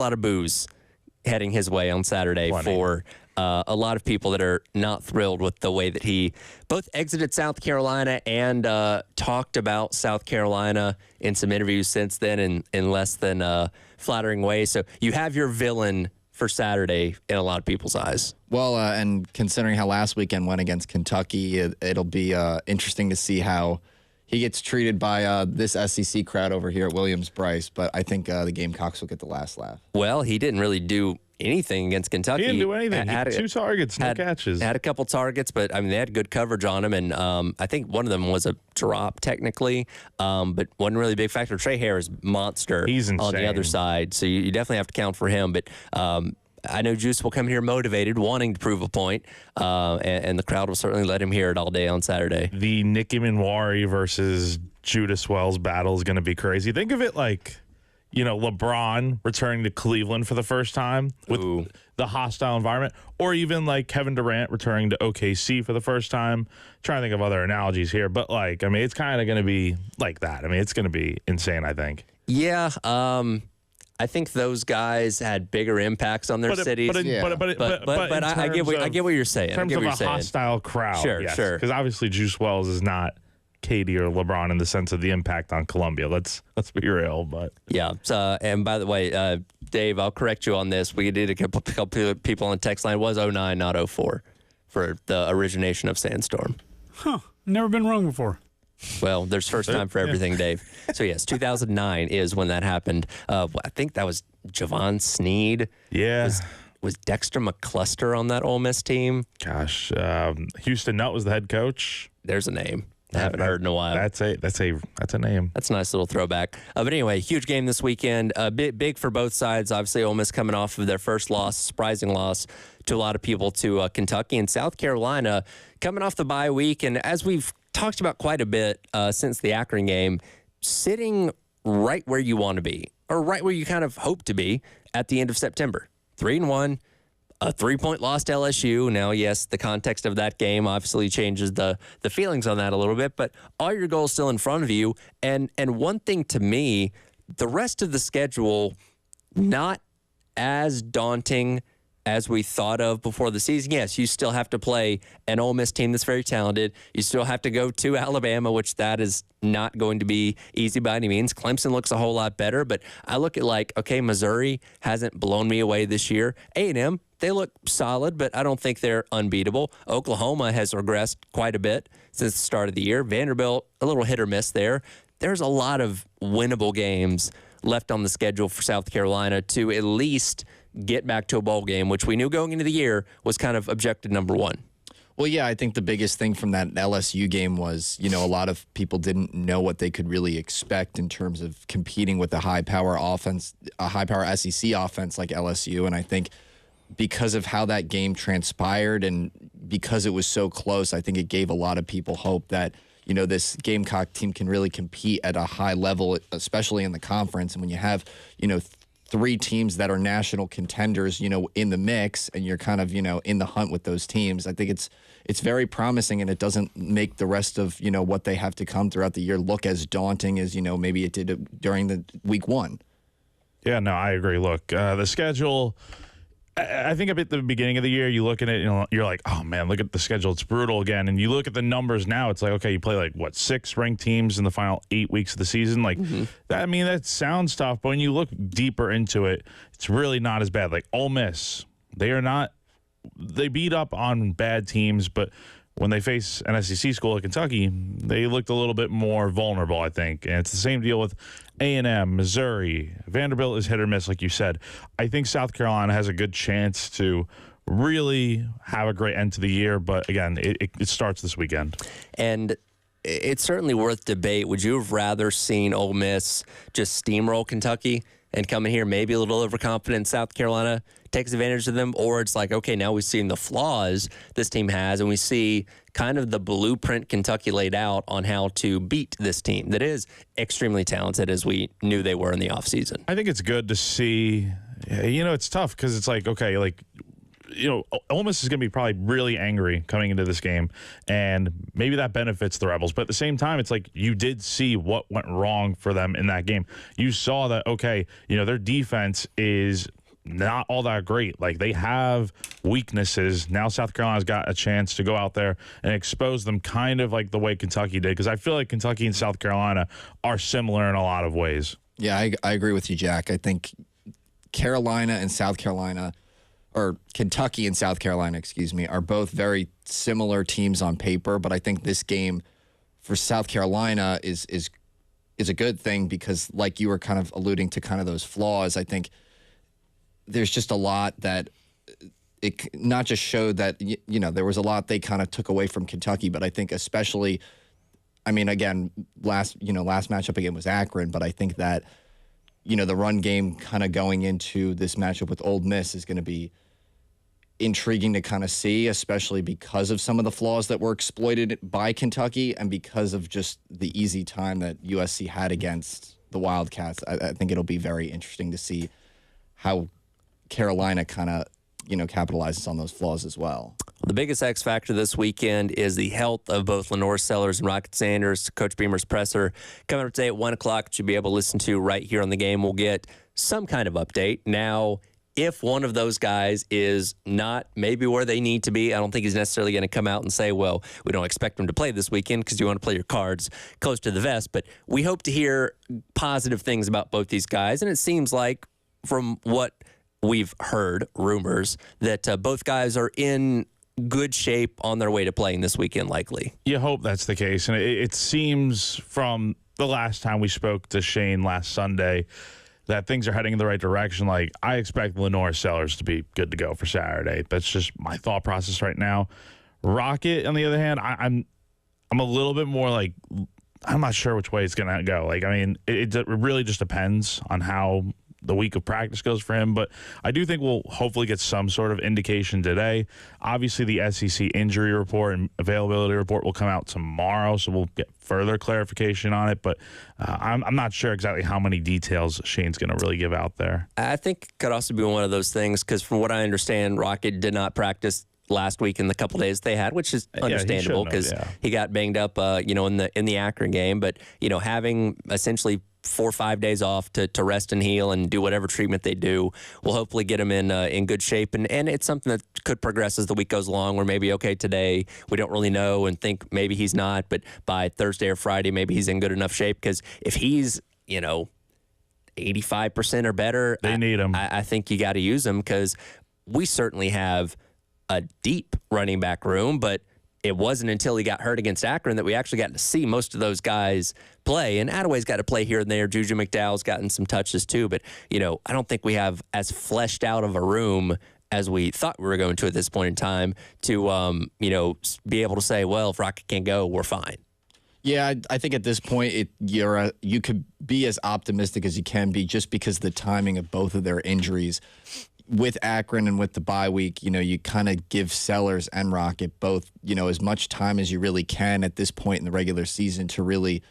a lot of boos heading his way on Saturday for a lot of people that are not thrilled with the way that he both exited South Carolina and talked about South Carolina in some interviews since then in less than flattering ways. So you have your villain for Saturday in a lot of people's eyes. Well, and considering how last weekend went against Kentucky, it'll be interesting to see how he gets treated by this SEC crowd over here at Williams-Brice. But I think the Gamecocks will get the last laugh. Well, he didn't really do anything against Kentucky. He didn't do anything. He had 2 targets, no catches. Had a couple targets, but I mean they had good coverage on him, and I think one of them was a drop technically, but wasn't really a big factor. Trey Harris, monster. He's insane on the other side, so you definitely have to count for him. But I know Juice will come here motivated, wanting to prove a point, and the crowd will certainly let him hear it all day on Saturday. The Nicky Minwari versus Judas Wells battle is going to be crazy. Think of it like, LeBron returning to Cleveland for the first time with the hostile environment, or even like Kevin Durant returning to OKC for the first time. Trying to think of other analogies here, but it's kind of going to be like that. It's going to be insane, I think. Yeah. I think those guys had bigger impacts on their cities. But I get what you're saying. In terms of a hostile crowd, sure. Because obviously Juice Wells is not KD or LeBron in the sense of the impact on Columbia. Let's be real, but yeah. And by the way, Dave, I'll correct you on this. We did a couple people on the text line. It was 09, not 04, for the origination of Sandstorm. Huh? Never been wrong before. Well, there's first time for everything, Dave. So, yes, 2009 is when that happened. I think that was Javon Sneed. Yeah. Was Dexter McCluster on that Ole Miss team? Gosh, Houston Nutt was the head coach. There's a name I haven't heard in a while. That's a name. That's a nice little throwback. But anyway, huge game this weekend. Big for both sides. Obviously, Ole Miss coming off of their first loss, surprising loss to a lot of people to Kentucky, and South Carolina coming off the bye week. And as we've talked about quite a bit since the Akron game, sitting right where you want to be, or right where you kind of hope to be at the end of September. 3-1, a 3-point loss to LSU. Now, yes, the context of that game obviously changes the feelings on that a little bit, but all your goals still in front of you. And one thing to me, the rest of the schedule, not as daunting as we thought of before the season. Yes, you still have to play an Ole Miss team that's very talented. You still have to go to Alabama, which that is not going to be easy by any means. Clemson looks a whole lot better, but I look at Missouri hasn't blown me away this year. A&M, they look solid, but I don't think they're unbeatable. Oklahoma has regressed quite a bit since the start of the year. Vanderbilt, a little hit or miss there. There's a lot of winnable games left on the schedule for South Carolina to at least get back to a bowl game, which we knew going into the year was kind of objective number one. Well, yeah, I think the biggest thing from that LSU game was, a lot of people didn't know what they could really expect in terms of competing with a high-power offense, a high-power SEC offense like LSU. And I think because of how that game transpired and because it was so close, I think it gave a lot of people hope that, this Gamecock team can really compete at a high level, especially in the conference. And when you have, 3 teams that are national contenders, in the mix, and you're kind of, in the hunt with those teams, I think it's very promising, and it doesn't make the rest of, what they have to come throughout the year look as daunting as, maybe it did during the week 1. Yeah, no, I agree. Look, the schedule, I think at the beginning of the year, you look at it, you're like, oh man, look at the schedule. It's brutal again. And you look at the numbers now, it's like, okay, you play 6 ranked teams in the final 8 weeks of the season. That sounds tough, but when you look deeper into it, it's really not as bad. Like Ole Miss, they beat up on bad teams, but when they face an SEC school like Kentucky, they looked a little bit more vulnerable, I think. And it's the same deal with A&M, Missouri. Vanderbilt is hit or miss, like you said. I think South Carolina has a good chance to really have a great end to the year. But, again, it starts this weekend. And it's certainly worth debate. Would you have rather seen Ole Miss just steamroll Kentucky and come in here maybe a little overconfident? South Carolina takes advantage of them, or it's like, okay, now we've seen the flaws this team has, and we see kind of the blueprint Kentucky laid out on how to beat this team that is extremely talented, as we knew they were in the offseason. I think it's good to see. It's tough because it's like, okay, Ole Miss is going to be probably really angry coming into this game, and maybe that benefits the Rebels. But at the same time, it's like you did see what went wrong for them in that game. You saw that, okay, their defense is not all that great. Like, they have weaknesses. Now South Carolina's got a chance to go out there and expose them kind of like the way Kentucky did, because I feel like Kentucky and South Carolina are similar in a lot of ways. Yeah, I agree with you, Jack. I think Carolina and South Carolina, or Kentucky and South Carolina, excuse me, are both very similar teams on paper, but I think this game for South Carolina is a good thing because, like you were kind of alluding to kind of those flaws, I think there's just a lot that it not just showed that, there was a lot they kind of took away from Kentucky, but I think especially, I mean, again, last matchup again was Akron, but I think that, the run game kind of going into this matchup with Ole Miss is going to be intriguing to kind of see, especially because of some of the flaws that were exploited by Kentucky and because of just the easy time that USC had against the Wildcats. I think it'll be very interesting to see how Carolina kind of, capitalizes on those flaws as well. The biggest X factor this weekend is the health of both Lenore Sellers and Rocket Sanders. Coach Beamer's presser coming up today at 1 o'clock, which you'll be able to listen to right here on the game. We'll get some kind of update. Now, if one of those guys is not maybe where they need to be, I don't think he's necessarily going to come out and say, well, we don't expect him to play this weekend because you want to play your cards close to the vest. But we hope to hear positive things about both these guys. And it seems like from what we've heard, rumors, that both guys are in good shape on their way to playing this weekend, likely. You hope that's the case. And it seems from the last time we spoke to Shane last Sunday that things are heading in the right direction. Like, I expect Lenore Sellers to be good to go for Saturday. That's just my thought process right now. Rocket, on the other hand, I'm a little bit more like, I'm not sure which way it's going to go. Like, I mean, it really just depends on how the week of practice goes for him, but I do think we'll hopefully get some sort of indication today. Obviously, the SEC injury report and availability report will come out tomorrow, so we'll get further clarification on it, but I'm not sure exactly how many details Shane's going to really give out there. I think it could also be one of those things, because from what I understand, Rocket did not practice last week in the couple days they had, which is understandable because he got banged up, in the Akron game. But having essentially 4 or 5 days off to rest and heal and do whatever treatment they do will hopefully get him in good shape. And it's something that could progress as the week goes along, where maybe, okay, today we don't really know and think maybe he's not, but by Thursday or Friday, maybe he's in good enough shape. Because if he's, 85% or better, they need him. I think you got to use him, because we certainly have a deep running back room, but it wasn't until he got hurt against Akron that we actually got to see most of those guys play. And Attaway's got to play here and there. Juju McDowell's gotten some touches too. But, I don't think we have as fleshed out of a room as we thought we were going to at this point in time to, be able to say, well, if Rocket can't go, we're fine. Yeah, I think at this point, you could be as optimistic as you can be, just because the timing of both of their injuries with Akron and with the bye week, you kind of give Sellers and Rocket both, as much time as you really can at this point in the regular season to really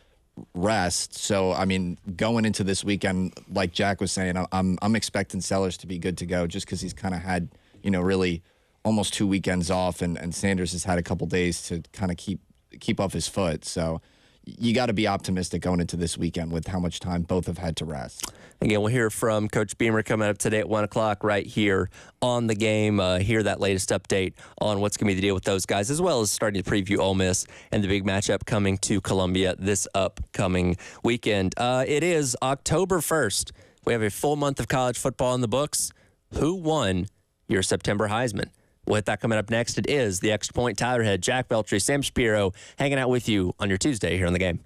rest. So, I mean, going into this weekend, like Jack was saying, I'm expecting Sellers to be good to go, just because he's kind of had, really almost 2 weekends off, and Sanders has had a couple days to kind of keep off his foot. So you got to be optimistic going into this weekend with how much time both have had to rest. Again, we'll hear from Coach Beamer coming up today at 1 o'clock right here on the game. Hear that latest update on what's going to be the deal with those guys, as well as starting to preview Ole Miss and the big matchup coming to Columbia this upcoming weekend. It is October 1st. We have a full month of college football in the books. Who won your September Heisman? With that coming up next, it is the Extra Point. Tyler Head, Jack Beltry, Sam Shapiro hanging out with you on your Tuesday here on the game.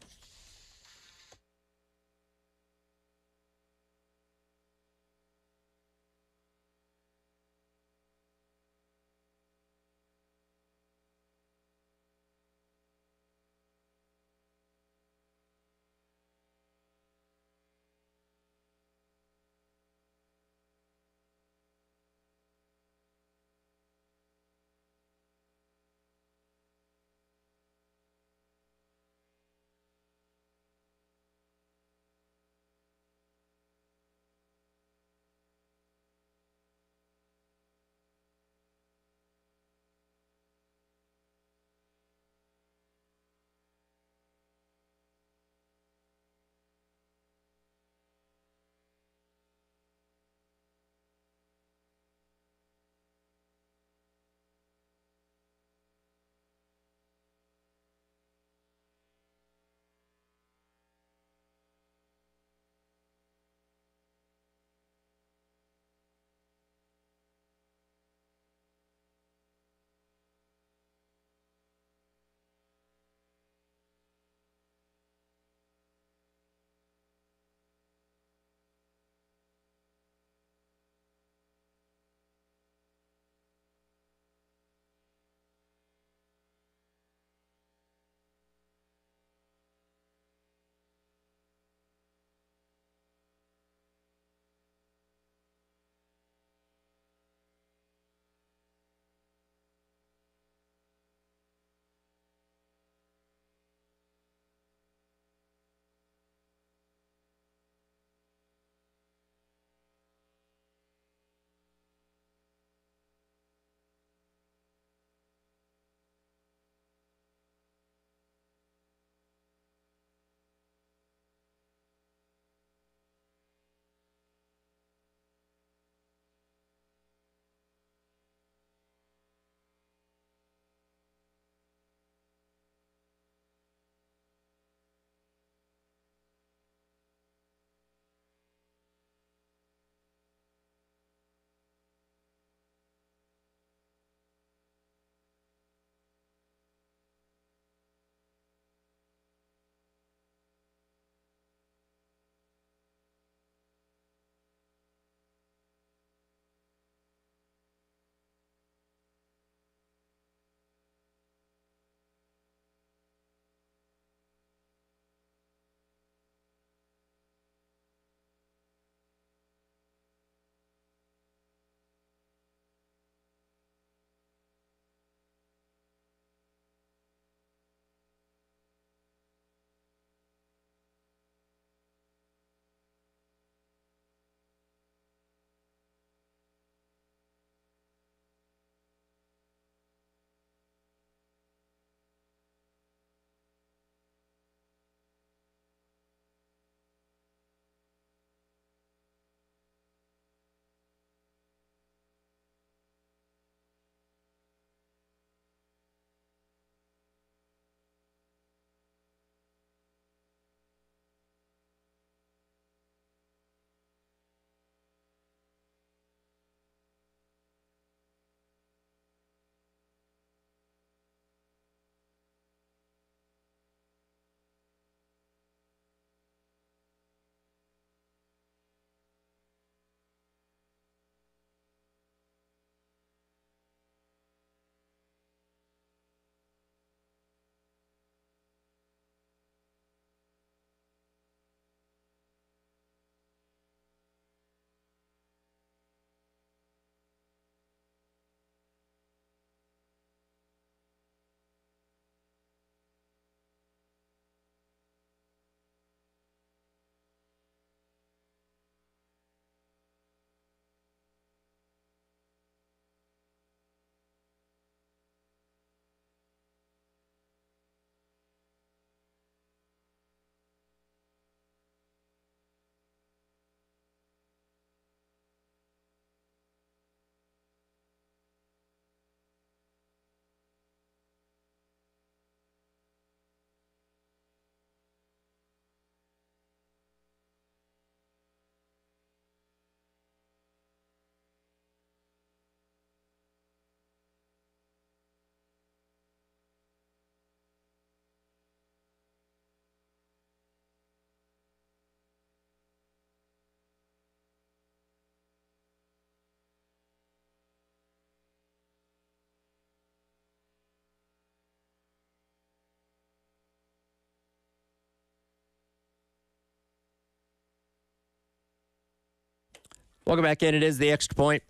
Welcome back in. It is the Extra Point.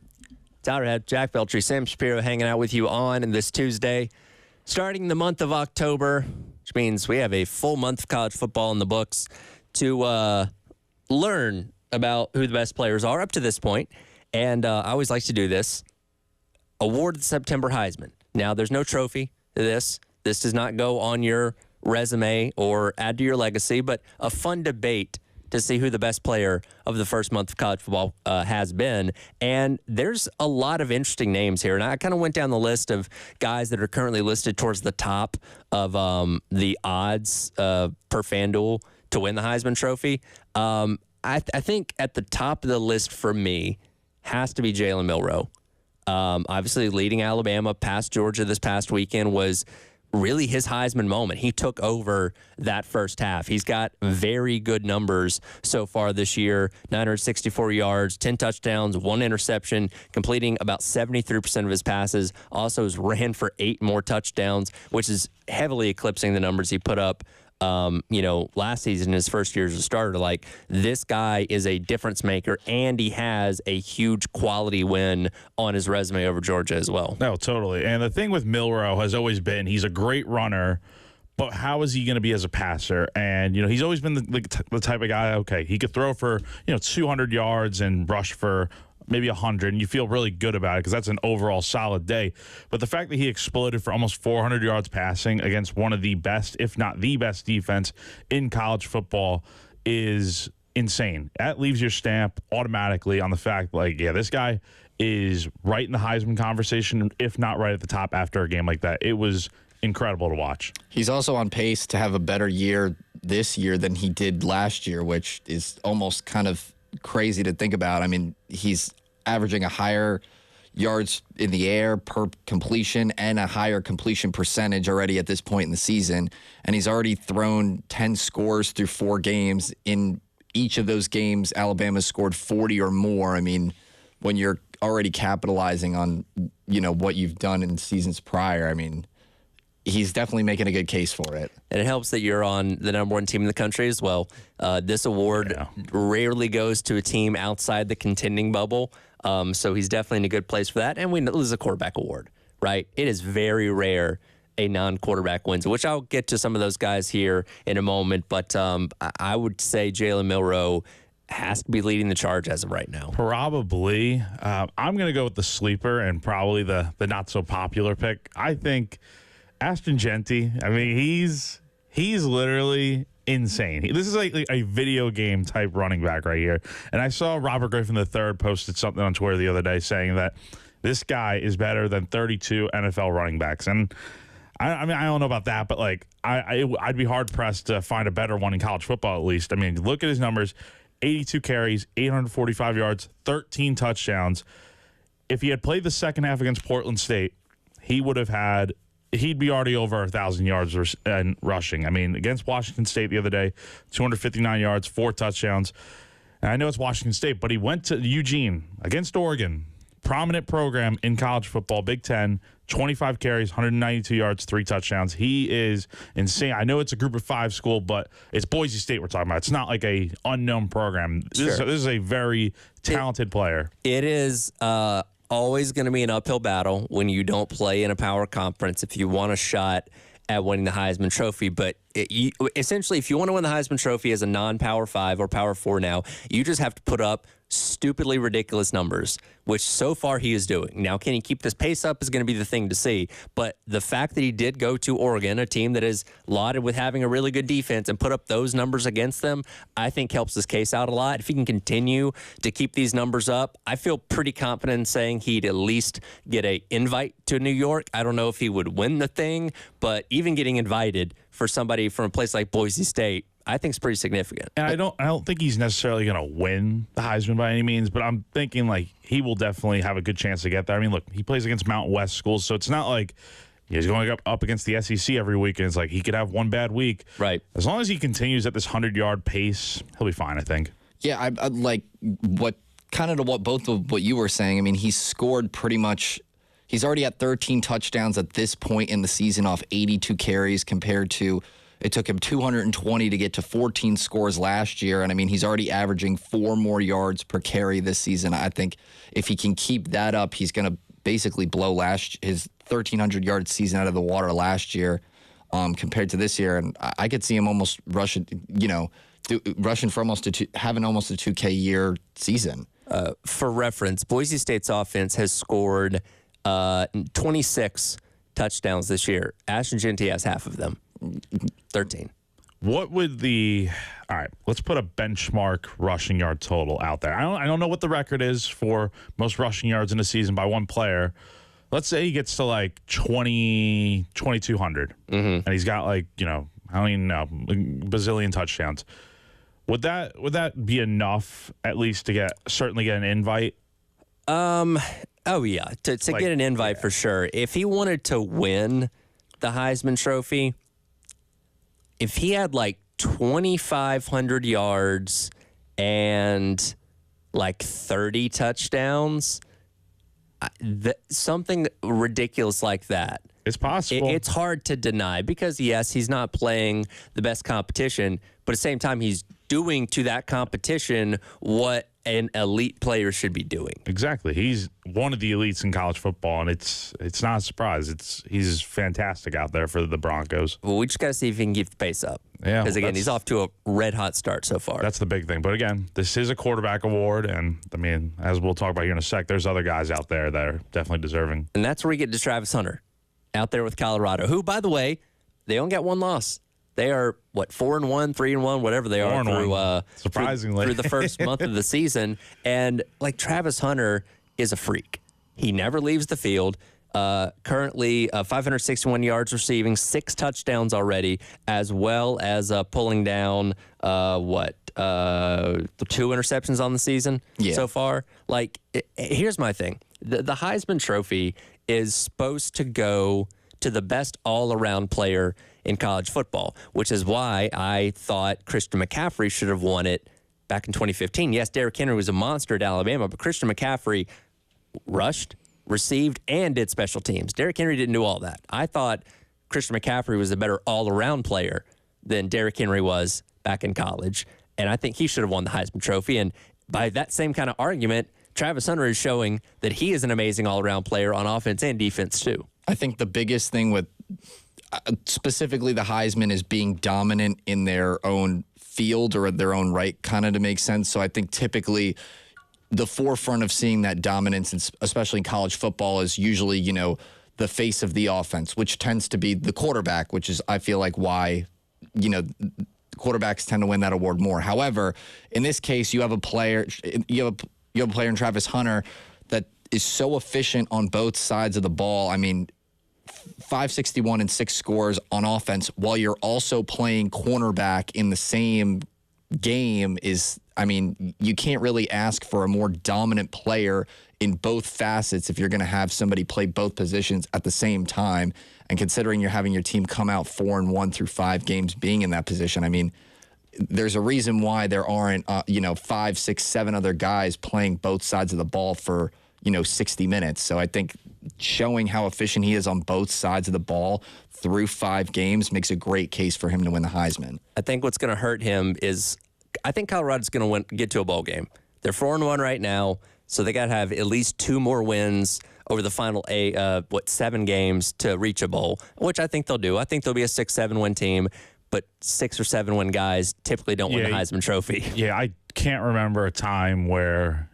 Tyler Head, Jack Beltry, Sam Shapiro hanging out with you on this Tuesday. Starting the month of October, which means we have a full month of college football in the books to learn about who the best players are up to this point. And I always like to do this. Award the September Heisman. Now, there's no trophy to this. This does not go on your resume or add to your legacy, but a fun debate to see who the best player of the first month of college football has been. And there's a lot of interesting names here. And I kind of went down the list of guys that are currently listed towards the top of the odds per FanDuel to win the Heisman Trophy. I think at the top of the list for me has to be Jalen Milroe. Obviously, leading Alabama past Georgia this past weekend was really his Heisman moment. He took over that first half. He's got very good numbers so far this year. 964 yards, 10 touchdowns, 1 interception, completing about 73% of his passes. Also has ran for 8 more touchdowns, which is heavily eclipsing the numbers he put up last season, his first year as a starter. Like, this guy is a difference maker, and he has a huge quality win on his resume over Georgia as well. No, totally. And the thing with Milroe has always been he's a great runner, but how is he going to be as a passer? And, he's always been the type of guy, okay, he could throw for, 200 yards and rush for maybe 100, and you feel really good about it because that's an overall solid day. But the fact that he exploded for almost 400 yards passing against one of the best, if not the best defense in college football is insane. That leaves your stamp automatically on the fact, this guy is right in the Heisman conversation, if not right at the top after a game like that. It was incredible to watch. He's also on pace to have a better year this year than he did last year, which is almost kind of crazy to think about. I mean, he's averaging a higher yards in the air per completion and a higher completion percentage already at this point in the season. And he's already thrown 10 scores through 4 games. In each of those games, Alabama's scored 40 or more. I mean, when you're already capitalizing on, what you've done in seasons prior, I mean, he's definitely making a good case for it. And it helps that you're on the number 1 team in the country as well. This award rarely goes to a team outside the contending bubble. So he's definitely in a good place for that. And we know this is a quarterback award, right? It is very rare a non-quarterback wins, which I'll get to some of those guys here in a moment. But I would say Jalen Milroe has to be leading the charge as of right now. Probably. I'm going to go with the sleeper and probably the not-so-popular pick. I think Ashton Genty, I mean, he's literally insane. This is like a video game type running back right here. And I saw Robert Griffin III posted something on Twitter the other day saying that this guy is better than 32 NFL running backs. And I mean, I don't know about that, but I'd be hard pressed to find a better one in college football at least. I mean, look at his numbers: 82 carries, 845 yards, 13 touchdowns. If he had played the second half against Portland State, he'd be already over 1,000 yards and rushing. I mean, against Washington State the other day, 259 yards, 4 touchdowns. And I know it's Washington State, but he went to Eugene against Oregon, prominent program in college football, Big Ten, 25 carries, 192 yards, 3 touchdowns. He is insane. I know it's a group of 5 school, but it's Boise State we're talking about. It's not like a unknown program. This is a very talented player. It is always going to be an uphill battle when you don't play in a power conference if you want a shot at winning the Heisman Trophy. But essentially, if you want to win the Heisman Trophy as a non-Power 5 or Power 4 now, you just have to put up stupidly ridiculous numbers, which so far he is doing. Now, can he keep this pace up is going to be the thing to see. But the fact that he did go to Oregon, a team that is lauded with having a really good defense, and put up those numbers against them, I think helps his case out a lot. If he can continue to keep these numbers up, I feel pretty confident in saying he'd at least get an invite to New York. I don't know if he would win the thing, but even getting invited for somebody from a place like Boise State, I think it's pretty significant. And I don't think he's necessarily going to win the Heisman by any means, but I'm thinking he will definitely have a good chance to get there. I mean, look, he plays against Mountain West schools, so it's not like he's going up against the SEC every week, and it's like he could have one bad week. Right. As long as he continues at this 100-yard pace, he'll be fine, I think. Yeah, I like what both of what you were saying. I mean, he's scored pretty much. He's already at 13 touchdowns at this point in the season off 82 carries compared to It took him 220 to get to 14 scores last year. And I mean, he's already averaging 4 more yards per carry this season. I think if he can keep that up, he's going to basically blow his 1,300 yard season out of the water last year compared to this year. And I could see him almost rushing for having almost a 2K year season. For reference, Boise State's offense has scored 26 touchdowns this year. Ashton Genty has half of them, 13. What would all right, let's put a benchmark rushing yard total out there. I don't know what the record is for most rushing yards in a season by one player. Let's say he gets to like 2,200, and he's got like, I don't even know, a bazillion touchdowns. Would that be enough at least to certainly get an invite? Oh yeah, to get an invite for sure. If he wanted to win the Heisman Trophy, if he had like 2,500 yards and like 30 touchdowns, something ridiculous like that. It's possible. It's hard to deny because, yes, he's not playing the best competition, but at the same time, he's doing to that competition what an elite player should be doing. Exactly. He's one of the elites in college football, and it's not a surprise. He's fantastic out there for the Broncos. Well, we just got to see if he can keep the pace up. Yeah. Because, again, he's off to a red-hot start so far. That's the big thing. But, again, this is a quarterback award, and, I mean, as we'll talk about here in a sec, there's other guys out there that are definitely deserving. And that's where we get to Travis Hunter out there with Colorado, who, by the way, they only got one loss. They are, 4-1, 3-1, whatever they are through, surprisingly, through the first month of the season. And, Travis Hunter is a freak. He never leaves the field. Currently, 561 yards receiving, 6 touchdowns already, as well as pulling down, 2 interceptions on the season so far. Here's my thing. The Heisman Trophy is supposed to go to the best all-around player in college football, which is why I thought Christian McCaffrey should have won it back in 2015. Yes, Derrick Henry was a monster at Alabama, but Christian McCaffrey rushed, received, and did special teams. Derrick Henry didn't do all that. I thought Christian McCaffrey was a better all-around player than Derrick Henry was back in college, and I think he should have won the Heisman Trophy. And by that same kind of argument, Travis Hunter is showing that he is an amazing all-around player on offense and defense, too. I think the biggest thing with specifically the Heisman is being dominant in their own field or their own right, kind of to make sense. So I think typically the forefront of seeing that dominance, especially in college football, is usually, the face of the offense, which tends to be the quarterback, which is, I feel like, why, quarterbacks tend to win that award more. However, in this case, you have a player in Travis Hunter that is so efficient on both sides of the ball. I mean, 561 and 6 scores on offense while you're also playing cornerback in the same game is, I mean, you can't really ask for a more dominant player in both facets if you're going to have somebody play both positions at the same time. And considering you're having your team come out 4-1 through 5 games being in that position, I mean, there's a reason why there aren't, 5, 6, 7 other guys playing both sides of the ball for, 60 minutes. So I think showing how efficient he is on both sides of the ball through 5 games makes a great case for him to win the Heisman. I think what's going to hurt him is I think Colorado's going to get to a bowl game. They're 4-1 right now, so they got to have at least 2 more wins over the final 7 games to reach a bowl, which I think they'll do. I think they'll be a 6-7 win team, but 6 or 7 win guys typically don't win the Heisman Trophy. Yeah, I can't remember a time where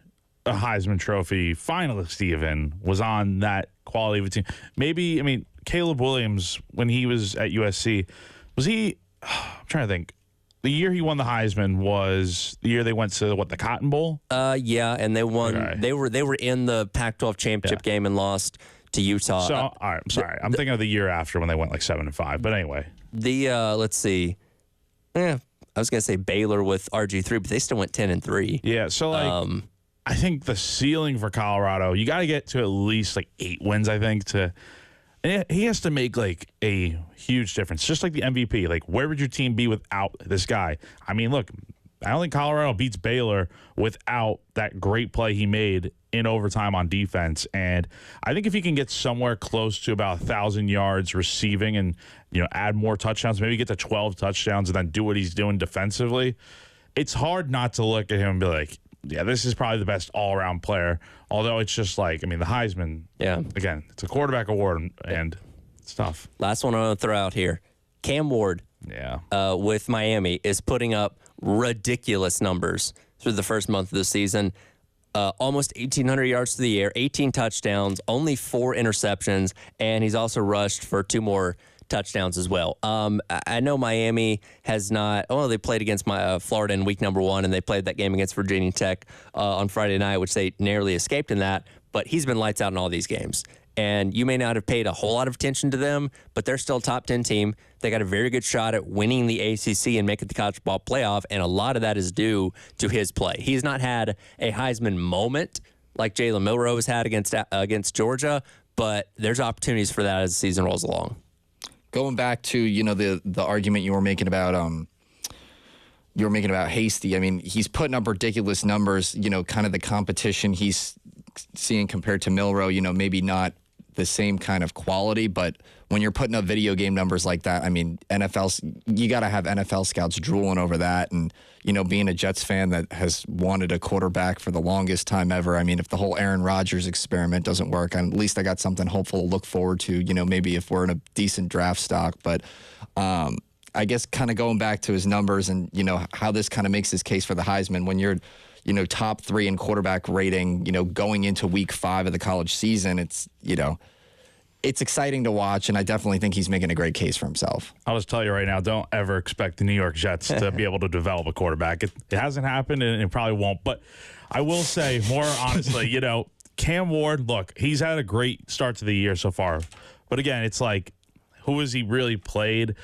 a Heisman Trophy finalist even was on that quality of a team. Maybe, I mean, Caleb Williams, when he was at USC, was he, I'm trying to think, the year he won the Heisman was the year they went to, the Cotton Bowl? Yeah, and they won. Okay. They were in the Pac-12 championship game and lost to Utah. So, all right, I'm sorry. I'm thinking of the year after when they went 7-5. But anyway. Let's see. I was going to say Baylor with RG3, but they still went 10-3. Yeah, so I think the ceiling for Colorado, you got to get to at least 8 wins, I think, and he has to make a huge difference, just like the MVP. Where would your team be without this guy? I mean, look, I don't think Colorado beats Baylor without that great play he made in overtime on defense. And I think if he can get somewhere close to about 1,000 yards receiving and, add more touchdowns, maybe get to 12 touchdowns and then do what he's doing defensively, it's hard not to look at him and be like, yeah, this is probably the best all-around player. Although it's just like, the Heisman, again, it's a quarterback award, and it's tough. Last one I want to throw out here. Cam Ward with Miami is putting up ridiculous numbers through the first month of the season. Almost 1,800 yards to the air, 18 touchdowns, only 4 interceptions, and he's also rushed for 2 more touchdowns as well. I know Miami has not. Oh, they played against Florida in week number 1, and they played that game against Virginia Tech on Friday night, which they narrowly escaped in that. But he's been lights out in all these games. And you may not have paid a whole lot of attention to them, but they're still a top 10 team. They got a very good shot at winning the ACC and making the college ball playoff, and a lot of that is due to his play. He's not had a Heisman moment like Jalen Milroe has had against Georgia, but there's opportunities for that as the season rolls along. Going back to the argument you were making about Hasty. I mean, he's putting up ridiculous numbers. Kind of the competition he's seeing compared to Milroe. Maybe not the same kind of quality, but when you're putting up video game numbers like that, you got to have NFL scouts drooling over that. And being a Jets fan that has wanted a quarterback for the longest time ever. If the whole Aaron Rodgers experiment doesn't work, at least I got something hopeful to look forward to. Maybe if we're in a decent draft stock, but I guess kind of going back to his numbers and how this kind of makes his case for the Heisman when you're top 3 in quarterback rating, going into week 5 of the college season, it's exciting to watch, and I definitely think he's making a great case for himself. I'll just tell you right now, don't ever expect the New York Jets to be able to develop a quarterback. It hasn't happened, and it probably won't. But I will say, more honestly, Cam Ward, look, he's had a great start to the year so far. But again, it's like, who has he really played?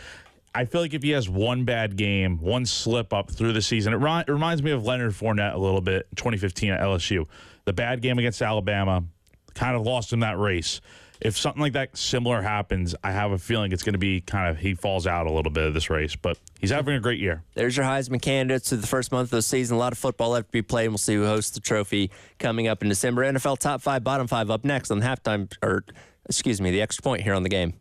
I feel like if he has one bad game, one slip up through the season, it reminds me of Leonard Fournette a little bit in 2015 at LSU. The bad game against Alabama kind of lost him that race. If something like that similar happens, I have a feeling it's going to be he falls out a little bit of this race. But he's having a great year. There's your Heisman candidates through the first month of the season. A lot of football left to be played, and we'll see who hosts the trophy coming up in December. NFL top 5, bottom 5 up next on the the extra point here on the game.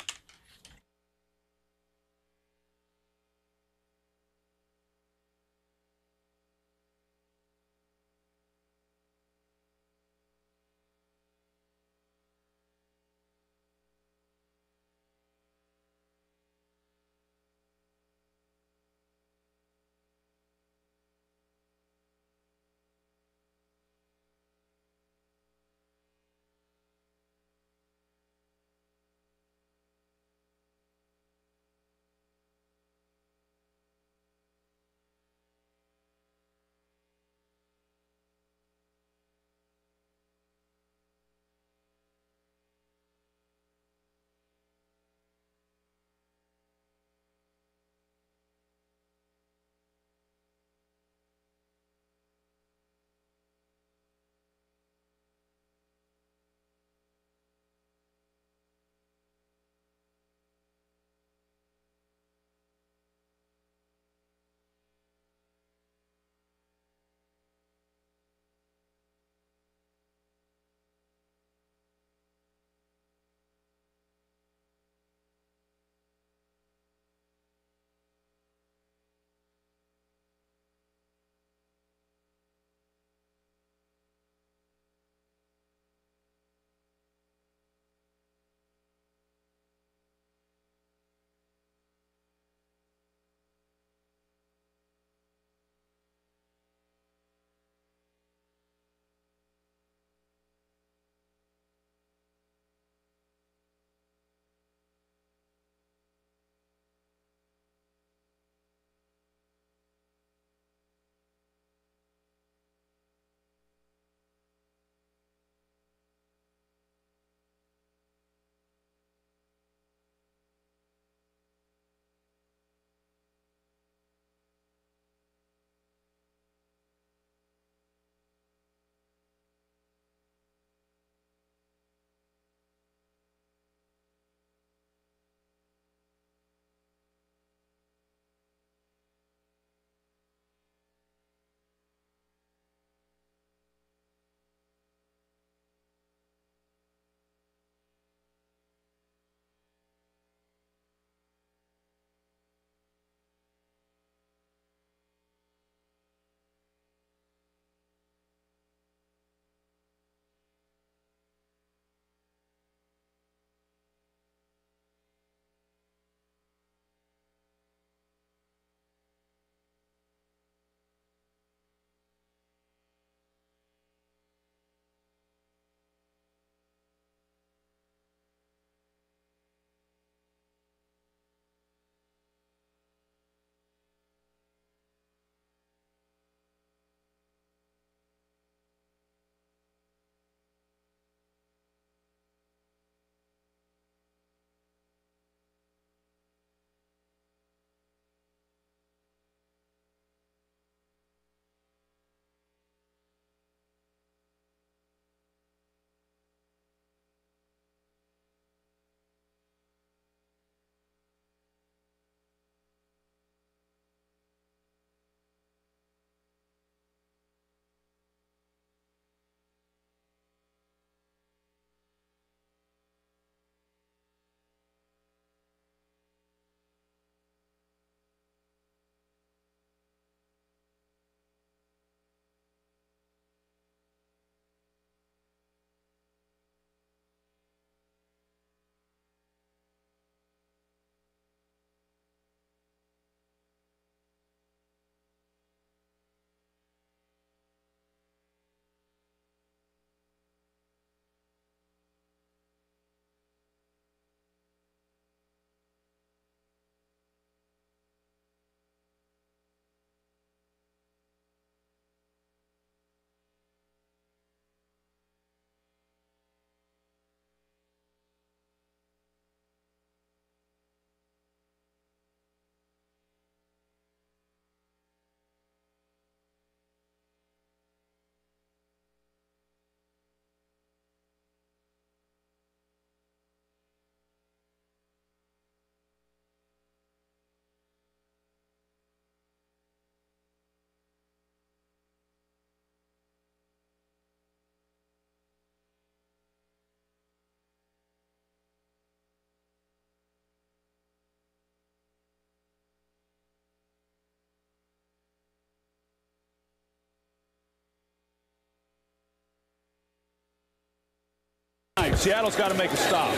Seattle's got to make a stop.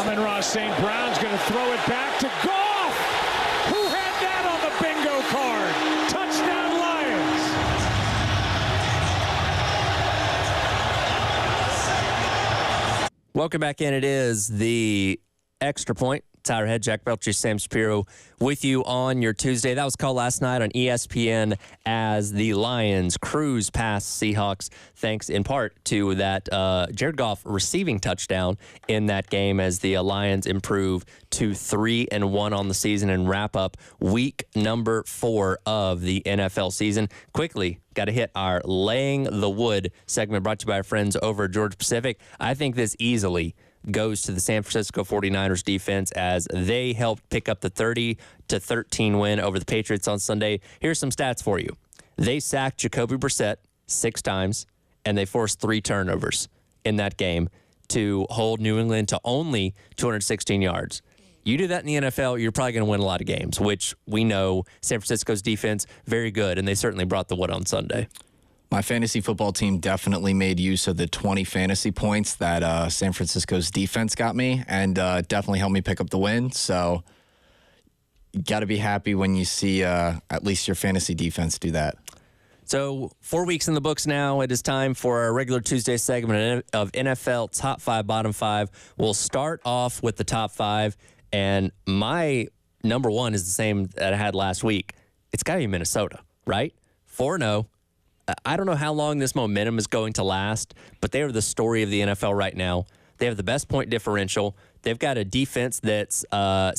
Amon-Ra St. Brown's going to throw it back to Goff. Who had that on the bingo card? Touchdown Lions. Welcome back in. It is the Extra Point. Tyler Head, Jack Belcher, Sam Shapiro with you on your Tuesday. That was called last night on ESPN as the Lions cruise past Seahawks, thanks in part to that Jared Goff receiving touchdown in that game as the Lions improve to 3-1 on the season and wrap up week number 4 of the NFL season. Quickly, got to hit our Laying the Wood segment brought to you by our friends over at Georgia Pacific. I think this easily goes to the San Francisco 49ers defense as they helped pick up the 30-13 win over the Patriots on Sunday. Here's some stats for you. They sacked Jacoby Brissett 6 times, and they forced 3 turnovers in that game to hold New England to only 216 yards. You do that in the NFL, you're probably going to win a lot of games, which we know San Francisco's defense, very good, and they certainly brought the wood on Sunday. My fantasy football team definitely made use of the 20 fantasy points that San Francisco's defense got me and definitely helped me pick up the win. So you got to be happy when you see at least your fantasy defense do that. So 4 weeks in the books now. It is time for our regular Tuesday segment of NFL Top 5, Bottom 5. We'll start off with the top 5, and my number 1 is the same that I had last week. It's got to be Minnesota, right? 4-0. I don't know how long this momentum is going to last, but they are the story of the NFL right now. They have the best point differential. They've got a defense that's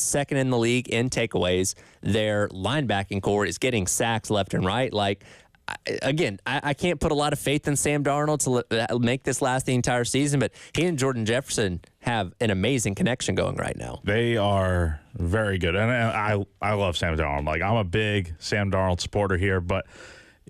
second in the league in takeaways. Their linebacking core is getting sacks left and right. Like, again, I can't put a lot of faith in Sam Darnold to make this last the entire season, but he and Jordan Jefferson have an amazing connection going right now. They are very good, and I love Sam Darnold. Like, I'm a big Sam Darnold supporter here, but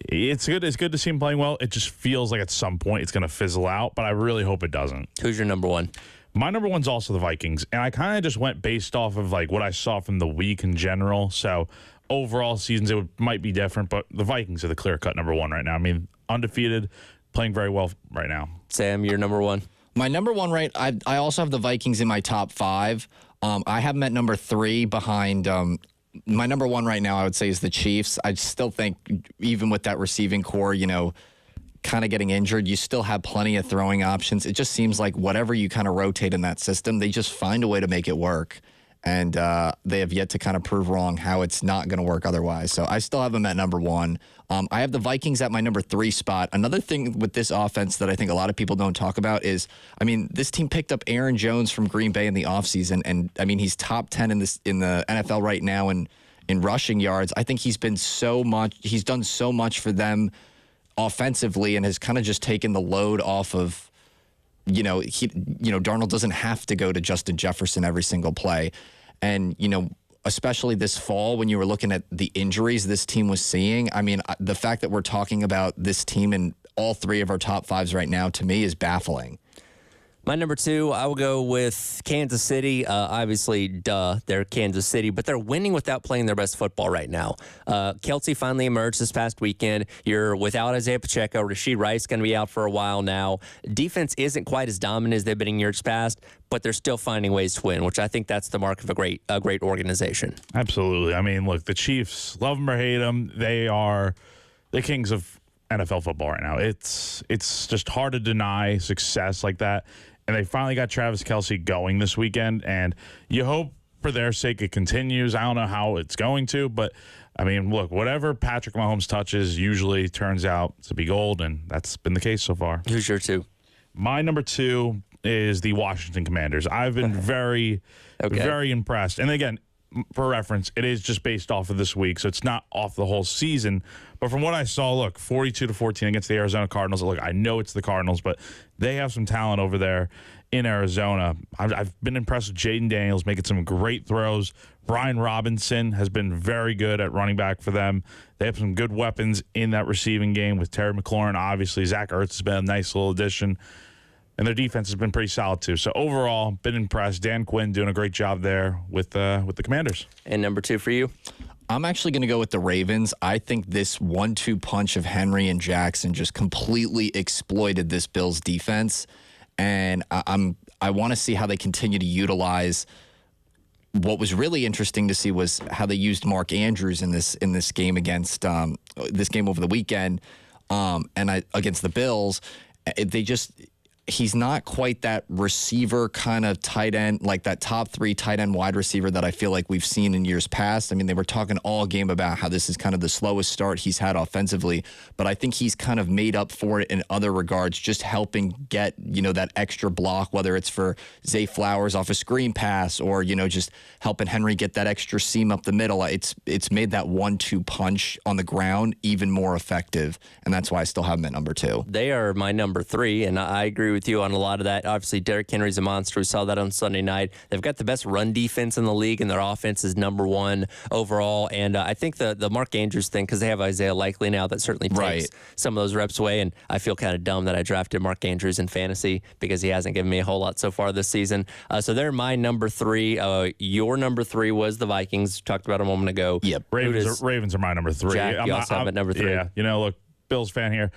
it's good. It's good to see him playing well. It just feels like at some point it's going to fizzle out, but I really hope it doesn't. Who's your number 1? My number 1's also the Vikings, and I kind of just went based off of like what I saw from the week in general. So overall seasons might be different, but the Vikings are the clear-cut number 1 right now. I mean, undefeated, playing very well right now. Sam, your number 1. My number 1, right, I also have the Vikings in my top 5. I have them at number 3 behind my number 1 right now, I would say, is the Chiefs. I still think even with that receiving core, kind of getting injured, you still have plenty of throwing options. It just seems like whatever you kind of rotate in that system, they just find a way to make it work. And they have yet to kind of prove wrong how it's not going to work otherwise. So I still have them at number 1. I have the Vikings at my number 3 spot. Another thing with this offense that I think a lot of people don't talk about is, I mean, this team picked up Aaron Jones from Green Bay in the offseason. And I mean, he's top 10 in the NFL right now in rushing yards. I think he's done so much for them offensively and has kind of just taken the load off of, Darnold doesn't have to go to Justin Jefferson every single play. And, especially this fall when you were looking at the injuries this team was seeing, I mean, the fact that we're talking about this team in all 3 of our top 5s right now, to me, is baffling. My number 2, I will go with Kansas City. Obviously, they're Kansas City, but they're winning without playing their best football right now. Kelsey finally emerged this past weekend. You're without Isaiah Pacheco. Rashee Rice going to be out for a while now. Defense isn't quite as dominant as they've been in years past, but they're still finding ways to win, which I think that's the mark of a great organization. Absolutely. I mean, look, the Chiefs, love them or hate them, they are the kings of NFL football right now. It's just hard to deny success like that. And they finally got Travis Kelce going this weekend, and you hope for their sake it continues. I don't know how it's going to, but, I mean, look, whatever Patrick Mahomes touches usually turns out to be gold, and that's been the case so far. Who's your 2? My number 2 is the Washington Commanders. I've been very impressed. And again, for reference, it is just based off of this week, so it's not off the whole season. But from what I saw, look, 42-14 against the Arizona Cardinals. Look, I know it's the Cardinals, but they have some talent over there in Arizona. I've been impressed with Jaden Daniels making some great throws. Brian Robinson has been very good at running back for them. They have some good weapons in that receiving game with Terry McLaurin. Obviously, Zach Ertz has been a nice little addition. And their defense has been pretty solid, too. So, overall, been impressed. Dan Quinn doing a great job there with the Commanders. And number 2 for you? I'm actually going to go with the Ravens. I think this 1-2 punch of Henry and Jackson just completely exploited this Bills defense. and I want to see how they continue to utilize. What was really interesting to see was how they used Mark Andrews in this game against this game over the weekend, against the Bills. He's not quite that receiver kind of tight end, like that top 3 tight end wide receiver that I feel like we've seen in years past. I mean, they were talking all game about how this is kind of the slowest start he's had offensively, but I think he's kind of made up for it in other regards, just helping get, that extra block, whether it's for Zay Flowers off a screen pass or, just helping Henry get that extra seam up the middle. It's made that 1-2 punch on the ground even more effective, and that's why I still have him at number 2. They are my number 3, and I agree with you on a lot of that. Obviously, Derrick Henry's a monster. We saw that on Sunday night. They've got the best run defense in the league, and their offense is number 1 overall. And I think the Mark Andrews thing, because they have Isaiah Likely now, that certainly takes some of those reps away. And I feel kind of dumb that I drafted Mark Andrews in fantasy because he hasn't given me a whole lot so far this season. So they're my number 3. Your number 3 was the Vikings. Talked about a moment ago. Yep. Ravens are my number 3. Jack, you also have at number 3. Yeah. Look, Bills fan here.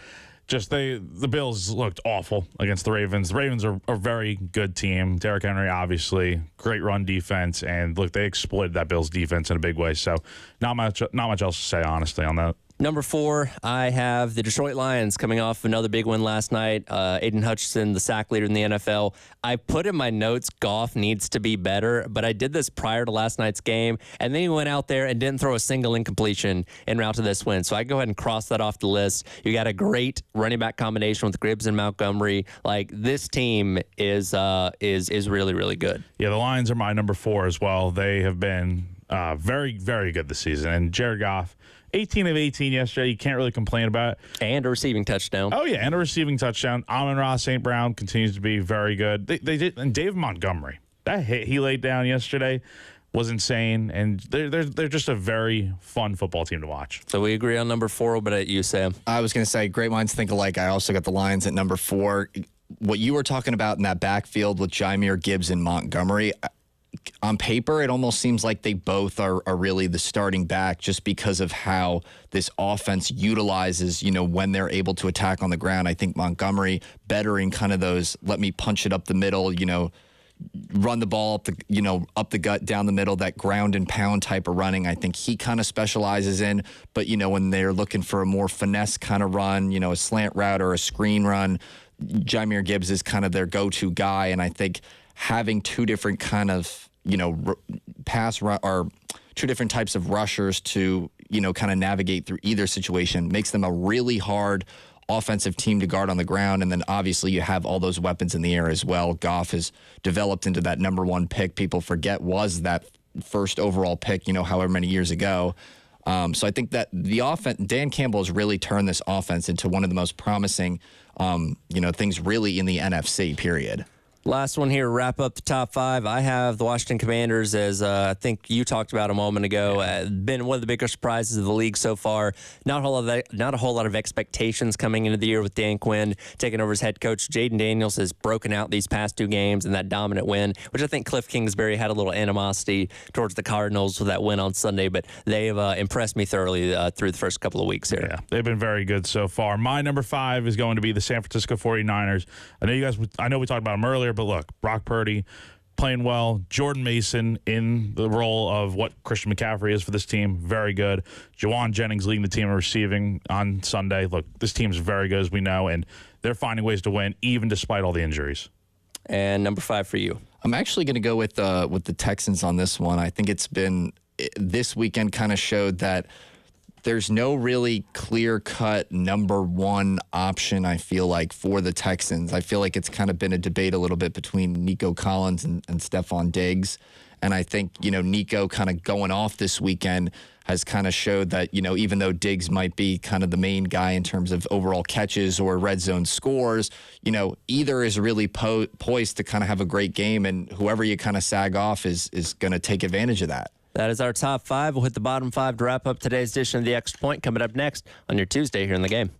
Just the Bills looked awful against the Ravens. The Ravens are a very good team. Derrick Henry, obviously, great run defense, and look, they exploited that Bills defense in a big way. So, not much else to say honestly on that. Number 4, I have the Detroit Lions coming off another big win last night. Aiden Hutchinson, the sack leader in the NFL. I put in my notes, Goff needs to be better, but I did this prior to last night's game, and then he went out there and didn't throw a single incompletion en route to this win. So I go ahead and cross that off the list. You got a great running back combination with Gibbs and Montgomery. Like, this team is really, really good. Yeah, the Lions are my number 4 as well. They have been very, very good this season. And Jared Goff, 18 of 18 yesterday. You can't really complain about it. And a receiving touchdown. Oh, yeah, and a receiving touchdown. Amon-Ra St. Brown continues to be very good. They did, and David Montgomery, that hit he laid down yesterday was insane, and they're just a very fun football team to watch. So we agree on number 4, but at you, Sam. I was going to say, great minds think alike. I also got the Lions at number 4. What you were talking about in that backfield with Jameer Gibbs and Montgomery, on paper, it almost seems like they both are really the starting back just because of how this offense utilizes, when they're able to attack on the ground. I think Montgomery better in kind of those, let me punch it up the middle, run the ball up the gut, down the middle, that ground and pound type of running. I think he kind of specializes in, but, when they're looking for a more finesse kind of run, a slant route or a screen run, Jameer Gibbs is kind of their go-to guy. And I think having 2 different kind of, or 2 different types of rushers to, kind of navigate through either situation makes them a really hard offensive team to guard on the ground. And then obviously you have all those weapons in the air as well. Goff has developed into that number 1 pick. People forget was that first overall pick, however many years ago. So I think that the offense, Dan Campbell has really turned this offense into one of the most promising, things really in the NFC, period. Last one here, wrap up the top 5. I have the Washington Commanders, as I think you talked about a moment ago, been one of the bigger surprises of the league so far. Not a whole lot of expectations coming into the year with Dan Quinn taking over as head coach. Jaden Daniels has broken out these past 2 games and that dominant win, which I think Cliff Kingsbury had a little animosity towards the Cardinals with that win on Sunday, but they've impressed me thoroughly through the first couple of weeks here. Yeah, they've been very good so far. My number 5 is going to be the San Francisco 49ers. I know we talked about them earlier, but look, Brock Purdy playing well. Jordan Mason in the role of what Christian McCaffrey is for this team, very good. Jawan Jennings leading the team in receiving on Sunday. Look, this team's very good, as we know, and they're finding ways to win, even despite all the injuries. And number 5 for you. I'm actually going to go with the Texans on this one. I think this weekend kind of showed that there's no really clear-cut number 1 option, I feel like, for the Texans. I feel like it's kind of been a debate a little bit between Nico Collins and Stephon Diggs. And I think, Nico kind of going off this weekend has kind of showed that, even though Diggs might be kind of the main guy in terms of overall catches or red zone scores, either is really poised to kind of have a great game, and whoever you kind of sag off is going to take advantage of that. That is our top 5. We'll hit the bottom 5 to wrap up today's edition of The Extra Point, coming up next on your Tuesday here in the game.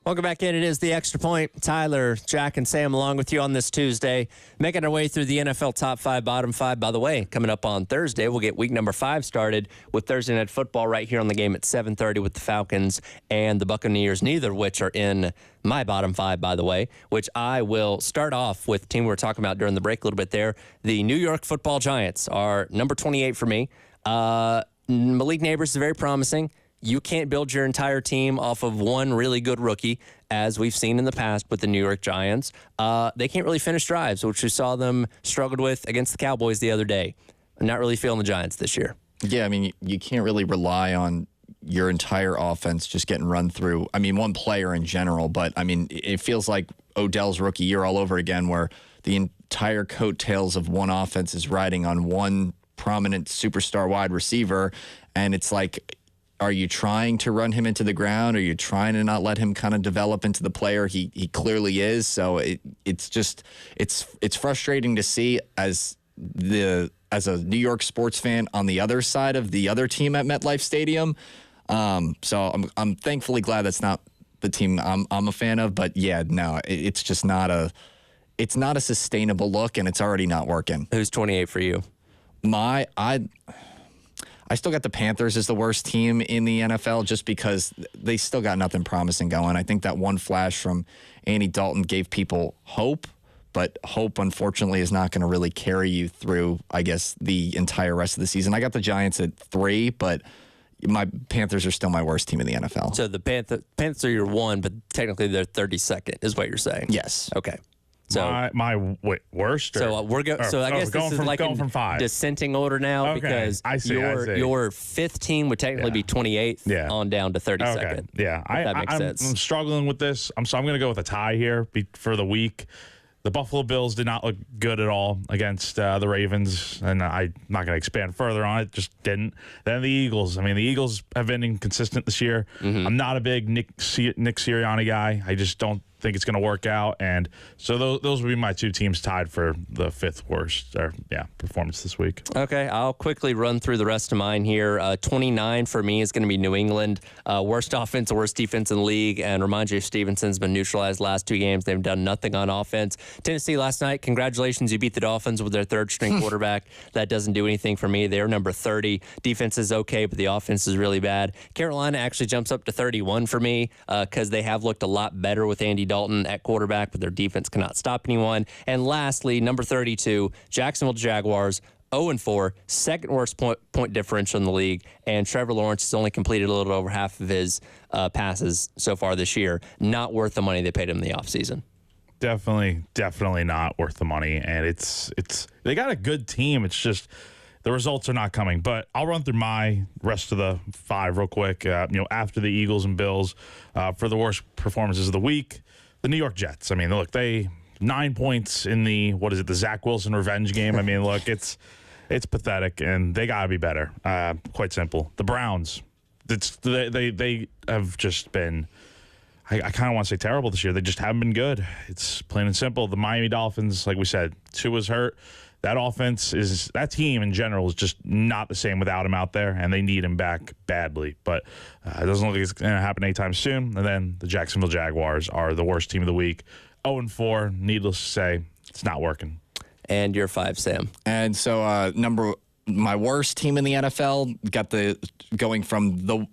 Welcome back in. It is the Extra Point. Tyler, Jack, and Sam along with you on this Tuesday, making our way through the NFL top 5, bottom 5. By the way, coming up on Thursday, we'll get week number 5 started with Thursday Night Football right here on the game at 7:30 with the Falcons and the Buccaneers, neither of which are in my bottom 5, by the way, which I will start off with the team we were talking about during the break a little bit there. The New York Football Giants are number 28 for me. Malik Neighbors is very promising. You can't build your entire team off of one really good rookie, as we've seen in the past with the New York Giants. They can't really finish drives, which we saw them struggled with against the Cowboys the other day. I'm not really feeling the Giants this year. Yeah, I mean, you can't really rely on your entire offense just getting run through. I mean, one player in general, but, I mean, it feels like Odell's rookie year all over again, where the entire coattails of one offense is riding on one prominent superstar wide receiver, and it's like, are you trying to run him into the ground? Are you trying to not let him kind of develop into the player he clearly is? So it's frustrating to see as a New York sports fan on the other side of the other team at MetLife Stadium. So I'm thankfully glad that's not the team I'm a fan of. But yeah, no, it's just not a sustainable look, and it's already not working. Who's 28 for you? I still got the Panthers as the worst team in the NFL just because they still got nothing promising going. I think that one flash from Andy Dalton gave people hope, but hope, unfortunately, is not going to really carry you through, I guess, the entire rest of the season. I got the Giants at 3, but my Panthers are still my worst team in the NFL. So the Panthers are your 1, but technically they're 32nd, is what you're saying? Yes. Okay. So my worst. So I guess this is like going from 5. Descending order now, okay. because I see. your 5th team would technically be 28th on down to 32nd. Okay. Yeah, that makes sense. I'm struggling with this. So I'm going to go with a tie here for the week. The Buffalo Bills did not look good at all against the Ravens, and I'm not going to expand further on it. Just didn't. Then the Eagles. I mean, the Eagles have been inconsistent this year. Mm-hmm. I'm not a big Nick Sirianni guy. I just don't think it's going to work out, and so those would be my 2 teams tied for the 5th worst performance this week. Okay, I'll quickly run through the rest of mine here. 29 for me is going to be New England. Worst offense, worst defense in the league, and Ramondre Stevenson's been neutralized last 2 games. They've done nothing on offense. Tennessee last night, congratulations, you beat the Dolphins with their 3rd-string quarterback. That doesn't do anything for me. They're number 30. Defense is okay, but the offense is really bad. Carolina actually jumps up to 31 for me because they have looked a lot better with Andy Dalton at quarterback, but their defense cannot stop anyone. And lastly, number 32, Jacksonville Jaguars, 0-4, 2nd worst point differential in the league, and Trevor Lawrence has only completed a little over half of his passes so far this year. Not worth the money they paid him in the offseason. Definitely not worth the money, and it's they got a good team. It's just the results are not coming. But I'll run through my rest of the 5 real quick. After the Eagles and Bills, for the worst performances of the week, the New York Jets. I mean, look, they 9 points in the Zach Wilson revenge game. I mean, look, it's pathetic, and they got to be better. Quite simple. The Browns, they have just been, I kind of want to say terrible this year. They just haven't been good. It's plain and simple. The Miami Dolphins, like we said, Tua's hurt. That team in general is just not the same without him out there, and they need him back badly. But it doesn't look like it's going to happen anytime soon. And then the Jacksonville Jaguars are the worst team of the week. 0-4, needless to say, it's not working. And your 5, Sam. And so my worst team in the NFL got going from the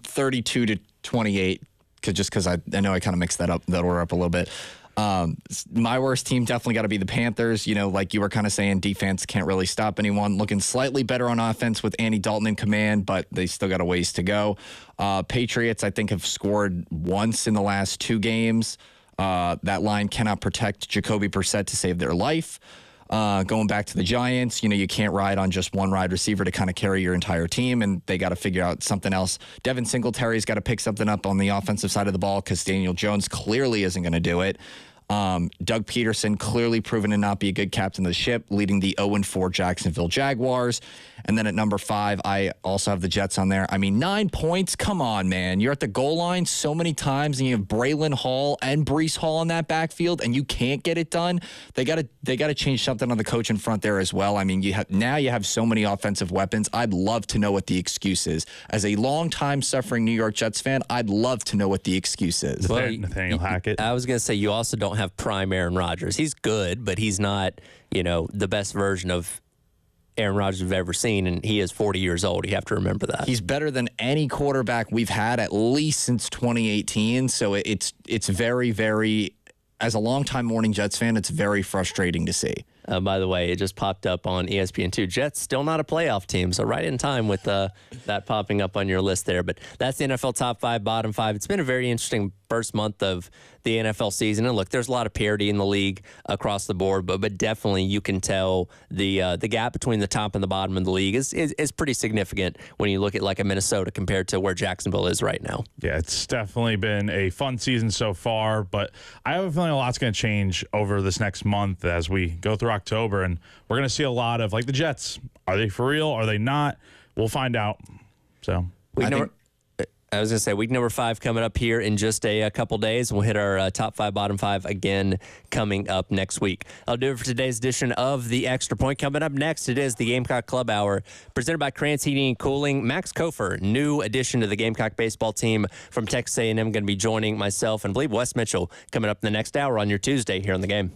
32 to 28, because I know I kind of mixed that order up a little bit. My worst team definitely got to be the Panthers. Like you were kind of saying, defense can't really stop anyone. Looking slightly better on offense with Andy Dalton in command, but they still got a ways to go. Patriots, I think, have scored once in the last 2 games. That line cannot protect Jacoby Brissett to save their life. Going back to the Giants, you can't ride on just one wide receiver to kind of carry your entire team, and they got to figure out something else. Devin Singletary's got to pick something up on the offensive side of the ball because Daniel Jones clearly isn't going to do it. Doug Peterson clearly proven to not be a good captain of the ship, leading the 0-4 Jacksonville Jaguars. And then at number 5, I also have the Jets on there. I mean, 9 points. Come on, man. You're at the goal line so many times, and you have Braylon Hall and Breece Hall in that backfield, and you can't get it done. They got to change something on the coach in front there as well. I mean, you have so many offensive weapons. I'd love to know what the excuse is. As a longtime suffering New York Jets fan, I'd love to know what the excuse is. Well, Nathaniel Hackett. I was going to say, you also don't have prime Aaron Rodgers. He's good, but he's not, the best version of Aaron Rodgers we've ever seen, and he is 40 years old. You have to remember that. He's better than any quarterback we've had at least since 2018, so it's very, very, as a longtime Morning Jets fan, it's very frustrating to see. By the way, it just popped up on ESPN2. Jets still not a playoff team, so right in time with that popping up on your list there. But that's the NFL top 5, bottom 5. It's been a very interesting first month of the NFL season. And look, there's a lot of parity in the league across the board, but definitely you can tell the gap between the top and the bottom of the league is pretty significant when you look at like a Minnesota compared to where Jacksonville is right now. Yeah, it's definitely been a fun season so far, but I have a feeling a lot's going to change over this next month as we go through October, and we're going to see a lot of, like the Jets. Are they for real? Are they not? We'll find out. So I was going to say, week number 5 coming up here in just a couple days. We'll hit our top 5, bottom 5 again coming up next week. I'll do it for today's edition of The Extra Point. Coming up next, it is the Gamecock Club Hour, presented by Krantz Heating and Cooling. Max Kaufer, new addition to the Gamecock baseball team from Texas A&M, going to be joining myself and I believe Wes Mitchell coming up in the next hour on your Tuesday here on The Game.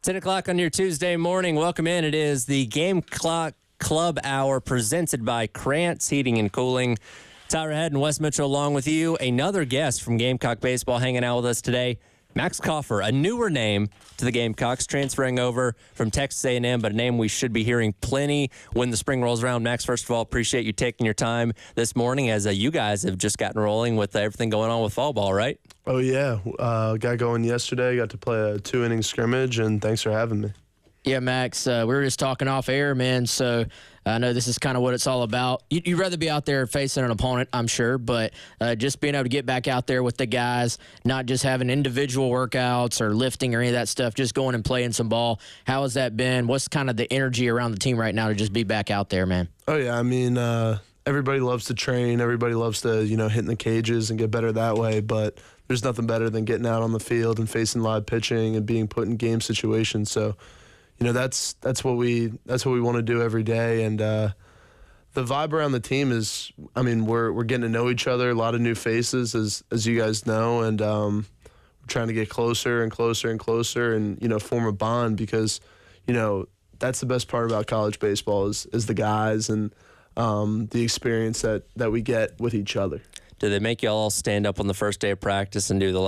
10 o'clock on your Tuesday morning. Welcome in. It is the Gamecock Club Hour presented by Krantz Heating and Cooling. Tyra Head and Wes Mitchell along with you. Another guest from Gamecock Baseball hanging out with us today. Max Kaufer, a newer name to the Gamecocks, transferring over from Texas A&M, but a name we should be hearing plenty when the spring rolls around. Max, first of all, appreciate you taking your time this morning as you guys have just gotten rolling with everything going on with fall ball, right? Oh, yeah. Got going yesterday, got to play a 2-inning scrimmage, and thanks for having me. Yeah, Max, we were just talking off air, man, so I know this is kind of what it's all about. You'd rather be out there facing an opponent, I'm sure, but just being able to get back out there with the guys, not just having individual workouts or lifting or any of that stuff, just going and playing some ball. How has that been? What's kind of the energy around the team right now to just be back out there, man? Oh, yeah. I mean, everybody loves to train. Everybody loves to, hit in the cages and get better that way, but there's nothing better than getting out on the field and facing live pitching and being put in game situations. So, that's what we want to do every day, and the vibe around the team is, we're getting to know each other, a lot of new faces, as you guys know, and we're trying to get closer and closer and closer, and form a bond because, that's the best part about college baseball is the guys and the experience that we get with each other. Do they make you all stand up on the first day of practice and do the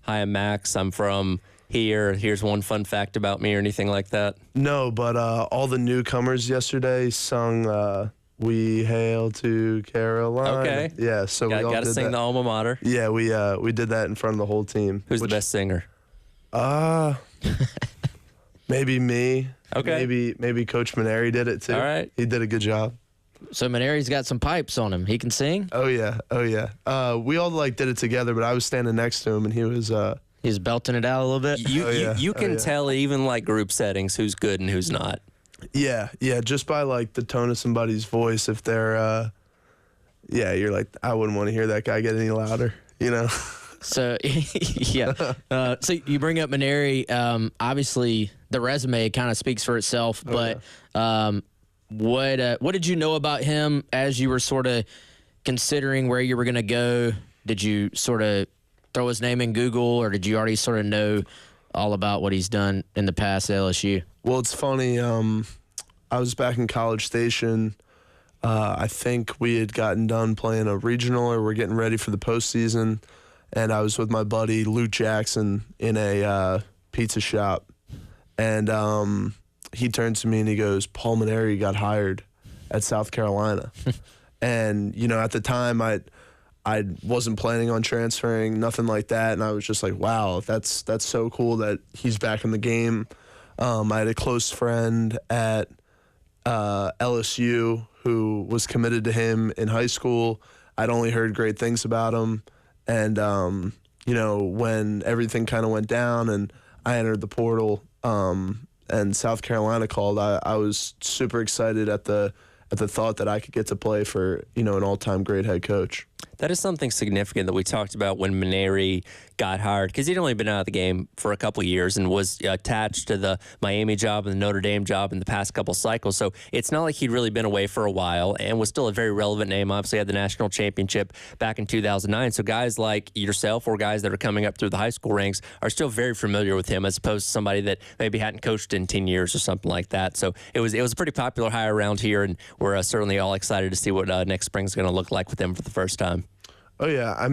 "Hi, I'm Max, I'm from here, here's one fun fact about me," or anything like that? No, but all the newcomers yesterday sung "We Hail to Carolina." Okay. Yeah, so we all got to did sing that. the alma mater. Yeah, we did that in front of the whole team. Who's the best singer? Maybe me. Okay. Maybe Coach Maneri did it too. All right. He did a good job. So Maneri's got some pipes on him. He can sing? Oh yeah. We all did it together, but I was standing next to him and he was He's belting it out a little bit? You can tell even group settings who's good and who's not. Yeah, just by the tone of somebody's voice. If they're you're like, I wouldn't want to hear that guy get any louder, So, yeah. So you bring up Maneri. Obviously, the resume kind of speaks for itself. But what did you know about him as you were sort of considering where you were going to go? Did you sort of throw his name in Google, or did you already sort of know all about what he's done in the past at LSU? Well, it's funny. I was back in College Station. I think we had gotten done playing a regional, or we're getting ready for the postseason. And I was with my buddy Luke Jackson in a pizza shop. And he turns to me and he goes, "Paul Maneri got hired at South Carolina." And, at the time I wasn't planning on transferring, nothing like that. And I was just like, wow, that's so cool that he's back in the game. I had a close friend at LSU who was committed to him in high school. I'd only heard great things about him. And, when everything kind of went down and I entered the portal and South Carolina called, I was super excited at the thought that I could get to play for, an all-time great head coach. That is something significant that we talked about when Maneri got hired, because he'd only been out of the game for a couple of years and was attached to the Miami job and the Notre Dame job in the past couple cycles. So it's not like he'd really been away for a while and was still a very relevant name. Obviously had the national championship back in 2009. So guys like yourself or guys that are coming up through the high school ranks are still very familiar with him, as opposed to somebody that maybe hadn't coached in 10 years or something like that. So it was a pretty popular hire around here, and we're certainly all excited to see what next spring's going to look like with him for the first time. Oh, yeah. I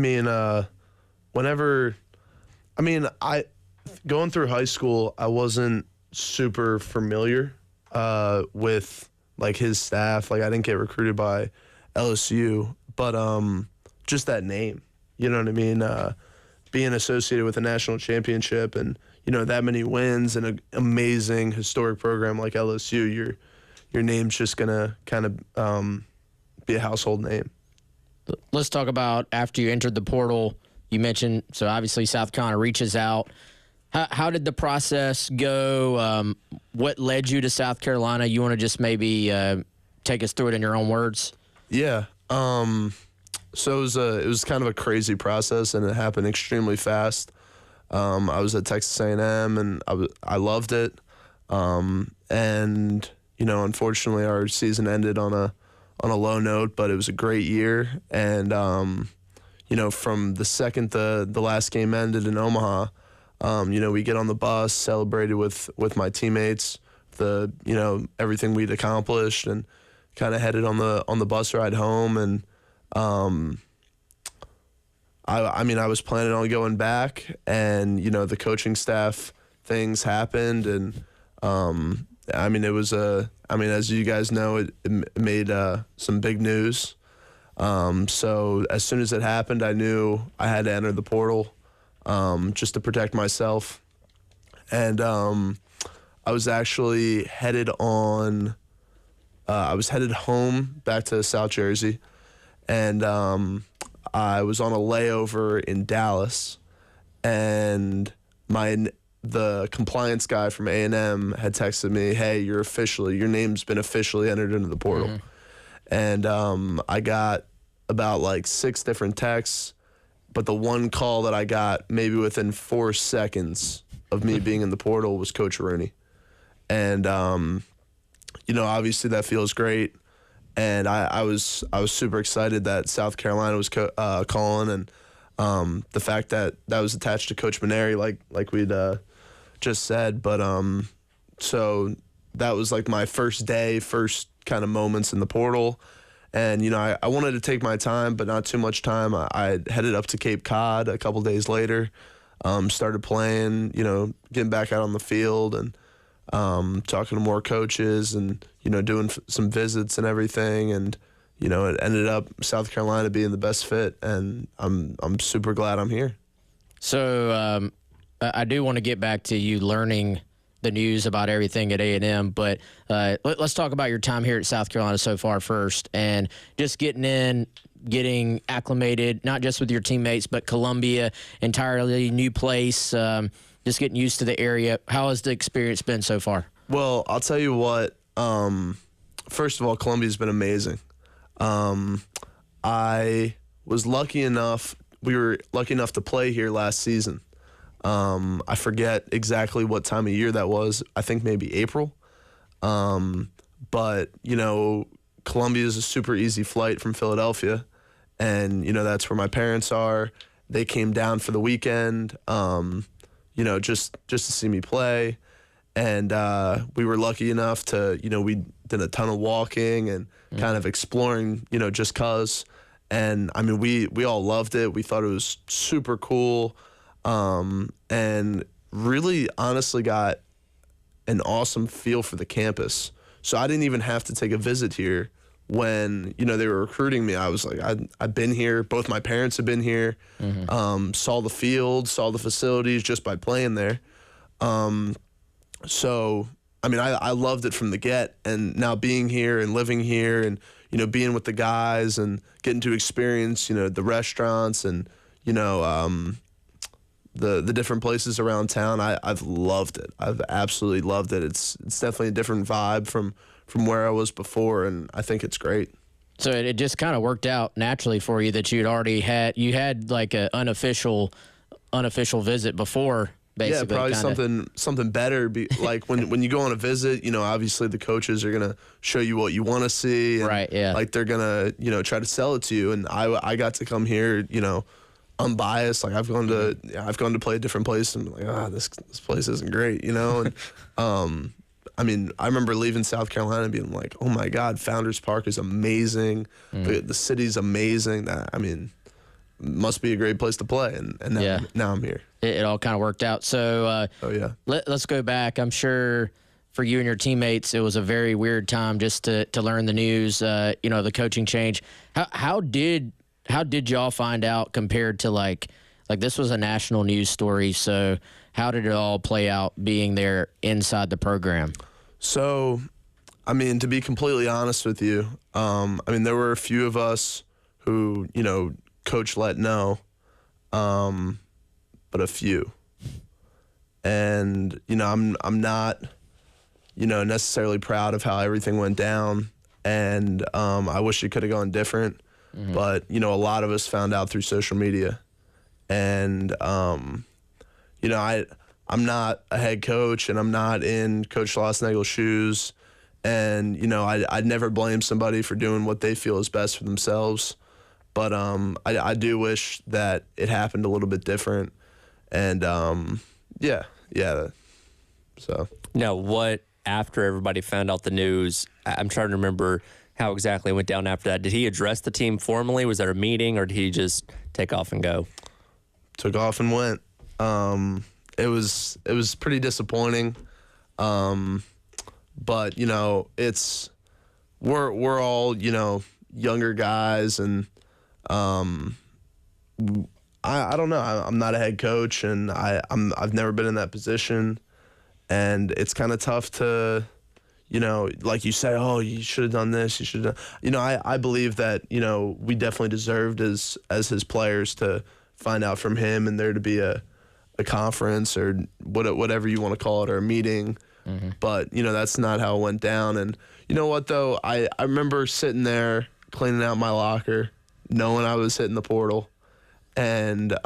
going through high school, I wasn't super familiar with, his staff. I didn't get recruited by LSU, but just that name, you know what I mean? Being associated with a national championship and, that many wins and an amazing historic program like LSU, your name's just going to kind of be a household name. Let's talk about after you entered the portal. You mentioned, so obviously South Carolina reaches out. How did the process go? What led you to South Carolina? You want to just maybe take us through it in your own words? Yeah. So it was kind of a crazy process, and it happened extremely fast. I was at Texas A&M, and I loved it. And unfortunately, our season ended on a low note, but it was a great year. And from the second the last game ended in Omaha, We get on the bus, celebrated with my teammates, everything we'd accomplished, and kind of headed on the bus ride home. And I was planning on going back, and the coaching staff things happened, and it was as you guys know, it made some big news. So as soon as it happened, I knew I had to enter the portal, just to protect myself. And I was actually headed home back to South Jersey, and I was on a layover in Dallas, and the compliance guy from A&M had texted me, "Hey, your name's been officially entered into the portal." Mm-hmm. And I got about like 6 different texts, but the one call that I got maybe within 4 seconds of me being in the portal was Coach Rooney. And obviously that feels great. And I was super excited that South Carolina was calling, and the fact that was attached to Coach Maneri, like we'd just said. But so that was like my first kind of moments in the portal. And I wanted to take my time, but not too much time. I headed up to Cape Cod a couple days later, started playing, getting back out on the field, and talking to more coaches, and doing some visits and everything. And it ended up South Carolina being the best fit, and I'm super glad I'm here. So I do want to get back to you learning the news about everything at A&M, but let's talk about your time here at South Carolina so far first, and just getting acclimated, not just with your teammates, but Columbia, entirely new place, just getting used to the area. How has the experience been so far? Well, I'll tell you what, first of all, Columbia's been amazing. We were lucky enough to play here last season. I forget exactly what time of year that was. I think maybe April. But Columbia is a super easy flight from Philadelphia, and that's where my parents are. They came down for the weekend, just to see me play. And we were lucky enough to, we did a ton of walking and kind of exploring, just cause. And we all loved it. We thought it was super cool. And really honestly got an awesome feel for the campus. So I didn't even have to take a visit here when, they were recruiting me. I was like, I've been here. Both my parents have been here. Mm-hmm. Saw the field, saw the facilities just by playing there. So, I loved it from the get. And now being here and living here and, being with the guys and getting to experience, the restaurants and, the different places around town, I've loved it. I've absolutely loved it. It's definitely a different vibe from where I was before, and I think it's great. So it just kind of worked out naturally for you that you had like an unofficial visit before. Basically, yeah, probably something better. Like when you go on a visit, obviously the coaches are gonna show you what you want to see, and right? Yeah, like they're gonna try to sell it to you. And I got to come here, unbiased. Like I've gone to play a different place and like, this place isn't great, And I remember leaving South Carolina and being like, oh my God, Founders Park is amazing. The city's amazing. Must be a great place to play. And now I'm here. It all kind of worked out. So let's go back. I'm sure for you and your teammates, it was a very weird time just to learn the news, the coaching change. How did y'all find out compared to like this was a national news story, so how did it all play out being there inside the program? So, to be completely honest with you, there were a few of us who, Coach let know, but a few. And, I'm not, necessarily proud of how everything went down, and I wish it could have gone different. Mm-hmm. But, a lot of us found out through social media. And, I'm not a head coach, and I'm not in Coach Schlossnagel's shoes. And, I'd never blame somebody for doing what they feel is best for themselves. But I do wish that it happened a little bit different. And, Yeah. So Now, what after everybody found out the news? I'm trying to remember how exactly it went down after that. Did he address the team formally? Was there a meeting, or did he just take off and go? took off and went. It was pretty disappointing, but we're all younger guys, and I don't know. I'm not a head coach, and I've never been in that position, and it's kind of tough to, like you say, oh, you should have done this. You should have done. I believe that we definitely deserved as his players to find out from him, and there to be a conference or whatever you want to call it, or a meeting. Mm-hmm. But that's not how it went down. And you know what though, I remember sitting there cleaning out my locker, knowing I was hitting the portal, and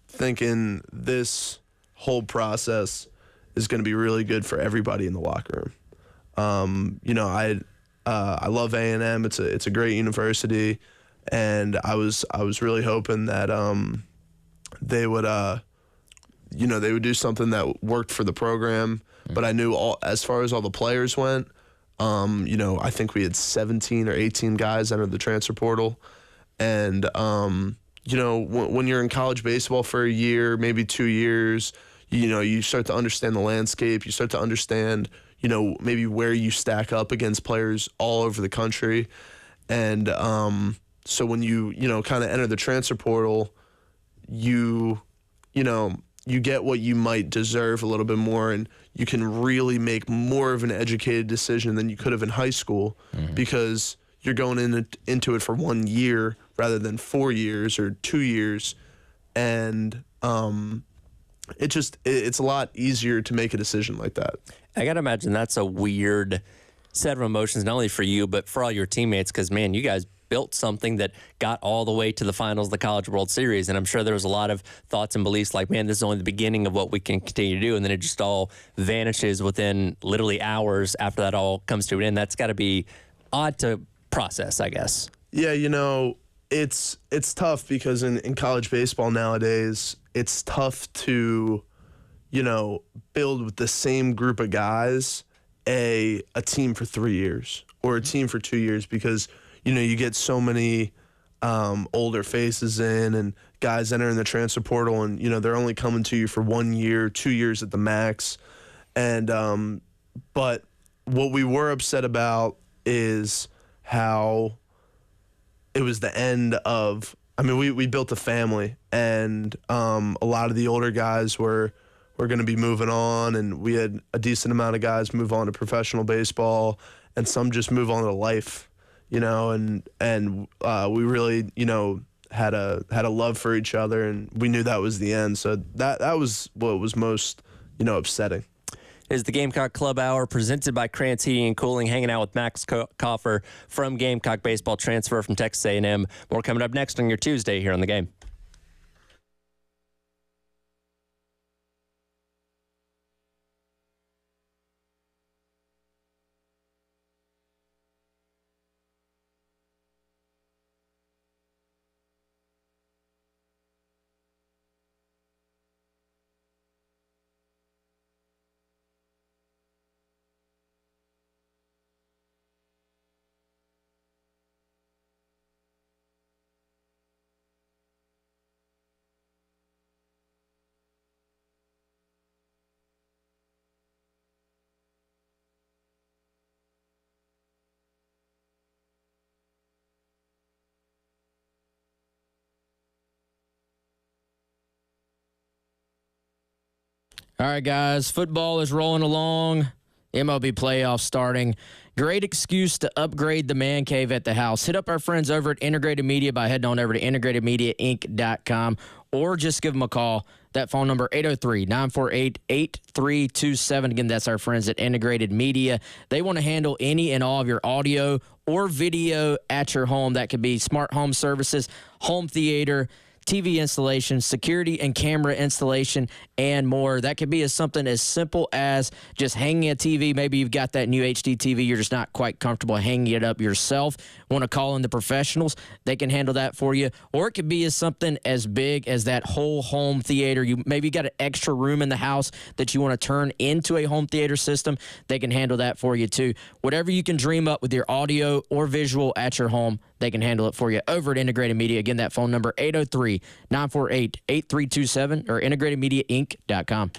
thinking this whole process is going to be really good for everybody in the locker room. I love A&M. It's a great university, and I was really hoping that they would they would do something that worked for the program. But I knew as far as all the players went, I think we had 17 or 18 guys enter the transfer portal, and when you're in college baseball for a year, maybe 2 years, you start to understand the landscape. You start to understand, maybe where you stack up against players all over the country. And so when you kind of enter the transfer portal, you get what you might deserve a little bit more, and you can really make more of an educated decision than you could have in high school, because you're going into it for 1 year rather than 4 years or 2 years. And it's a lot easier to make a decision like that. I got to imagine that's a weird set of emotions, not only for you, but for all your teammates, because, man, you guys built something that got all the way to the finals of the College World Series. And I'm sure there was a lot of thoughts and beliefs like, man, this is only the beginning of what we can continue to do. And then it just all vanishes within literally hours after that all comes to an end. That's got to be odd to process, I guess. Yeah, it's tough because in college baseball nowadays, it's tough to, build with the same group of guys a team for 3 years or a team for 2 years, because you get so many older faces in, and guys entering the transfer portal, and they're only coming to you for 1 year, 2 years at the max. And but what we were upset about is how it was the end of. I mean, we built a family, and a lot of the older guys were going to be moving on, and we had a decent amount of guys move on to professional baseball, and some just move on to life. And we really, had a love for each other, and we knew that was the end. So that was what was most, upsetting. Is the Gamecock Club Hour presented by Krantz Heating and Cooling, hanging out with Max Kaufer from Gamecock Baseball, transfer from Texas A&M. More coming up next on your Tuesday here on The Game. All right, guys, football is rolling along. MLB playoffs starting. Great excuse to upgrade the man cave at the house. Hit up our friends over at Integrated Media by heading on over to integratedmediainc.com, or just give them a call. That phone number, 803-948-8327. Again, that's our friends at Integrated Media. They want to handle any and all of your audio or video at your home. That could be smart home services, home theater, TV installation, security and camera installation, and more. That could be something as simple as just hanging a TV. Maybe you've got that new HD TV. You're just not quite comfortable hanging it up yourself. Want to call in the professionals. They can handle that for you. Or it could be something as big as that whole home theater. You maybe got an extra room in the house that you want to turn into a home theater system. They can handle that for you too. Whatever you can dream up with your audio or visual at your home, they can handle it for you over at Integrated Media. Again, that phone number, 803-948-8327 or integratedmediainc.com.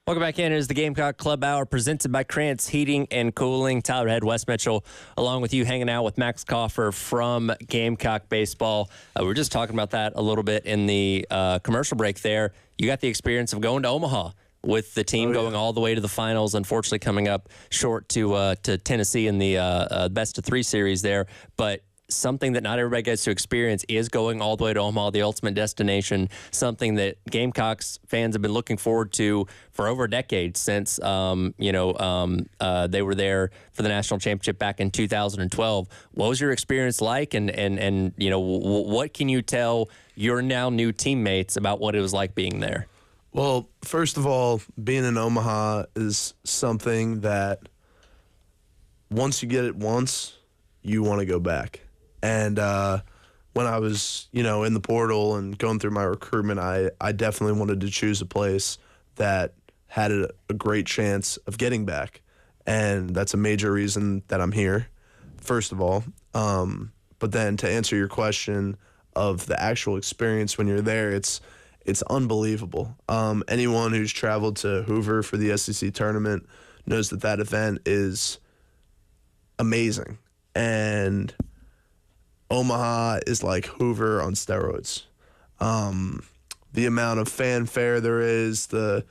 Welcome back in. It is the Gamecock Club Hour presented by Krantz Heating and Cooling. Tyler Head, Wes Mitchell, along with you, hanging out with Max Kaufer from Gamecock Baseball. We were just talking about that a little bit in the commercial break there. You got the experience of going to Omaha with the team going all the way to the finals, unfortunately coming up short to Tennessee in the best-of-3 series there. But something that not everybody gets to experience is going all the way to Omaha, the ultimate destination, something that Gamecocks fans have been looking forward to for over a decade since, they were there for the national championship back in 2012. What was your experience like? And what can you tell your now new teammates about what it was like being there? Well, first of all, being in Omaha is something that once you get it once, you want to go back. And when I was, in the portal and going through my recruitment, I definitely wanted to choose a place that had a great chance of getting back. and that's a major reason that I'm here, first of all. But then to answer your question of the actual experience when you're there, it's unbelievable. Anyone who's traveled to Hoover for the SEC tournament knows that event is amazing. And Omaha is like Hoover on steroids. The amount of fanfare there is, the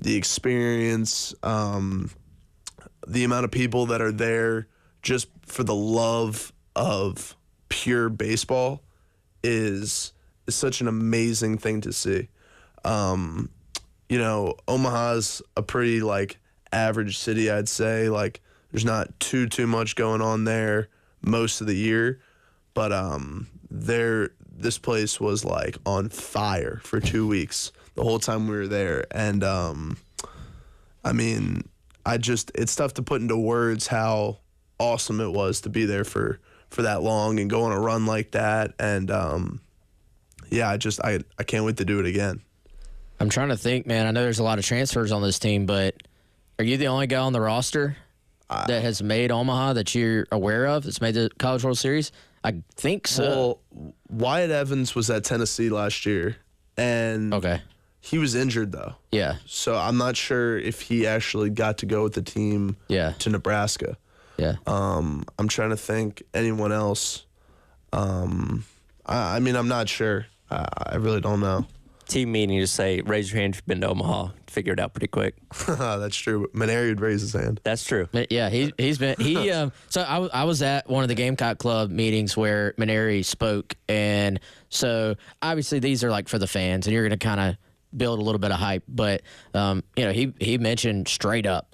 experience, the amount of people that are there just for the love of pure baseball is such an amazing thing to see. Omaha's a pretty average city, I'd say. There's not too much going on there most of the year, but this place was on fire for 2 weeks the whole time we were there. And it's tough to put into words how awesome it was to be there for that long and go on a run like that. And I can't wait to do it again. I'm trying to think, man. I know there's a lot of transfers on this team, but are you the only guy on the roster that has made Omaha that you're aware of that's made the College World Series? I think so. Well, Wyatt Evans was at Tennessee last year, and he was injured, though. Yeah. So I'm not sure if he actually got to go with the team to Nebraska. Yeah. I'm trying to think anyone else. I'm not sure. I really don't know. Team meeting, you just say, raise your hand if you've been to Omaha. Figure it out pretty quick. That's true. Maneri would raise his hand. That's true. Yeah, he's been so I was at one of the Gamecock Club meetings where Maneri spoke, and so obviously these are for the fans, and you're going to kind of build a little bit of hype, but he mentioned straight up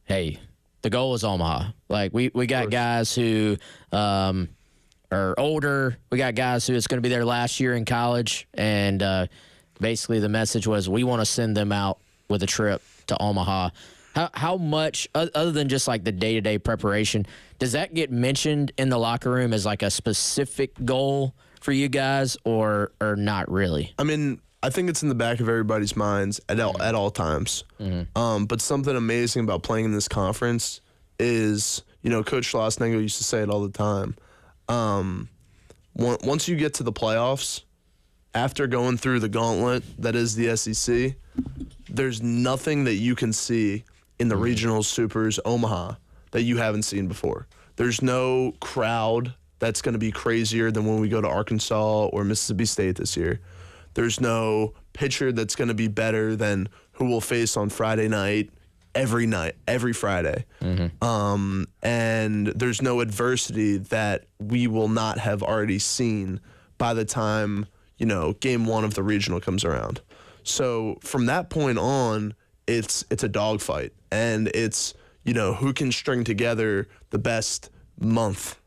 hey, the goal is Omaha. We got guys who are older. We got guys who it's going to be their last year in college, and basically the message was we want to send them out with a trip to Omaha. How much, other than just the day-to-day preparation, does that get mentioned in the locker room as a specific goal for you guys, or not really? I think it's in the back of everybody's minds at all times. Mm-hmm. But something amazing about playing in this conference is, Coach Schlossnagle used to say it all the time. Once you get to the playoffs, after going through the gauntlet that is the SEC, there's nothing that you can see in the regional supers Omaha that you haven't seen before. There's no crowd that's going to be crazier than when we go to Arkansas or Mississippi State this year. There's no pitcher that's going to be better than who we'll face on Friday night, every Friday. Mm-hmm. And there's no adversity that we will not have already seen by the time, game one of the regional comes around. So from that point on, it's a dogfight, and it's, who can string together the best month,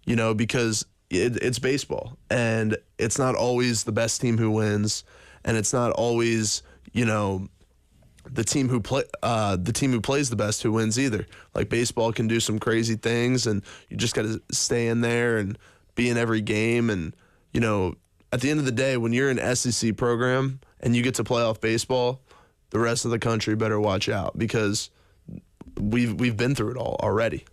because it's baseball, and it's not always the best team who wins, and it's not always, the team who plays the best who wins either. Baseball can do some crazy things, and you just got to stay in there and be in every game. And at the end of the day, when you're an SEC program and you get to playoff baseball, the rest of the country better watch out, because we've been through it all already.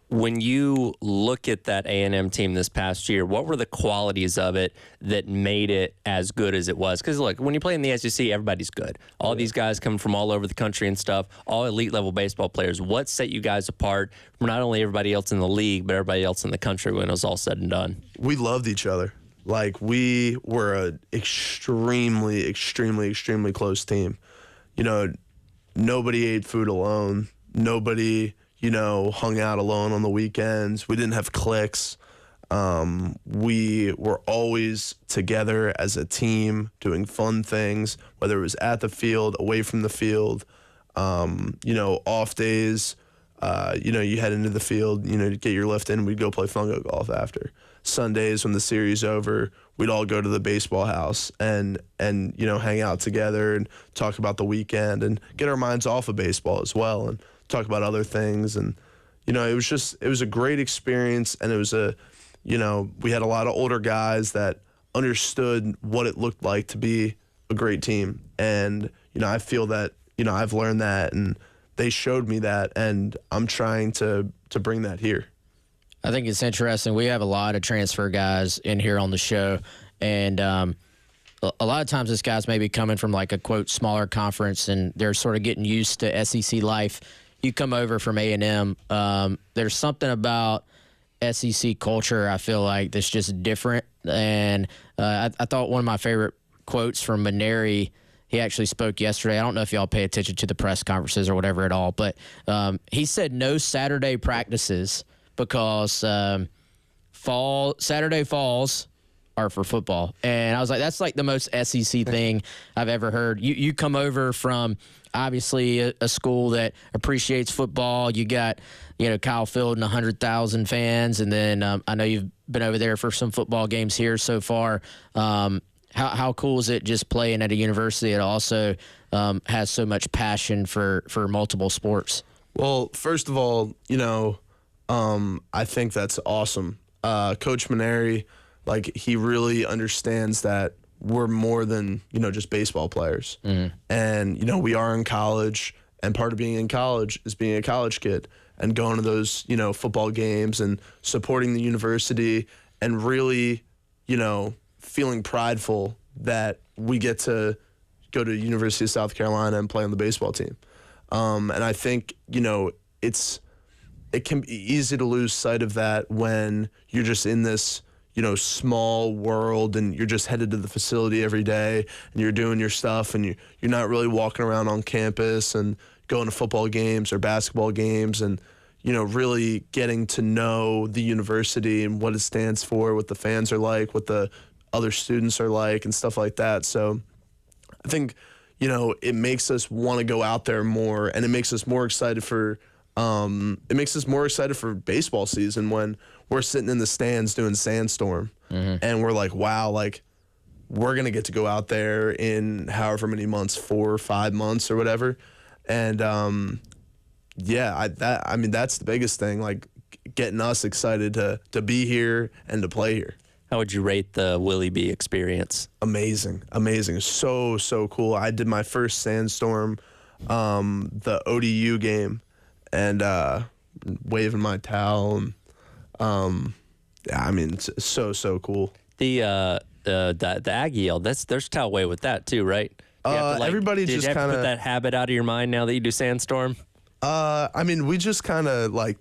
When you look at that A&M team this past year, what were the qualities of it that made it as good as it was? Because, look, when you play in the SEC, everybody's good. All these guys come from all over the country and stuff, all elite-level baseball players. What set you guys apart from not only everybody else in the league, but everybody else in the country when it was all said and done? We loved each other. We were an extremely, extremely, extremely close team. Nobody ate food alone. Nobody hung out alone on the weekends. We didn't have cliques. We were always together as a team doing fun things, whether it was at the field, away from the field, off days, you head into the field, to get your lift in, we'd go play fungo golf after. Sundays when the series over, we'd all go to the baseball house and hang out together and talk about the weekend and get our minds off of baseball as well and talk about other things. And, it was a great experience, and it was we had a lot of older guys that understood what it looked like to be a great team. And, I feel that, I've learned that, and they showed me that, and I'm trying to bring that here. I think it's interesting. We have a lot of transfer guys in here on the show, and a lot of times this guy's maybe coming from like a, quote, smaller conference, and they're sort of getting used to SEC life. You come over from A&M, there's something about SEC culture, I feel like, that's just different. And I thought one of my favorite quotes from Maneri, he actually spoke yesterday. I don't know if y'all pay attention to the press conferences or whatever at all, but he said no Saturday practices because Saturday falls are for football. And I was like, that's like the most SEC thing I've ever heard. You come over from obviously a school that appreciates football. You got, Kyle Field and 100,000 fans. And then I know you've been over there for some football games here so far. How cool is it just playing at a university that also has so much passion for multiple sports? Well, first of all, I think that's awesome. Coach Maneri, like, he really understands that we're more than, just baseball players. Mm-hmm. And, we are in college, and part of being in college is being a college kid and going to those, football games and supporting the university and really, feeling prideful that we get to go to University of South Carolina and play on the baseball team. And I think, it can be easy to lose sight of that when you're just in this, small world and you're just headed to the facility every day and you're doing your stuff and you're not really walking around on campus and going to football games or basketball games and, really getting to know the university and what it stands for, what the fans are like, what the other students are like and stuff like that. So I think, it makes us want to go out there more, and it makes us more excited for baseball season when we're sitting in the stands doing Sandstorm, and we're like, wow, like, we're going to get to go out there in however many months, 4 or 5 months or whatever. And, that's the biggest thing, like, getting us excited to be here and to play here. How would you rate the Willie B experience? Amazing. So cool. I did my first Sandstorm, the ODU game, and waving my towel, and it's so cool. The Aggie yell, there's towel way with that too, right? Everybody just kind of put that habit out of your mind now that you do Sandstorm. We just kind of like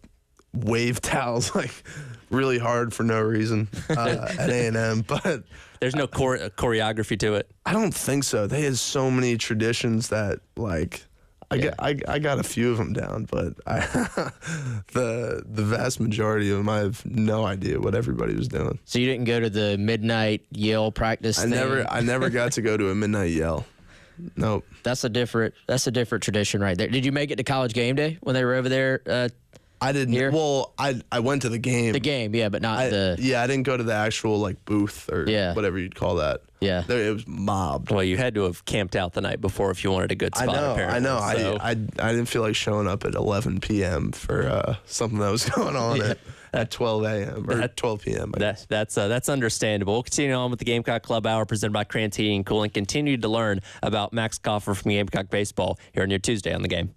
wave towels like really hard for no reason at A&M, but there's no choreography to it. I don't think so. They had so many traditions that like. I got a few of them down, but the vast majority of them, I have no idea what everybody was doing. So you didn't go to the midnight yell practice thing? I never got to go to a midnight yell. Nope. That's a different tradition right there. Did you make it to College Game Day when they were over there? I didn't. Here? Well, I went to the game. The game, yeah, but not the. Yeah, I didn't go to the actual like booth or whatever you'd call that. Yeah, it was mobbed. Well, you had to have camped out the night before if you wanted a good spot. I know. So. I didn't feel like showing up at 11 p.m. for something that was going on at 12 a.m. or 12 p.m. That's understandable. We'll continue on with the Gamecock Club Hour presented by Crant Heating and Cooling. Continue to learn about Max Kaufer from Gamecock Baseball here on your Tuesday on the Game.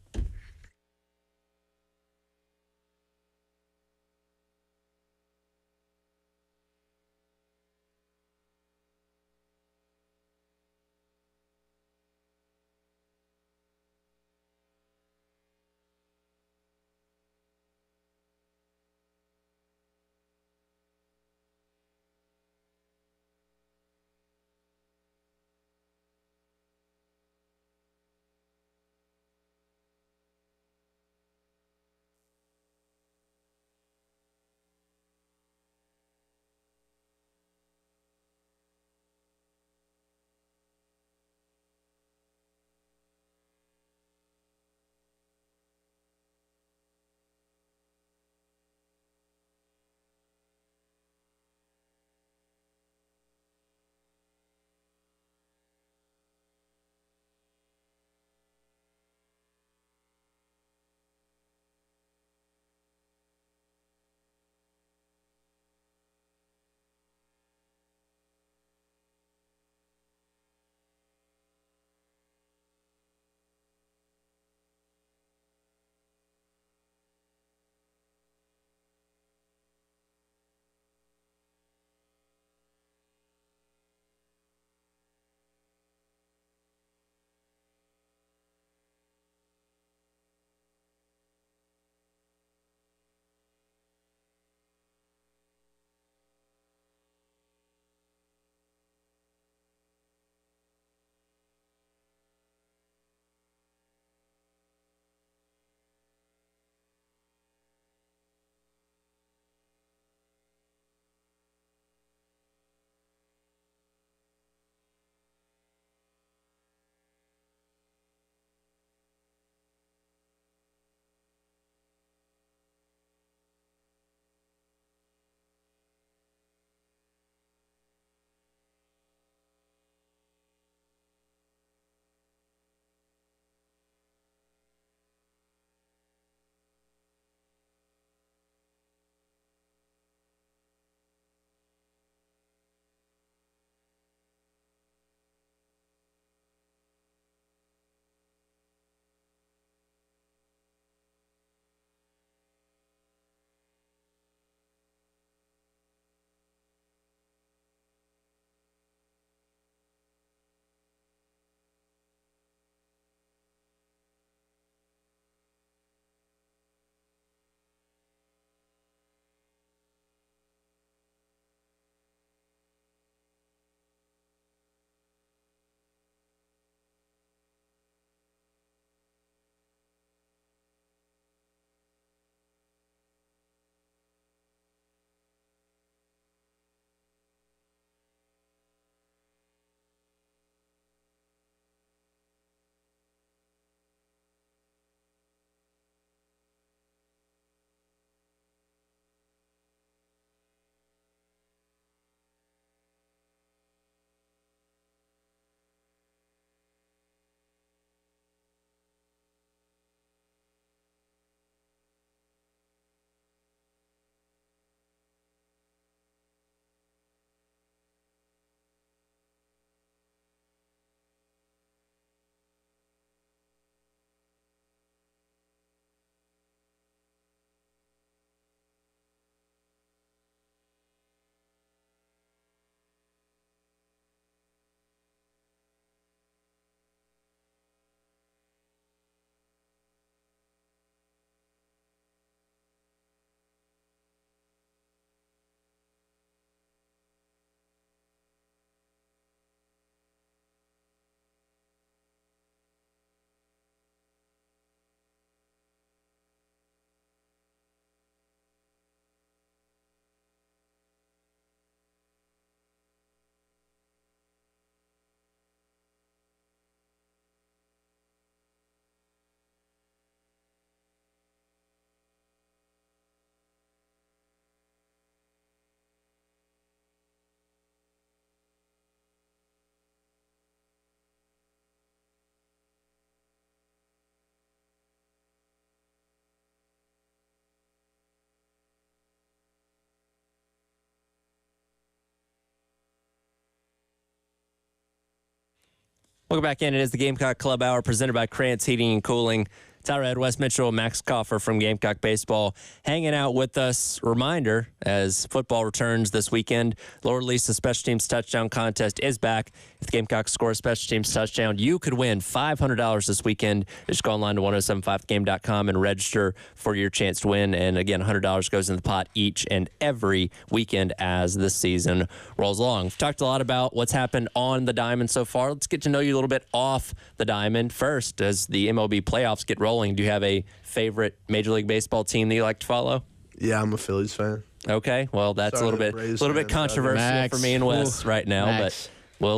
Welcome back in. It is the Gamecock Club Hour presented by Krantz Heating and Cooling. Tyler Ed, Wes Mitchell, Max Kaufer from Gamecock Baseball hanging out with us. Reminder, as football returns this weekend, Lower Lisa Special Teams Touchdown Contest is back. If the Gamecocks score a special teams touchdown, you could win $500 this weekend. Just go online to 1075game.com and register for your chance to win. And again, $100 goes in the pot each and every weekend as the season rolls along. We've talked a lot about what's happened on the diamond so far. Let's get to know you a little bit off the diamond. First, as the MLB playoffs get rolling, do you have a favorite Major League Baseball team that you like to follow? Yeah, I'm a Phillies fan. Okay, well, that's Sorry, a little bit controversial for me and Wes right now, Max. but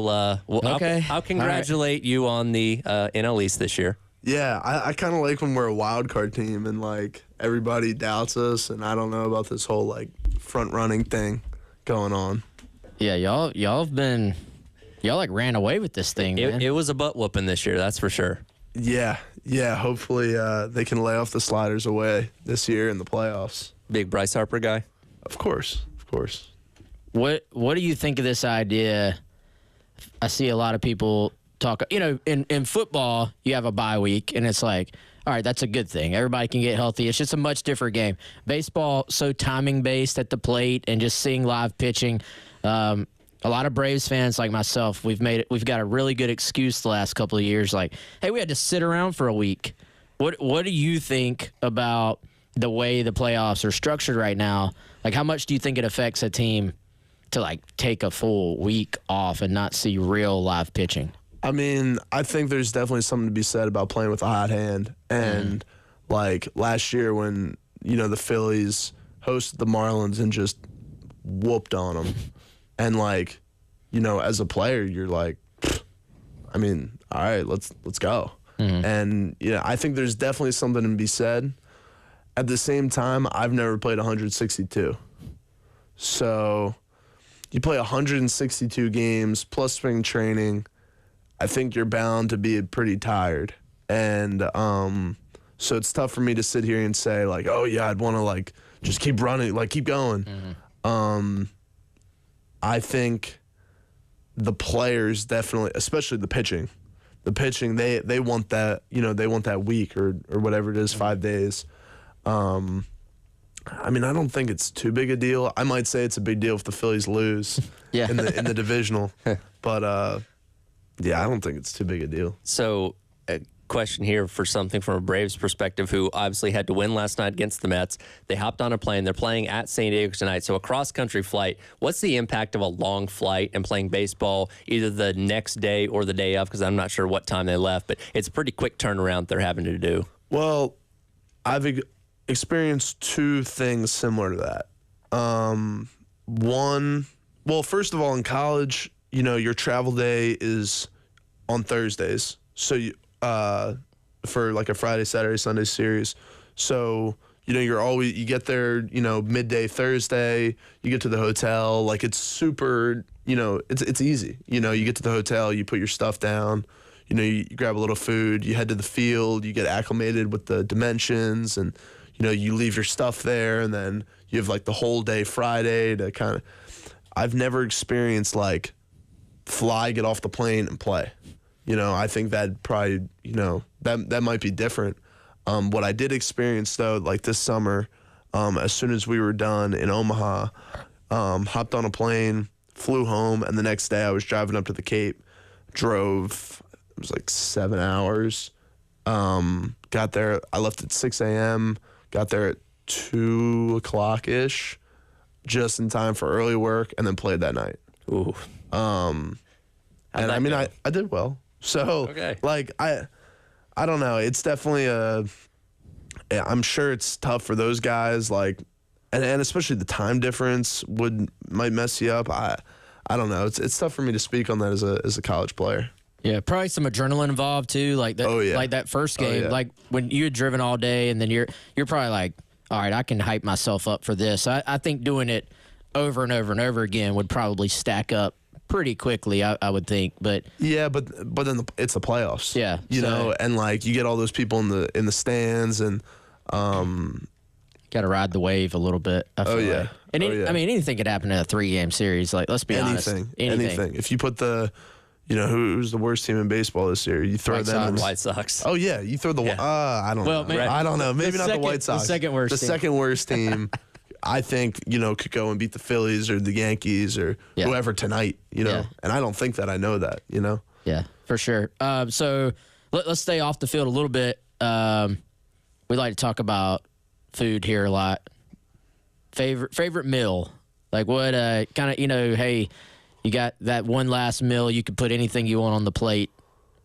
Okay. I'll congratulate you on the NL East this year. Yeah, I kind of like when we're a wild card team and like everybody doubts us, and I don't know about this whole like front running thing going on. Yeah, y'all like ran away with this thing, man. It was a butt whooping this year, that's for sure. Yeah. Hopefully they can lay off the sliders away this year in the playoffs. Big Bryce Harper guy. Of course. What do you think of this idea? I see a lot of people talk. In football, you have a bye week, and it's like, all right, that's a good thing. Everybody can get healthy. It's just a much different game. Baseball, so timing based at the plate, and just seeing live pitching. A lot of Braves fans like myself, we've got a really good excuse the last couple of years. Like, hey, we had to sit around for a week. What do you think about the way the playoffs are structured right now? Like, how much do you think it affects a team to like take a full week off and not see real live pitching? I mean, I think there's definitely something to be said about playing with a hot hand. And like last year when, the Phillies hosted the Marlins and just whooped on them. And like, as a player, you're like, I mean, all right, let's go. And I think there's definitely something to be said. At the same time, I've never played 162. So you play 162 games plus spring training. I think you're bound to be pretty tired. And so it's tough for me to sit here and say like, oh yeah, I'd want to like just keep running, like keep going. I think the players definitely, especially the pitching, they want that, they want that week or whatever it is, 5 days. I mean, I don't think it's too big a deal. I might say it's a big deal if the Phillies lose in the divisional, but I don't think it's too big a deal. So, a question here for something from a Braves perspective, who obviously had to win last night against the Mets. They hopped on a plane. They're playing at San Diego tonight. So a cross-country flight. What's the impact of a long flight and playing baseball either the next day or the day of? Because I'm not sure what time they left, but it's a pretty quick turnaround they're having to do. Well, I've experienced two things similar to that. One, first of all, in college, your travel day is on Thursdays. So you for like a Friday, Saturday, Sunday series. So, you get there, midday Thursday, you get to the hotel, like it's super, it's easy. You get to the hotel, you put your stuff down, you grab a little food, you head to the field, you get acclimated with the dimensions and, you leave your stuff there and then you have like the whole day Friday to kind of, I've never experienced like fly, get off the plane and play. I think that probably, that might be different. What I did experience, though, like this summer, as soon as we were done in Omaha, hopped on a plane, flew home, and the next day I was driving up to the Cape, drove, it was like 7 hours, got there, I left at 6 a.m., got there at 2 o'clock-ish, just in time for early work, and then played that night. Ooh. And I mean, I did well. So, like, I don't know. It's definitely I'm sure it's tough for those guys, like, and especially the time difference might mess you up. I don't know. It's tough for me to speak on that as a college player. Yeah, probably some adrenaline involved too. Like that. Like that first game, like when you had driven all day, and then you're probably like, all right, I can hype myself up for this. I think doing it over and over and over again would probably stack up pretty quickly, I would think. But yeah, but then it's the playoffs. Yeah, you know, and like you get all those people in the stands, and got to ride the wave a little bit. I feel like. And I mean, anything could happen in a 3-game series. Like, let's be honest. Anything. If you put the You know, who's the worst team in baseball this year? You throw White them Sox. in. White Sox. Oh yeah, you throw the. Yeah. I don't Well, know. man, I don't know. Maybe not the White Sox. The second worst. The team. second worst team. I think could go and beat the Phillies or the Yankees or whoever tonight. Yeah. And I don't think that I know that. Yeah, for sure. So let's stay off the field a little bit. We like to talk about food here a lot. Favorite meal, like what kind of hey, you got that one last meal, you could put anything you want on the plate.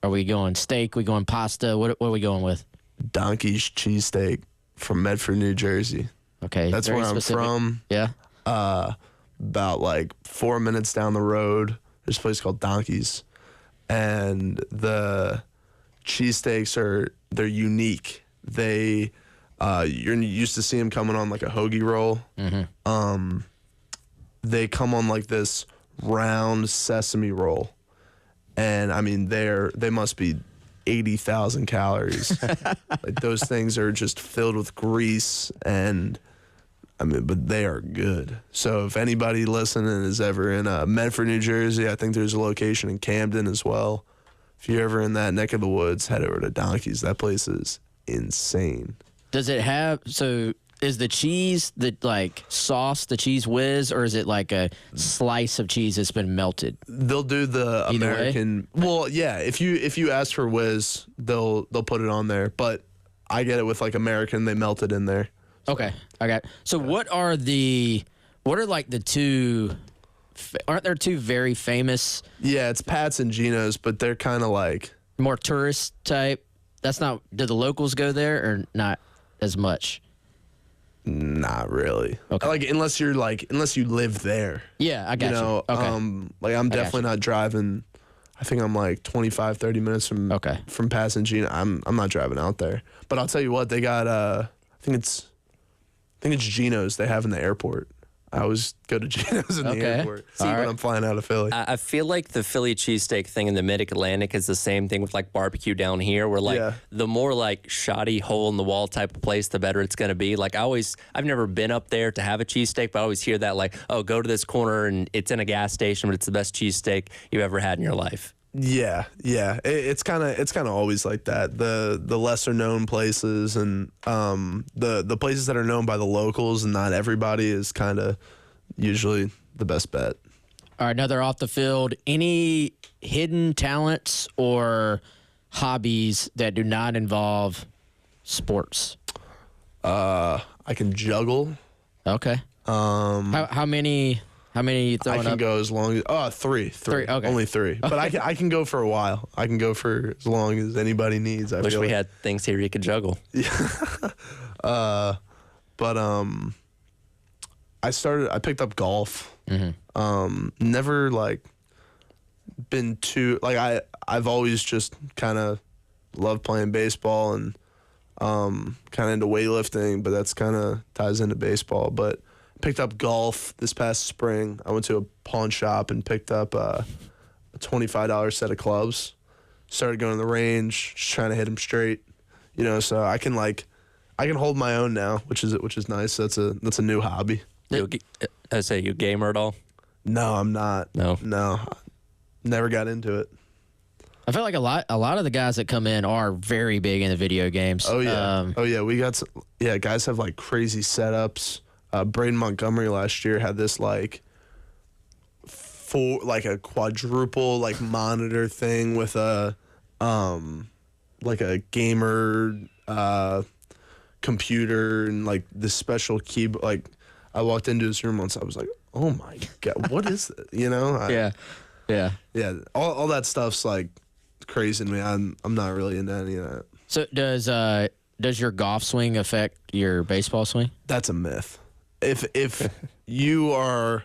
Are we going steak? We going pasta? What are we going with? Donkey's cheesesteak from Medford, New Jersey. Okay, That's very where specific. I'm from. Yeah. About like 4 minutes down the road, there's a place called Donkey's, and the cheesesteaks they're unique. You're used to see them coming on like a hoagie roll. Mm-hmm. They come on like this round sesame roll, and I mean they must be 80,000 calories. Like those things are just filled with grease, and I mean, but they are good. So if anybody listening is ever in Medford, New Jersey, I think there's a location in Camden as well. If you're ever in that neck of the woods, head over to Donkey's. That place is insane. Does it have is the cheese sauce, the cheese whiz, or is it like a slice of cheese that's been melted? They'll do the Either American. Well, yeah. If you ask for whiz, they'll put it on there. But I get it with like American. They melt it in there. Okay, I got. So what are like the two? Aren't there two very famous, Yeah, it's Pat's and Gino's, but they're kind of like more tourist type? That's not. Do the locals go there or not as much? not really. Okay. Like unless you live there. Yeah, I got you. Okay. Like I'm got definitely not driving. I think I'm like 25, 30 minutes from Pat's and Gino. I'm not driving out there. But I'll tell you what, they got I think it's Gino's they have in the airport. I always go to Gino's in the airport when I'm flying out of Philly. I feel like the Philly cheesesteak thing in the Mid-Atlantic is the same thing with like barbecue down here, where like the more like shoddy hole in the wall type of place, the better it's going to be. Like I've never been up there to have a cheesesteak, but I always hear that like, oh, go to this corner and it's in a gas station, but it's the best cheesesteak you've ever had in your life. Yeah. It's kind of always like that. The lesser known places and the places that are known by the locals and not everybody is kind of usually the best bet. All right, another off the field. Any hidden talents or hobbies that do not involve sports? I can juggle. Okay. How many? How many are you throwing I can up? go as long as three. Three, okay. Only three. But I can go for a while. I can go for as long as anybody needs. I Wish feel we like. had things here you could juggle. But I picked up golf. Mm-hmm. Never like been too like I've always just kind of loved playing baseball and kind of into weightlifting, but that's kind of ties into baseball. But picked up golf this past spring. I went to a pawn shop and picked up a $25 set of clubs. Started going to the range, just trying to hit them straight. So I can hold my own now, which is nice. That's a new hobby. You a gamer at all? No, I'm not. No, never got into it. I feel like a lot of the guys that come in are very big into video games. Oh yeah, we got guys have like crazy setups. Braden Montgomery last year had this like a quadruple like monitor thing with a like a gamer computer and like this special keyboard. Like I walked into his room once, I was like, oh my god, what is it? Yeah. All that stuff's like crazy to me. I'm not really into any of that. So does your golf swing affect your baseball swing? That's a myth. If you are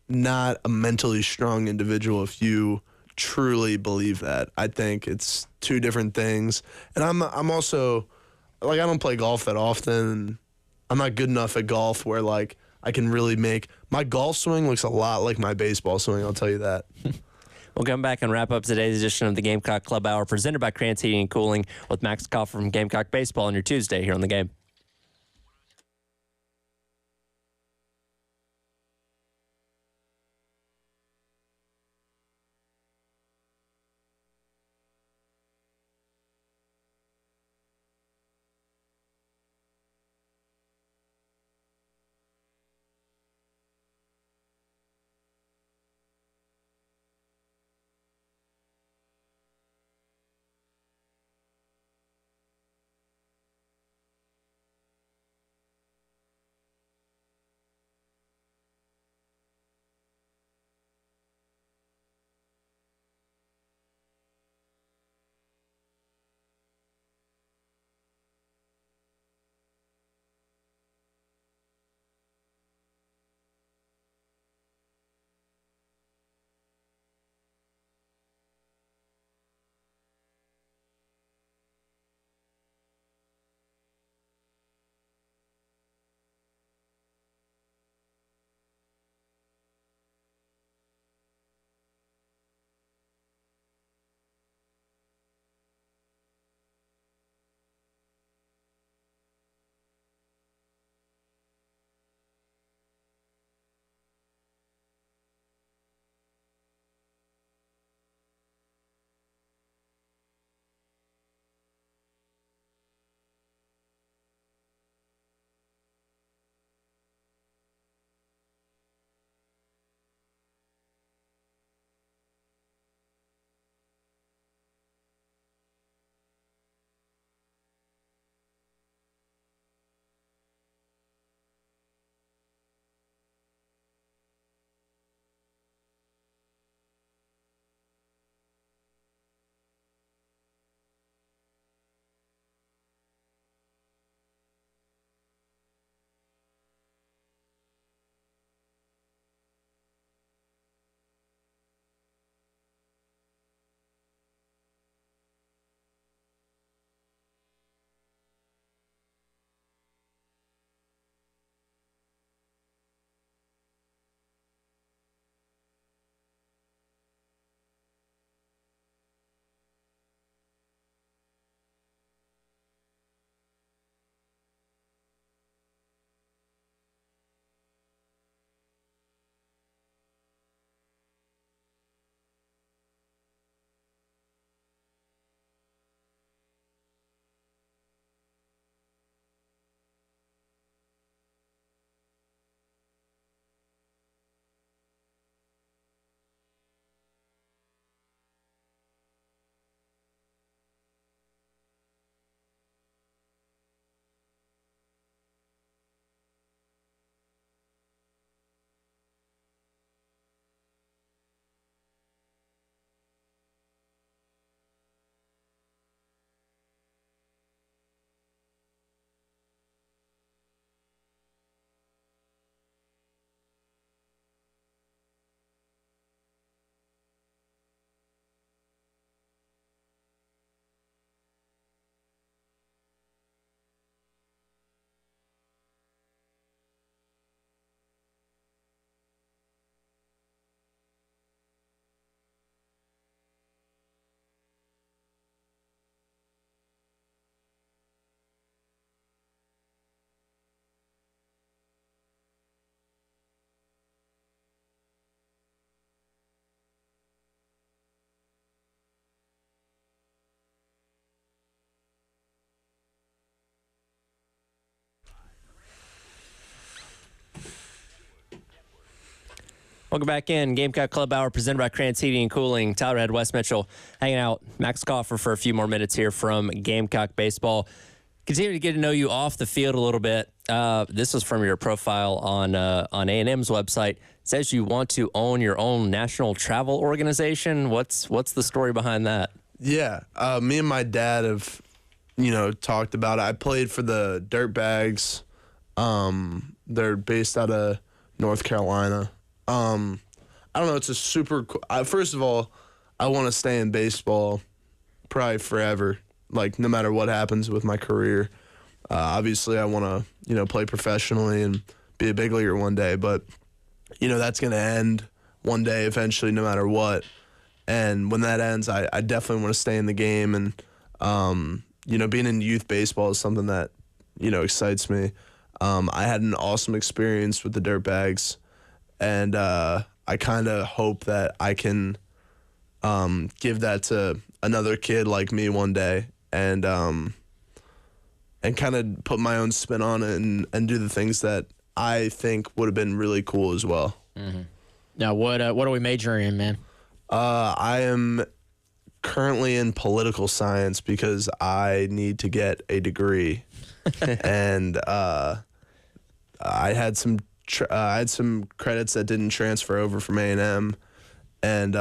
not a mentally strong individual, if you truly believe that, I think it's two different things. And I'm also like, I don't play golf that often. And I'm not good enough at golf where like I can really make my golf swing looks a lot like my baseball swing. I'll tell you that. We'll come back and wrap up today's edition of the Gamecock Club Hour, presented by Krantz Heating and Cooling, with Max Kaufer from Gamecock Baseball on your Tuesday here on the Game. Welcome back in. Gamecock Club Hour presented by Krantz Heating and Cooling. Tyler Head, Wes Mitchell hanging out. Max Kaufer for a few more minutes here from Gamecock Baseball. Continue to get to know you off the field a little bit. This was from your profile on A&M's website. It says you want to own your own national travel organization. What's the story behind that? Yeah, me and my dad have, talked about it. I played for the Dirtbags. They're based out of North Carolina. I don't know. It's a super cool. First of all, I want to stay in baseball probably forever. Like, no matter what happens with my career. Obviously, I want to, play professionally and be a big leaguer one day. But, that's going to end one day eventually, no matter what. And when that ends, I definitely want to stay in the game. And, being in youth baseball is something that, excites me. I had an awesome experience with the Dirtbags. And I kind of hope that I can give that to another kid like me one day. And kind of put my own spin on it and do the things that I think would have been really cool as well. Mm-hmm. Now, what are we majoring in, man? I am currently in political science because I need to get a degree, and I had some credits that didn't transfer over from A&M, and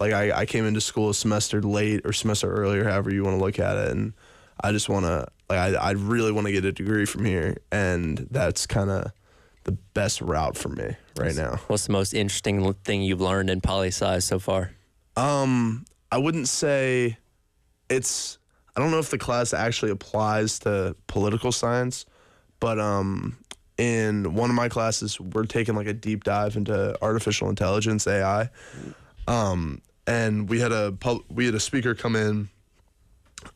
I came into school a semester late or semester earlier, however you want to look at it, and I just want to I really want to get a degree from here, and that's kind of the best route for me right now. What's the most interesting thing you've learned in poli-sci so far? I wouldn't say it's. I don't know if the class actually applies to political science, but in one of my classes, we're taking like a deep dive into artificial intelligence, AI. And we had a speaker come in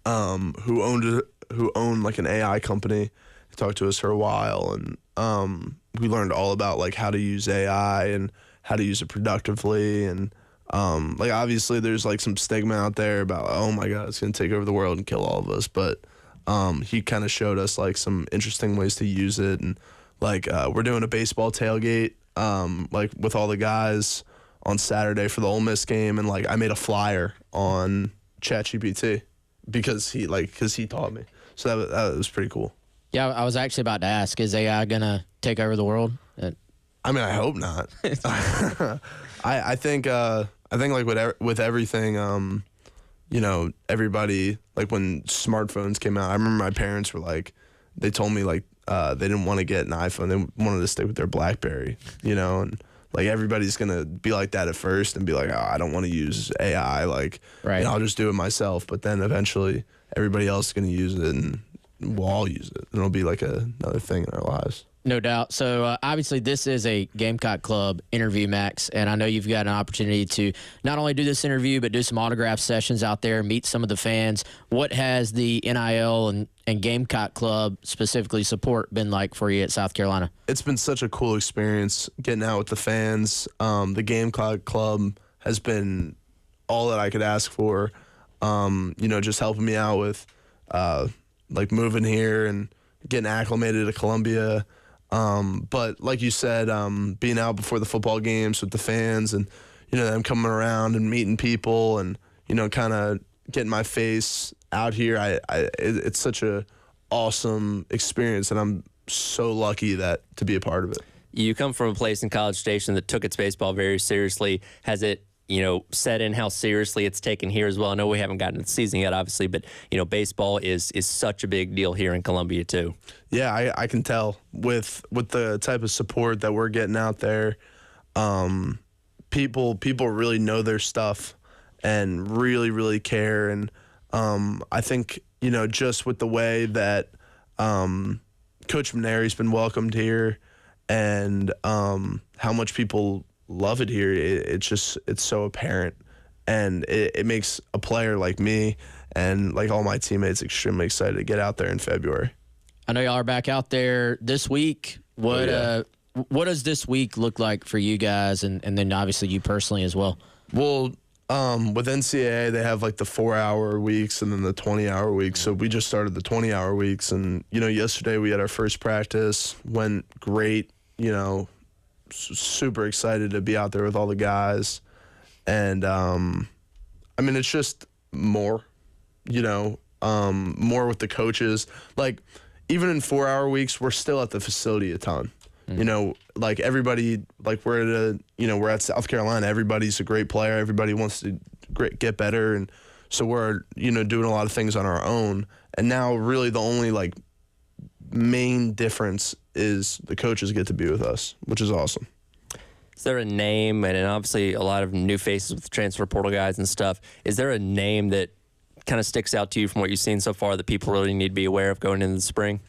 who owned like an AI company. He talked to us for a while, and we learned all about like how to use AI and how to use it productively. And like obviously there's like some stigma out there about, oh my God, it's gonna take over the world and kill all of us. But he kind of showed us like some interesting ways to use it. And like we're doing a baseball tailgate like with all the guys on Saturday for the Ole Miss game, and like I made a flyer on ChatGPT because he taught me. So that was pretty cool. Yeah, I was actually about to ask, is AI gonna take over the world? I mean, I hope not. I think like with everything, everybody, like when smartphones came out, I remember my parents were like, they told me like they didn't want to get an iPhone, they wanted to stick with their BlackBerry, and like everybody's gonna be like that at first and be like, oh, I don't want to use AI, like right. I'll just do it myself. But then eventually everybody else is gonna use it, and we'll all use it. It'll be like another thing in our lives. No doubt. So obviously this is a Gamecock Club interview, Max, and I know you've got an opportunity to not only do this interview but do some autograph sessions out there, meet some of the fans. What has the NIL and Gamecock Club specifically support been like for you at South Carolina? It's been such a cool experience getting out with the fans. The Gamecock Club has been all that I could ask for. Just helping me out with like moving here and getting acclimated to Columbia. But like you said, being out before the football games with the fans and, them coming around and meeting people and, kind of getting my face out here. It's such a awesome experience, and I'm so lucky to be a part of it. You come from a place in College Station that took its baseball very seriously. Has it, set in how seriously it's taken here as well? I know we haven't gotten to the season yet, obviously, but, baseball is such a big deal here in Columbia, too. Yeah, I can tell with the type of support that we're getting out there. People really know their stuff and really, really care. And I think, just with the way that Coach Maneri's been welcomed here and how much people love it here, it's so apparent, and it makes a player like me and like all my teammates extremely excited to get out there in February. I know y'all are back out there this week. What does this week look like for you guys, and then obviously you personally as well? Well, with NCAA, they have like the 4-hour weeks and then the 20-hour weeks. So we just started the 20-hour weeks, and yesterday we had our first practice, went great. super excited to be out there with all the guys. And, I mean, it's just more, more with the coaches. Like, even in 4-hour weeks, we're still at the facility a ton. Like everybody, like we're at South Carolina. Everybody's a great player. Everybody wants to get better. And so we're, doing a lot of things on our own. And now really the only like main difference is the coaches get to be with us, which is awesome. Is there a name, and obviously a lot of new faces with transfer portal guys and stuff, is there a name that kind of sticks out to you from what you've seen so far that people really need to be aware of going into the spring?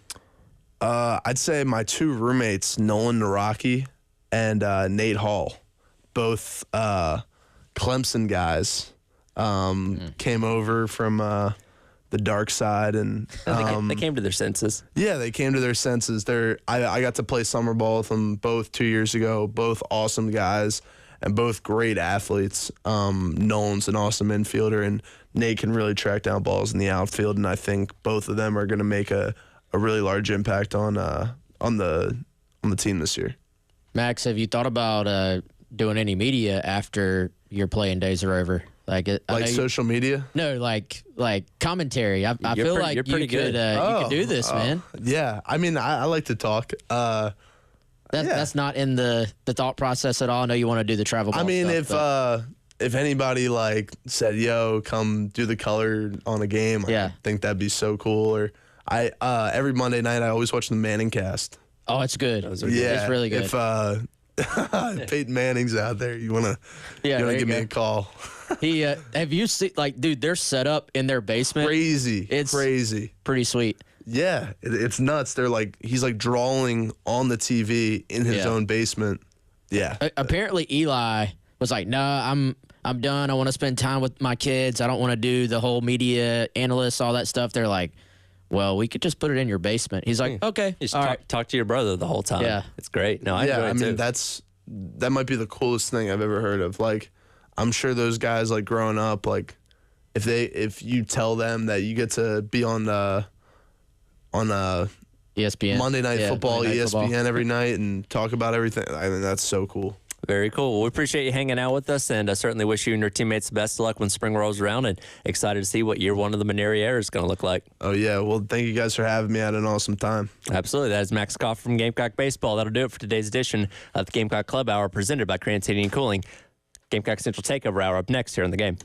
I'd say my 2 roommates, Nolan Naraki and Nate Hall, both Clemson guys, came over from the dark side, and they came to their senses. Yeah, they came to their senses. I got to play summer ball with them both 2 years ago. Both awesome guys and both great athletes. Nolan's an awesome infielder, and Nate can really track down balls in the outfield. And I think both of them are going to make a really large impact on the team this year. Max, have you thought about doing any media after your playing days are over? Like social media? No, like commentary. I feel like you could do this, man. Yeah, I mean, I like to talk. That's not in the thought process at all. I know you want to do the travel ball I mean, stuff, if anybody like said, "Yo, come do the color on a game," I think that'd be so cool. Or every Monday night I always watch the Manning cast. Oh, it's good. Yeah, it's really good. If Peyton Manning's out there, you wanna give me a call. Have you seen, like, dude, their setup in their basement? Crazy. It's crazy. Pretty sweet. Yeah, it's nuts. He's like drawing on the TV in his own basement. Yeah. Apparently Eli was like, "Nah, I'm done. I want to spend time with my kids. I don't want to do the whole media analysts, all that stuff." They're like, "Well, we could just put it in your basement." He's like, "Okay, Just all right." talk to your brother the whole time. Yeah. It's great. No, I enjoy it mean, too. that might be the coolest thing I've ever heard of. Like, I'm sure those guys, like, growing up, like, if you tell them that you get to be on ESPN Monday Night Football, Monday Night ESPN Football. every night and talk about everything, I mean, that's so cool. Very cool. Well, we appreciate you hanging out with us, and I certainly wish you and your teammates the best of luck when spring rolls around, and excited to see what year one of the Maneri era is going to look like. Oh, yeah. Well, thank you guys for having me. I had an awesome time. Absolutely. That is Max Kaufer from Gamecock Baseball. That'll do it for today's edition of the Gamecock Club Hour presented by Crane Heating and Cooling. Gamecock Central Takeover Hour up next here in the game.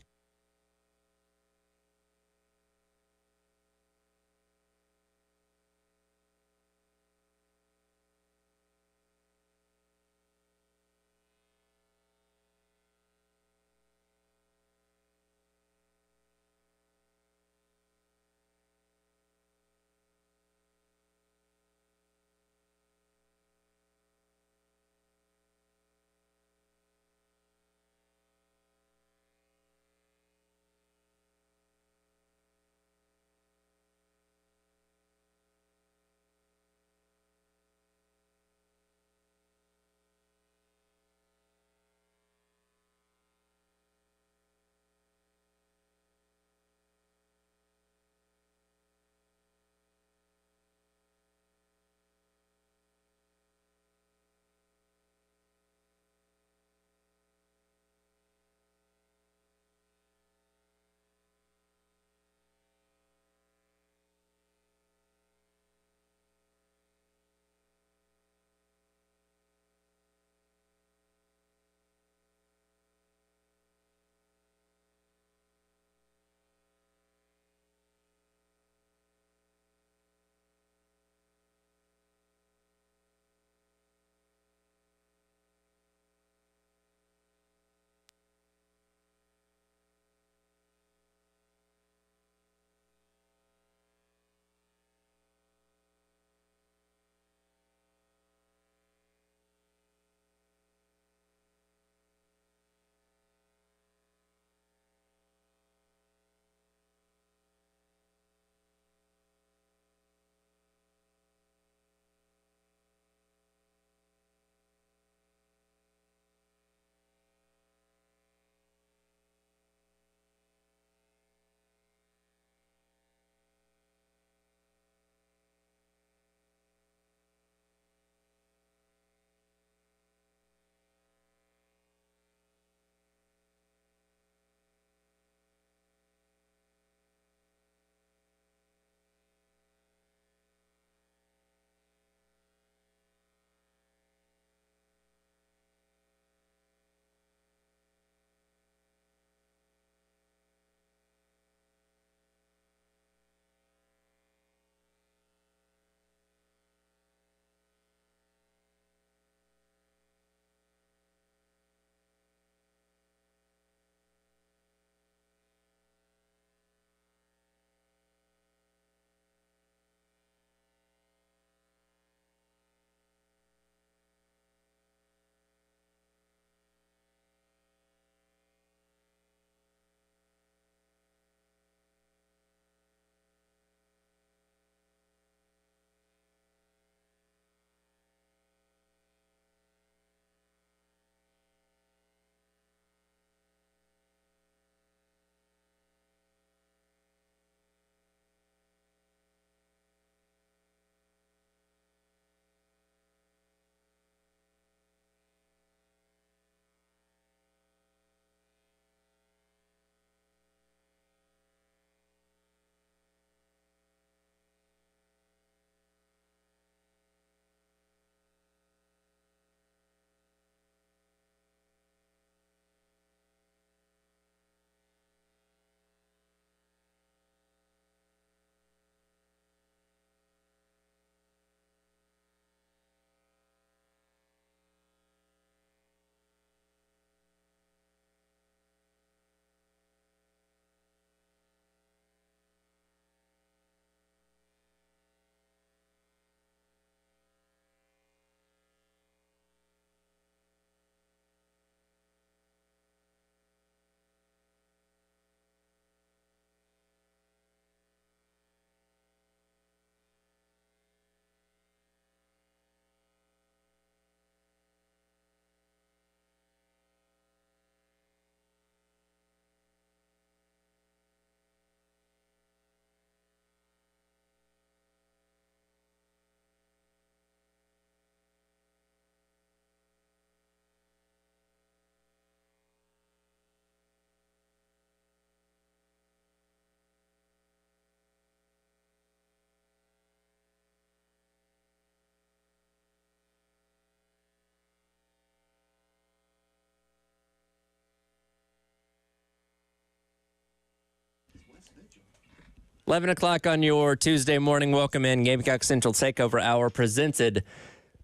11 o'clock on your Tuesday morning. Welcome in Gamecock Central Takeover Hour presented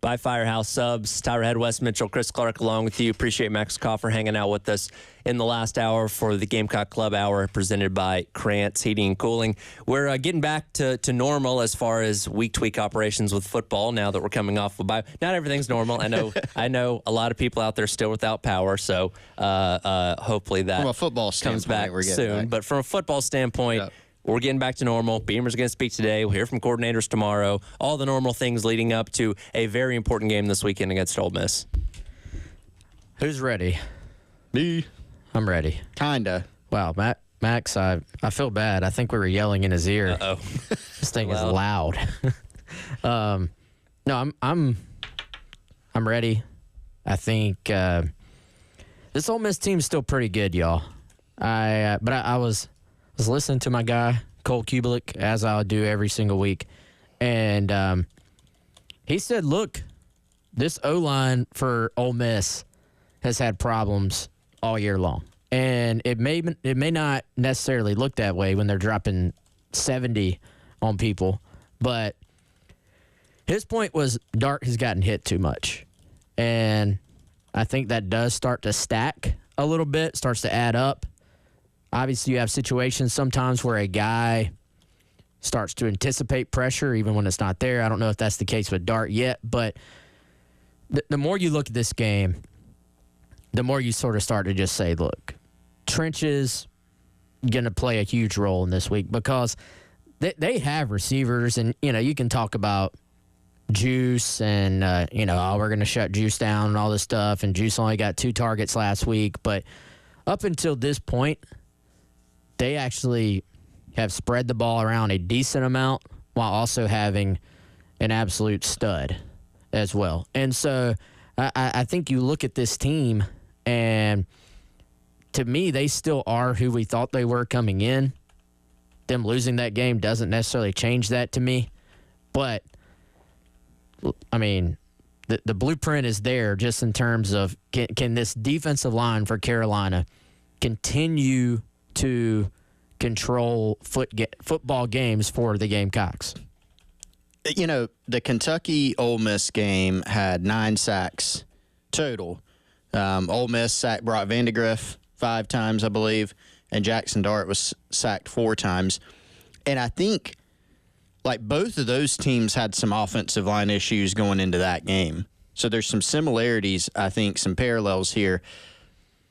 by Firehouse Subs. Tyler Head, Wes Mitchell, Chris Clark along with you. Appreciate Max Kaufer hanging out with us in the last hour for the Gamecock Club Hour presented by Krantz Heating and Cooling. We're getting back to normal as far as week-to-week operations with football now that we're coming off of bye. Not everything's normal. I know a lot of people out there still without power, so hopefully that from a football comes back we're soon. back. But from a football standpoint, we're getting back to normal. Beamer's going to speak today. We'll hear from coordinators tomorrow. All the normal things leading up to a very important game this weekend against Ole Miss. Who's ready? Me. I'm ready. Kinda. Wow, Max, I feel bad. I think we were yelling in his ear. Uh-oh. This thing is loud. No, I'm ready. I think this Ole Miss team's still pretty good, y'all. But I was listening to my guy Cole Kubelik, as I'll do every single week, and he said, "Look, this O-line for Ole Miss has had problems all year long, and it may not necessarily look that way when they're dropping 70 on people, but his point was Dart has gotten hit too much, and I think that does start to stack a little bit, starts to add up." Obviously, you have situations sometimes where a guy starts to anticipate pressure even when it's not there. I don't know if that's the case with Dart yet, but the more you look at this game, the more you sort of start to just say, look, trenches going to play a huge role in this week because they have receivers, and, you can talk about Juice and, we're going to shut Juice down and all this stuff, and Juice only got 2 targets last week. But up until this point, they actually have spread the ball around a decent amount while also having an absolute stud as well. And so I think you look at this team, and to me, they still are who we thought they were coming in. Them losing that game doesn't necessarily change that to me. But, I mean, the blueprint is there just in terms of can this defensive line for Carolina continue to control football games for the Gamecocks? The Kentucky Ole Miss game had 9 sacks total. Ole Miss sacked Brock Vandegrift 5 times, I believe, and Jackson Dart was sacked 4 times. And I think, both of those teams had some offensive line issues going into that game. So there's some similarities, I think, some parallels here.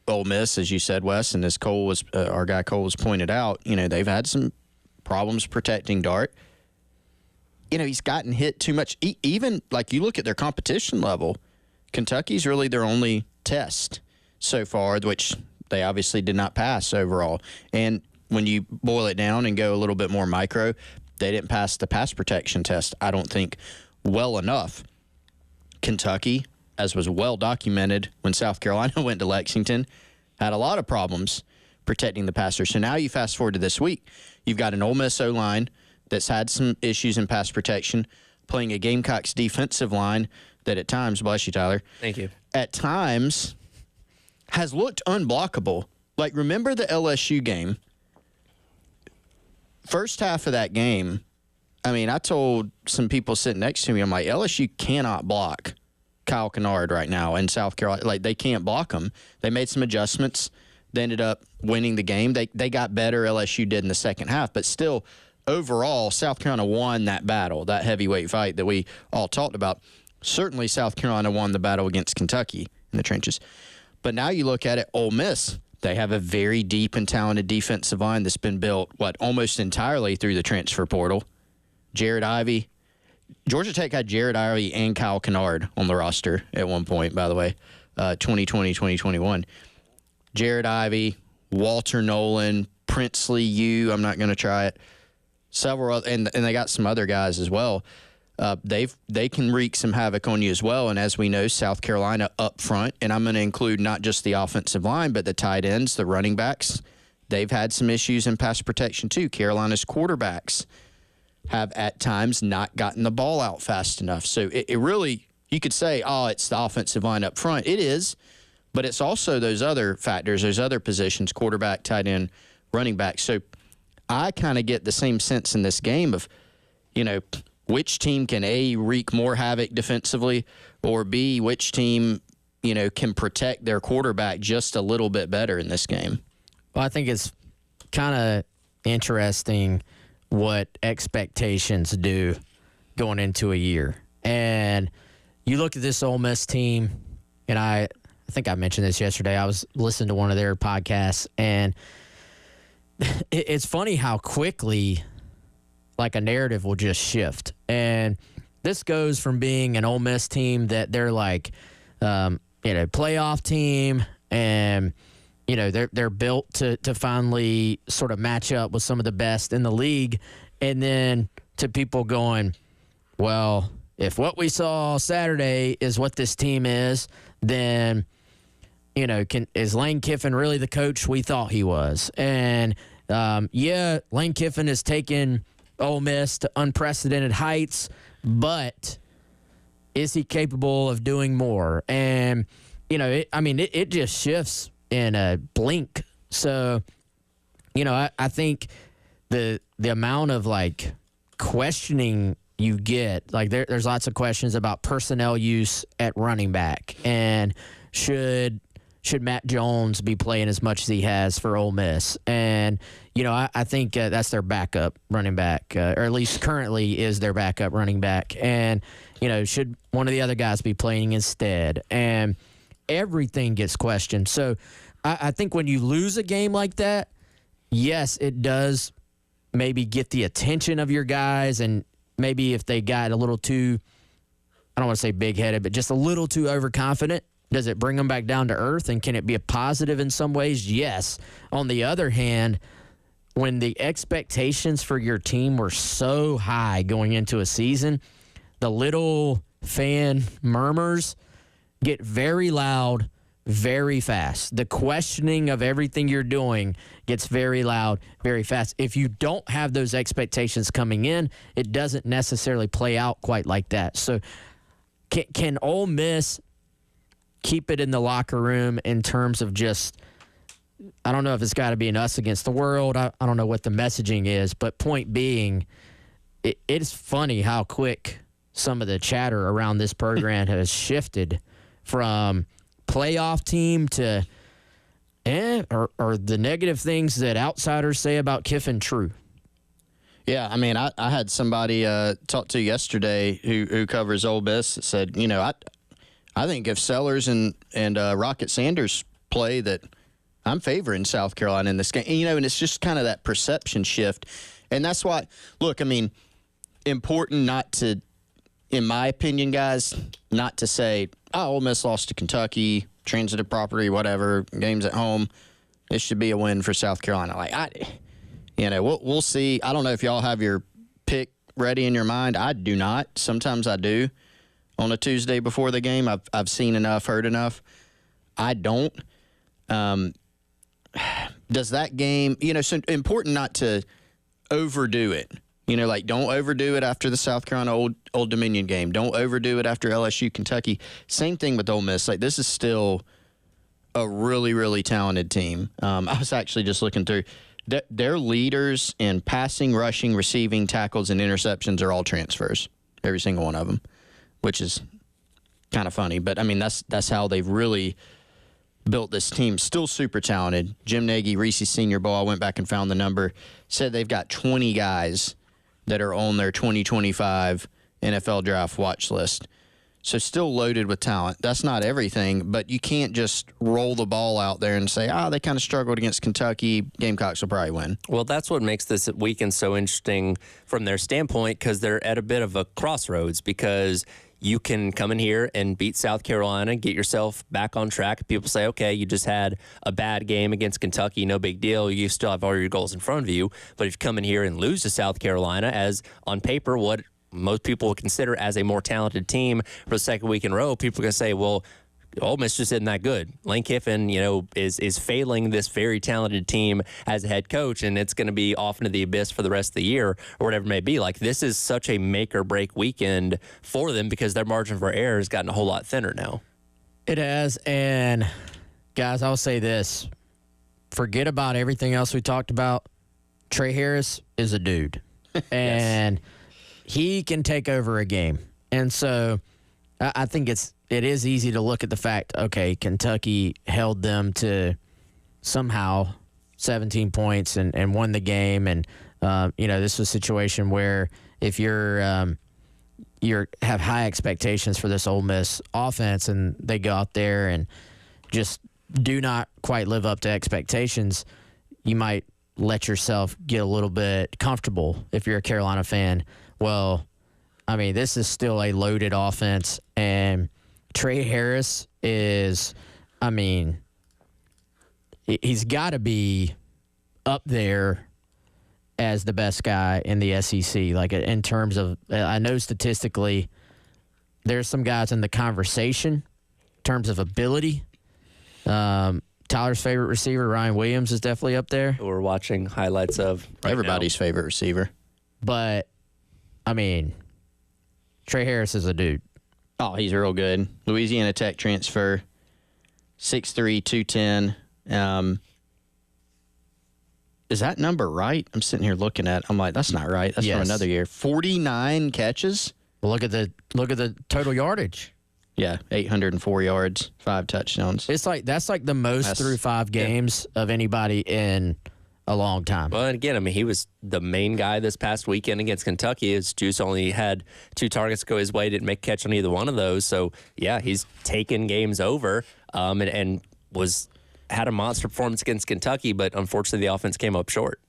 Ole Miss, as you said, Wes, and as our guy Cole has pointed out, they've had some problems protecting Dart. He's gotten hit too much. Even, you look at their competition level, Kentucky's really their only test so far, which they obviously did not pass overall. And when you boil it down and go a little bit more micro, they didn't pass the pass protection test, I don't think, well enough. Kentucky, as was well documented when South Carolina went to Lexington, had a lot of problems protecting the passer. So now you fast forward to this week, you've got an Ole Miss O-line that's had some issues in pass protection, playing a Gamecocks defensive line that at times, bless you, Tyler. Thank you. At times has looked unblockable. Remember the LSU game? First half of that game, I told some people sitting next to me, I'm like, LSU cannot block Kyle Kennard right now in South Carolina. They can't block him. They made some adjustments. They ended up winning the game. They got better, LSU did in the second half, but still, overall, South Carolina won that battle, that heavyweight fight that we all talked about. Certainly, South Carolina won the battle against Kentucky in the trenches. But now you look at it, Ole Miss, they have a very deep and talented defensive line that's been built, almost entirely through the transfer portal. Jared Ivey. Georgia Tech had Jared Ivey and Kyle Kennard on the roster at one point, by the way, 2020, 2021. Jared Ivey, Walter Nolan, Princely U, I'm not going to try it. Several other, and they got some other guys as well. They can wreak some havoc on you as well. And as we know, South Carolina up front, and I'm going to include not just the offensive line, but the tight ends, the running backs. They've had some issues in pass protection too. Carolina's quarterbacks have at times not gotten the ball out fast enough. So it really, you could say, it's the offensive line up front. It is, but it's also those other factors, those other positions, quarterback, tight end, running back. So I kind of get the same sense in this game of, which team can A, wreak more havoc defensively, or B, which team, can protect their quarterback just a little bit better in this game. Well, I think it's kind of interesting what expectations do going into a year. And you look at this Ole Miss team, and I think I mentioned this yesterday. I was listening to one of their podcasts, and it's funny how quickly like a narrative will just shift. And this goes from being an Ole Miss team that they're like, playoff team, and they're built to finally sort of match up with some of the best in the league, and then to people going, well, if what we saw Saturday is what this team is, then is Lane Kiffin really the coach we thought he was? And Lane Kiffin has taken Ole Miss to unprecedented heights, but is he capable of doing more? And it just shifts in a blink. So I think the amount of like questioning you get, like there's lots of questions about personnel use at running back, and should Matt Jones be playing as much as he has for Ole Miss? And I think that's their backup running back, or at least currently is their backup running back. And should one of the other guys be playing instead? And everything gets questioned. So I think when you lose a game like that, yes, it does maybe get the attention of your guys, and maybe if they got a little too, I don't want to say big-headed, but just a little too overconfident, does it bring them back down to earth, and can it be a positive in some ways? Yes. On the other hand, when the expectations for your team were so high going into a season, the little fan murmurs get very loud very fast. The questioning of everything you're doing gets very loud very fast. If you don't have those expectations coming in, it doesn't necessarily play out quite like that. So can Ole Miss keep it in the locker room in terms of just, I don't know if it's got to be an us against the world. I don't know what the messaging is, but point being, it's funny how quick some of the chatter around this program has shifted from playoff team to or the negative things that outsiders say about Kiffin true. Yeah, I mean, I had somebody talk to yesterday who covers Ole Miss that said, I think if Sellers and Rocket Sanders play, that I'm favoring South Carolina in this game. And it's just kind of that perception shift. And that's why, look, I mean, important not to, in my opinion, guys, not to say, Ole Miss lost to Kentucky, transitive property, whatever, games at home. This should be a win for South Carolina. We'll see. I don't know if y'all have your pick ready in your mind. I do not. Sometimes I do. On a Tuesday before the game, I've seen enough, heard enough. I don't. Does that game, so important not to overdo it. Don't overdo it after the South Carolina Old Dominion game. Don't overdo it after LSU, Kentucky. Same thing with Ole Miss. This is still a really, really talented team. I was actually just looking through. Their leaders in passing, rushing, receiving, tackles, and interceptions are all transfers. Every single one of them, which is kind of funny. But, I mean, that's how they've really built this team. Still super talented. Jim Nagy, Reese's Senior Bowl, I went back and found the number, said they've got 20 guys that are on their 2025 NFL draft watch list. So still loaded with talent. That's not everything, but you can't just roll the ball out there and say, they kind of struggled against Kentucky. Gamecocks will probably win. Well, that's what makes this weekend so interesting from their standpoint, because they're at a bit of a crossroads, because you can come in here and beat South Carolina, get yourself back on track. People say, okay, you just had a bad game against Kentucky, no big deal. You still have all your goals in front of you. But if you come in here and lose to South Carolina, as on paper, what most people would consider as a more talented team for the second week in a row, people are going to say, well, Ole Miss just isn't that good. Lane Kiffin, is failing this very talented team as a head coach, and it's going to be off into the abyss for the rest of the year or whatever it may be. This is such a make or break weekend for them, because their margin for error has gotten a whole lot thinner now. It has, and guys, I'll say this. Forget about everything else we talked about. Trey Harris is a dude, and he can take over a game. And so I think it is easy to look at the fact, okay, Kentucky held them to somehow 17 points and won the game. And, this was a situation where if you're have high expectations for this Ole Miss offense and they go out there and just do not quite live up to expectations, you might let yourself get a little bit comfortable if you're a Carolina fan. Well, I mean, this is still a loaded offense, and Trey Harris is, I mean, he's got to be up there as the best guy in the SEC. Like, in terms of, I know statistically there's some guys in the conversation in terms of ability. Tyler's favorite receiver, Ryan Williams, is definitely up there. We're watching highlights of everybody's favorite receiver. But, I mean, Trey Harris is a dude. Oh, he's real good. Louisiana Tech transfer, 6'3", 210. Is that number right? I'm sitting here looking at it. I'm like, that's not right. That's from another year. 49 catches. Well, look at the total yardage. Yeah, 804 yards, 5 touchdowns. That's like the most through 5 games of anybody in a long time. Well, and again, I mean, he was the main guy this past weekend against Kentucky. His Juice only had 2 targets go his way, didn't make a catch on either one of those. So, yeah, he's taken games over and had a monster performance against Kentucky, but unfortunately the offense came up short.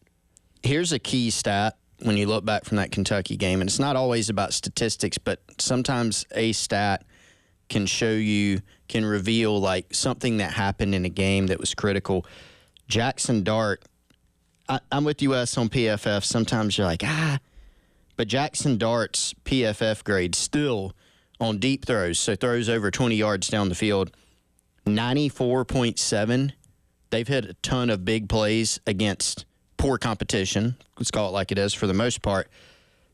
Here's a key stat when you look back from that Kentucky game, and it's not always about statistics, but sometimes a stat can reveal like something that happened in a game that was critical. Jackson Dart, I'm with US on PFF. Sometimes you're like, but Jackson Dart's PFF grade still on deep throws, so throws over 20 yards down the field, 94.7. They've hit a ton of big plays against poor competition. Let's call it like it is for the most part.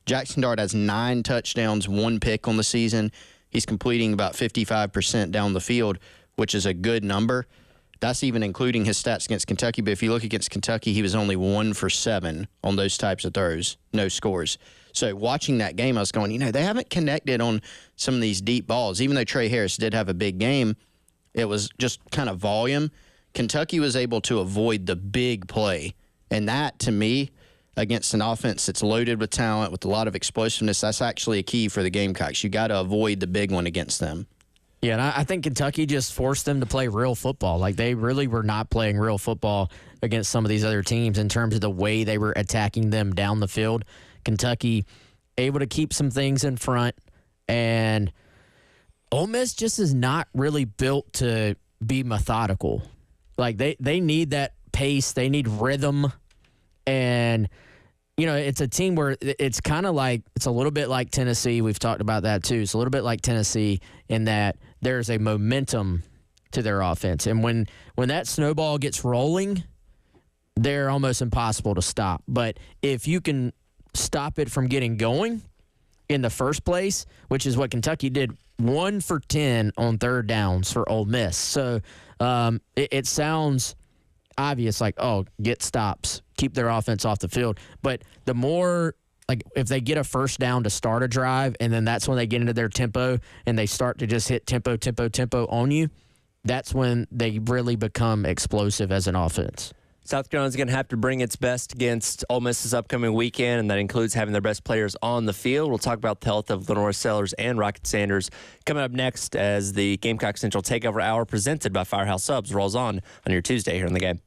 Jackson Dart has 9 touchdowns, 1 pick on the season. He's completing about 55% down the field, which is a good number. That's even including his stats against Kentucky. But if you look against Kentucky, he was only 1 for 7 on those types of throws, no scores. So watching that game, I was going, they haven't connected on some of these deep balls. Even though Trey Harris did have a big game, it was just kind of volume. Kentucky was able to avoid the big play. And that, to me, against an offense that's loaded with talent, with a lot of explosiveness, that's actually a key for the Gamecocks. You got to avoid the big one against them. Yeah, and I think Kentucky just forced them to play real football. Like, they really were not playing real football against some of these other teams in terms of the way they were attacking them down the field. Kentucky able to keep some things in front, and Ole Miss just is not really built to be methodical. Like, they need that pace. They need rhythm. And, it's a team where it's kind of like, it's a little bit like Tennessee. We've talked about that too. It's a little bit like Tennessee in that there's a momentum to their offense. And when that snowball gets rolling, they're almost impossible to stop. But if you can stop it from getting going in the first place, which is what Kentucky did, 1 for 10 on third downs for Ole Miss. So it sounds obvious, like, get stops, keep their offense off the field. But the more, like, if they get a first down to start a drive, and then that's when they get into their tempo and they start to just hit tempo on you, that's when they really become explosive as an offense. South Carolina's going to have to bring its best against Ole Miss this upcoming weekend, and that includes having their best players on the field. We'll talk about the health of Lenore Sellers and Rocket Sanders coming up next as the Gamecock Central Takeover Hour presented by Firehouse Subs rolls on your Tuesday here in the game.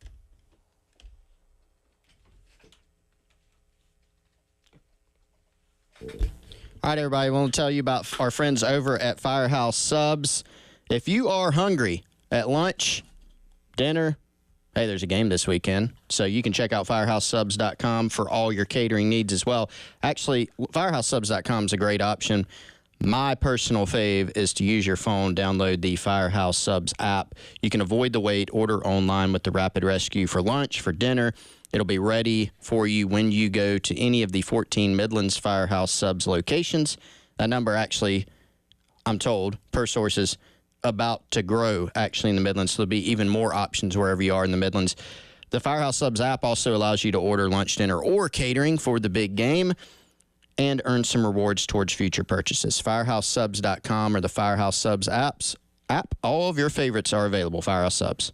All right, everybody, I want to tell you about our friends over at Firehouse Subs. If you are hungry at lunch, dinner, hey, there's a game this weekend, so you can check out firehousesubs.com for all your catering needs as well. Actually, firehousesubs.com is a great option. My personal fave is to use your phone, download the Firehouse Subs app. You can avoid the wait, order online with the Rapid Rescue for lunch, for dinner. It'll be ready for you when you go to any of the 14 Midlands Firehouse Subs locations. That number actually, I'm told, per sources, about to grow actually in the Midlands. So there'll be even more options wherever you are in the Midlands. The Firehouse Subs app also allows you to order lunch, dinner, or catering for the big game and earn some rewards towards future purchases. FirehouseSubs.com or the Firehouse Subs app. All of your favorites are available, Firehouse Subs.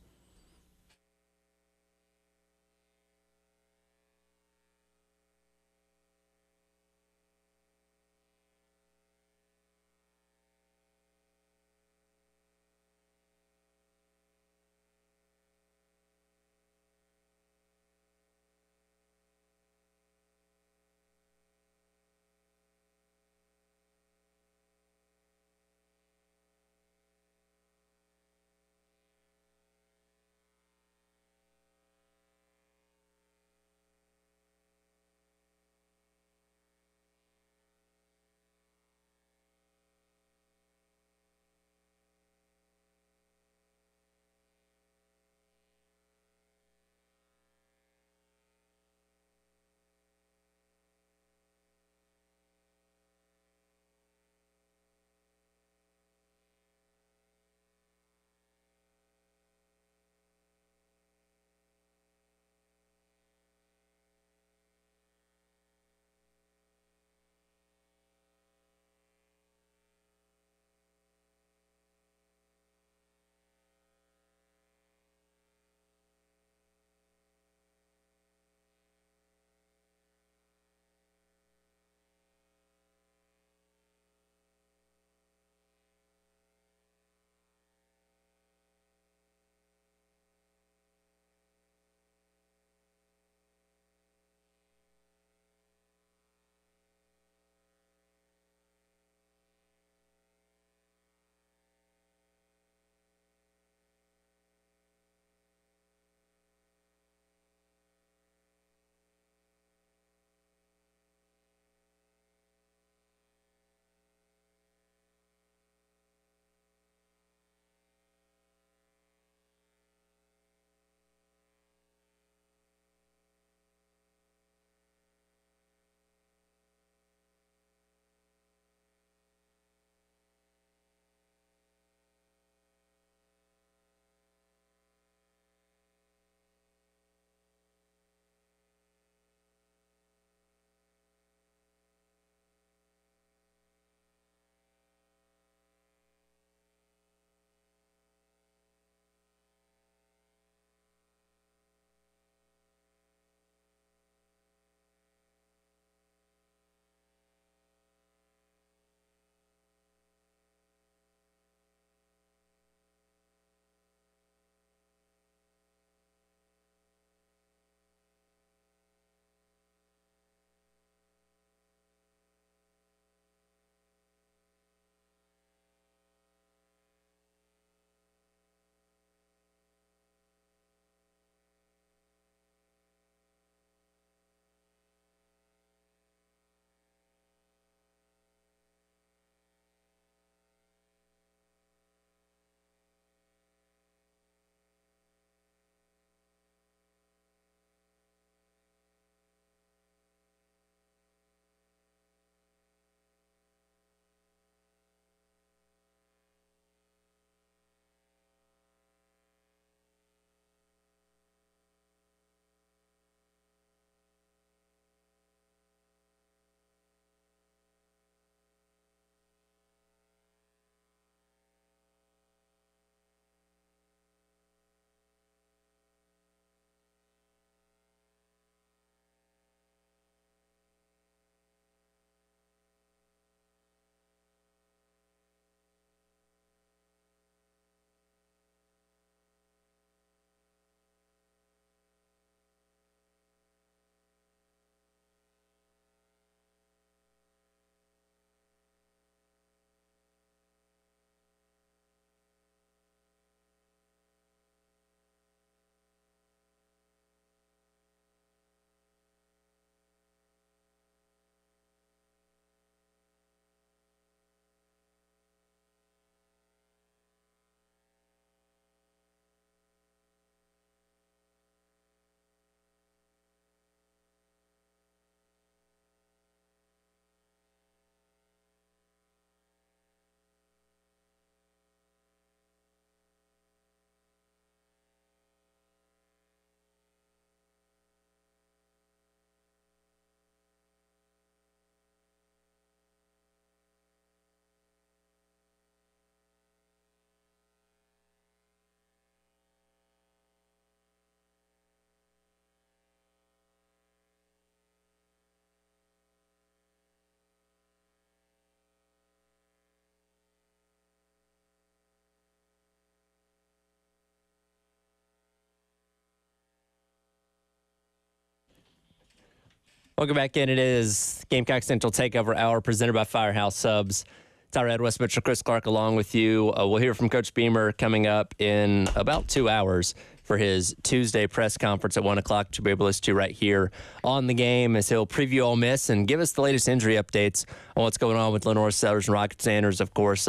Welcome back in. It is Gamecock Central Takeover Hour presented by Firehouse Subs. Tyler Ed, West Mitchell, Chris Clark along with you. We'll hear from Coach Beamer coming up in about 2 hours for his Tuesday press conference at 1 o'clock. You'll be able to listen to right here on the game as he'll preview Ole Miss and give us the latest injury updates on what's going on with Lenore Sellers and Rocket Sanders. Of course,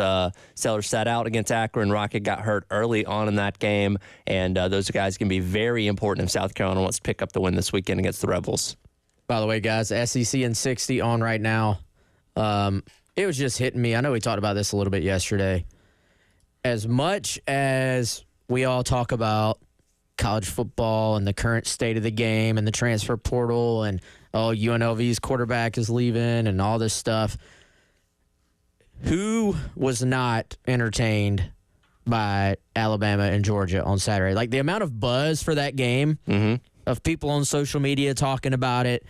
Sellers sat out against Akron. Rocket got hurt early on in that game, and those guys can be very important if South Carolina wants to pick up the win this weekend against the Rebels. By the way, guys, SEC and 60 on right now. It was just hitting me. I know we talked about this a little bit yesterday. As much as we all talk about college football and the current state of the game and the transfer portal and, UNLV's quarterback is leaving and all this stuff, who was not entertained by Alabama and Georgia on Saturday? Like, the amount of buzz for that game, of people on social media talking about it,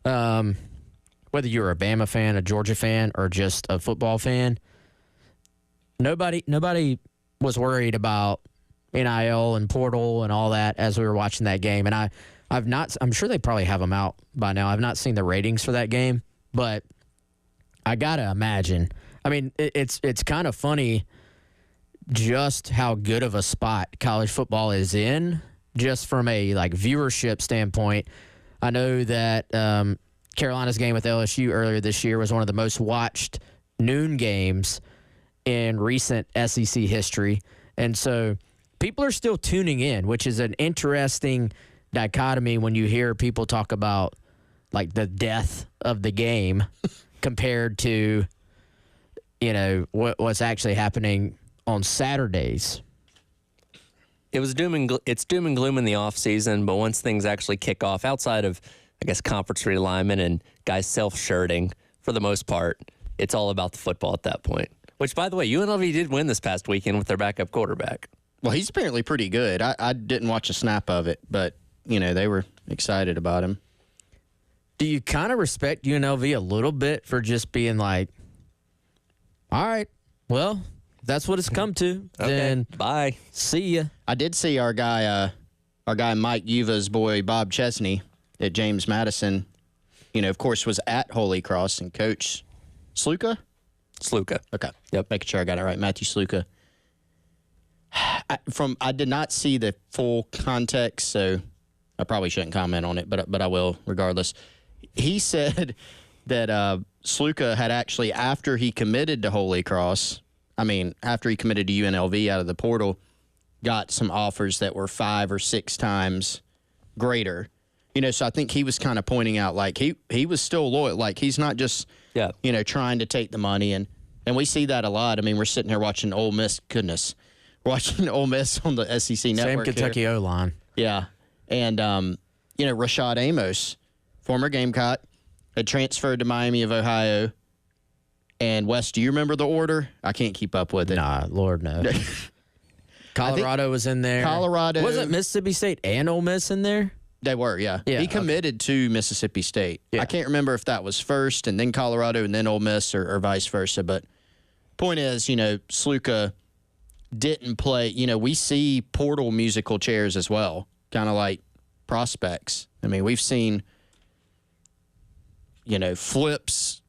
whether you're a Bama fan, a Georgia fan, or just a football fan, nobody was worried about NIL and portal and all that as we were watching that game. And I'm sure they probably have them out by now. I've not seen the ratings for that game, but I gotta imagine. I mean, it's kind of funny just how good of a spot college football is in, just from a viewership standpoint. I know that Carolina's game with LSU earlier this year was one of the most watched noon games in recent SEC history. And so people are still tuning in, which is an interesting dichotomy when you hear people talk about the death of the game compared to, what's actually happening on Saturdays. It's doom and gloom in the offseason, but once things actually kick off, outside of, I guess, conference realignment and guys self-shirting, for the most part, it's all about the football at that point. Which, by the way, UNLV did win this past weekend with their backup quarterback. Well, he's apparently pretty good. I didn't watch a snap of it, but, they were excited about him. Do you kind of respect UNLV a little bit for just being like, all right, well, that's what it's come to. Okay, then bye. See ya. I did see our guy Mike Yuva's boy Bob Chesney at James Madison. Of course, was at Holy Cross and Coach Sluka. Okay. Yep. Making sure I got it right. Matthew Sluka. I did not see the full context, so I probably shouldn't comment on it, but I will regardless. He said that Sluka had actually, after he committed to Holy Cross, after he committed to UNLV out of the portal, got some offers that were 5 or 6 times greater. So I think he was kind of pointing out, he was still loyal. He's not just, trying to take the money. And we see that a lot. We're sitting here watching Ole Miss. Goodness. Watching Ole Miss on the SEC network. Same Kentucky O-line. Yeah. And, Rashad Amos, former Gamecock, had transferred to Miami of Ohio. And, Wes, do you remember the order? I can't keep up with it. Nah, Lord, no. Colorado was in there. Colorado. Wasn't Mississippi State and Ole Miss in there? They were, yeah. He committed to Mississippi State. Yeah. I can't remember if that was first and then Colorado and then Ole Miss or vice versa. But point is, Sluka didn't play. We see portal musical chairs as well, kind of like prospects. We've seen, flips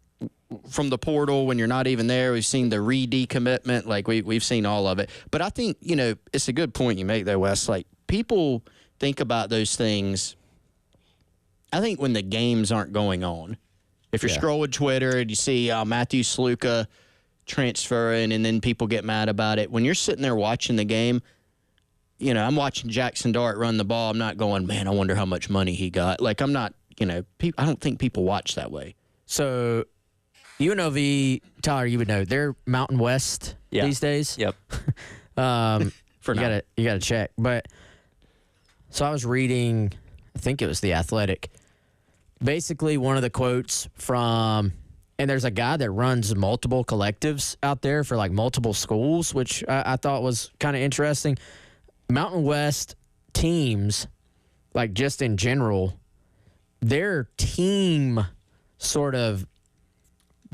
from the portal when you're not even there. We've seen the re-decommitment. We've seen all of it. But I think, it's a good point you make there, Wes. People think about those things, I think, when the games aren't going on. If you're scrolling Twitter and you see Matthew Sluka transferring and then people get mad about it, when you're sitting there watching the game, I'm watching Jackson Dart run the ball. I'm not going, man, I wonder how much money he got. I'm not, I don't think people watch that way. So UNLV, Tyler, you would know, they're Mountain West these days. Yep. You gotta check. But so I was reading, I think it was The Athletic. Basically, one of the quotes from, and there's a guy that runs multiple collectives out there for multiple schools, which I thought was kind of interesting. Mountain West teams, just in general, their team sort of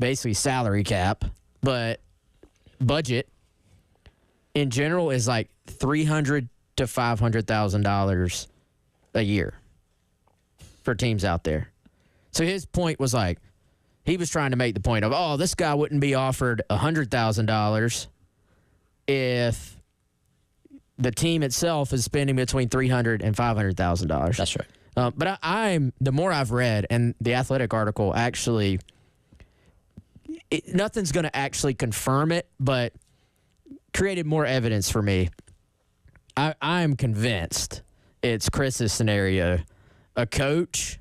basically salary cap, but budget in general is $300,000 to $500,000 a year for teams out there. So his point was like, he was trying to make the point of, oh, this guy wouldn't be offered $100,000 if the team itself is spending between $300,000 and $500,000. That's right. But I'm the more I've read, and the Athletic article actually, nothing's going to actually confirm it, but created more evidence for me. I'm convinced it's Chris's scenario. A coach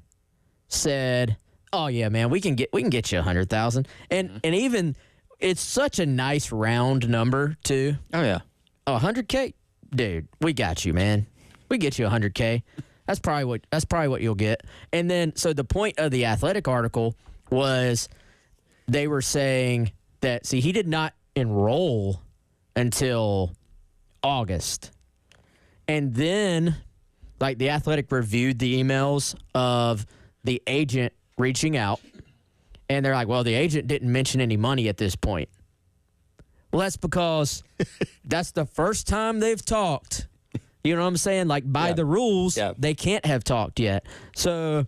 said, "Oh yeah, man, we can get you 100,000," and even it's such a nice round number too. Oh yeah, 100K, dude, we got you, man. We get you 100K. That's probably what you'll get. And then, so the point of the Athletic article was they were saying that, see, he did not enroll until August. And then, like, the Athletic reviewed the emails of the agent reaching out, and they're like, well, the agent didn't mention any money at this point. Well, that's because that's the first time they've talked. You know what I'm saying? Like, by the rules, they can't have talked yet. So,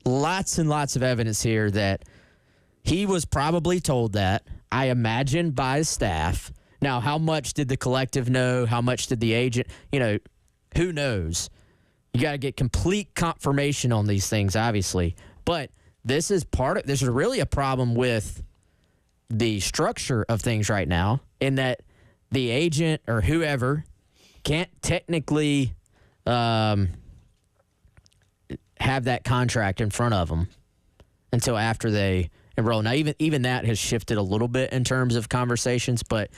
lots and lots of evidence here that he was probably told that, I imagine, by his staff. Now, how much did the collective know? How much did the agent? You know, who knows? You got to get complete confirmation on these things, obviously. But this is really a problem with the structure of things right now, in that the agent or whoever can't technically have that contract in front of them until after they enroll. Now, even that has shifted a little bit in terms of conversations, but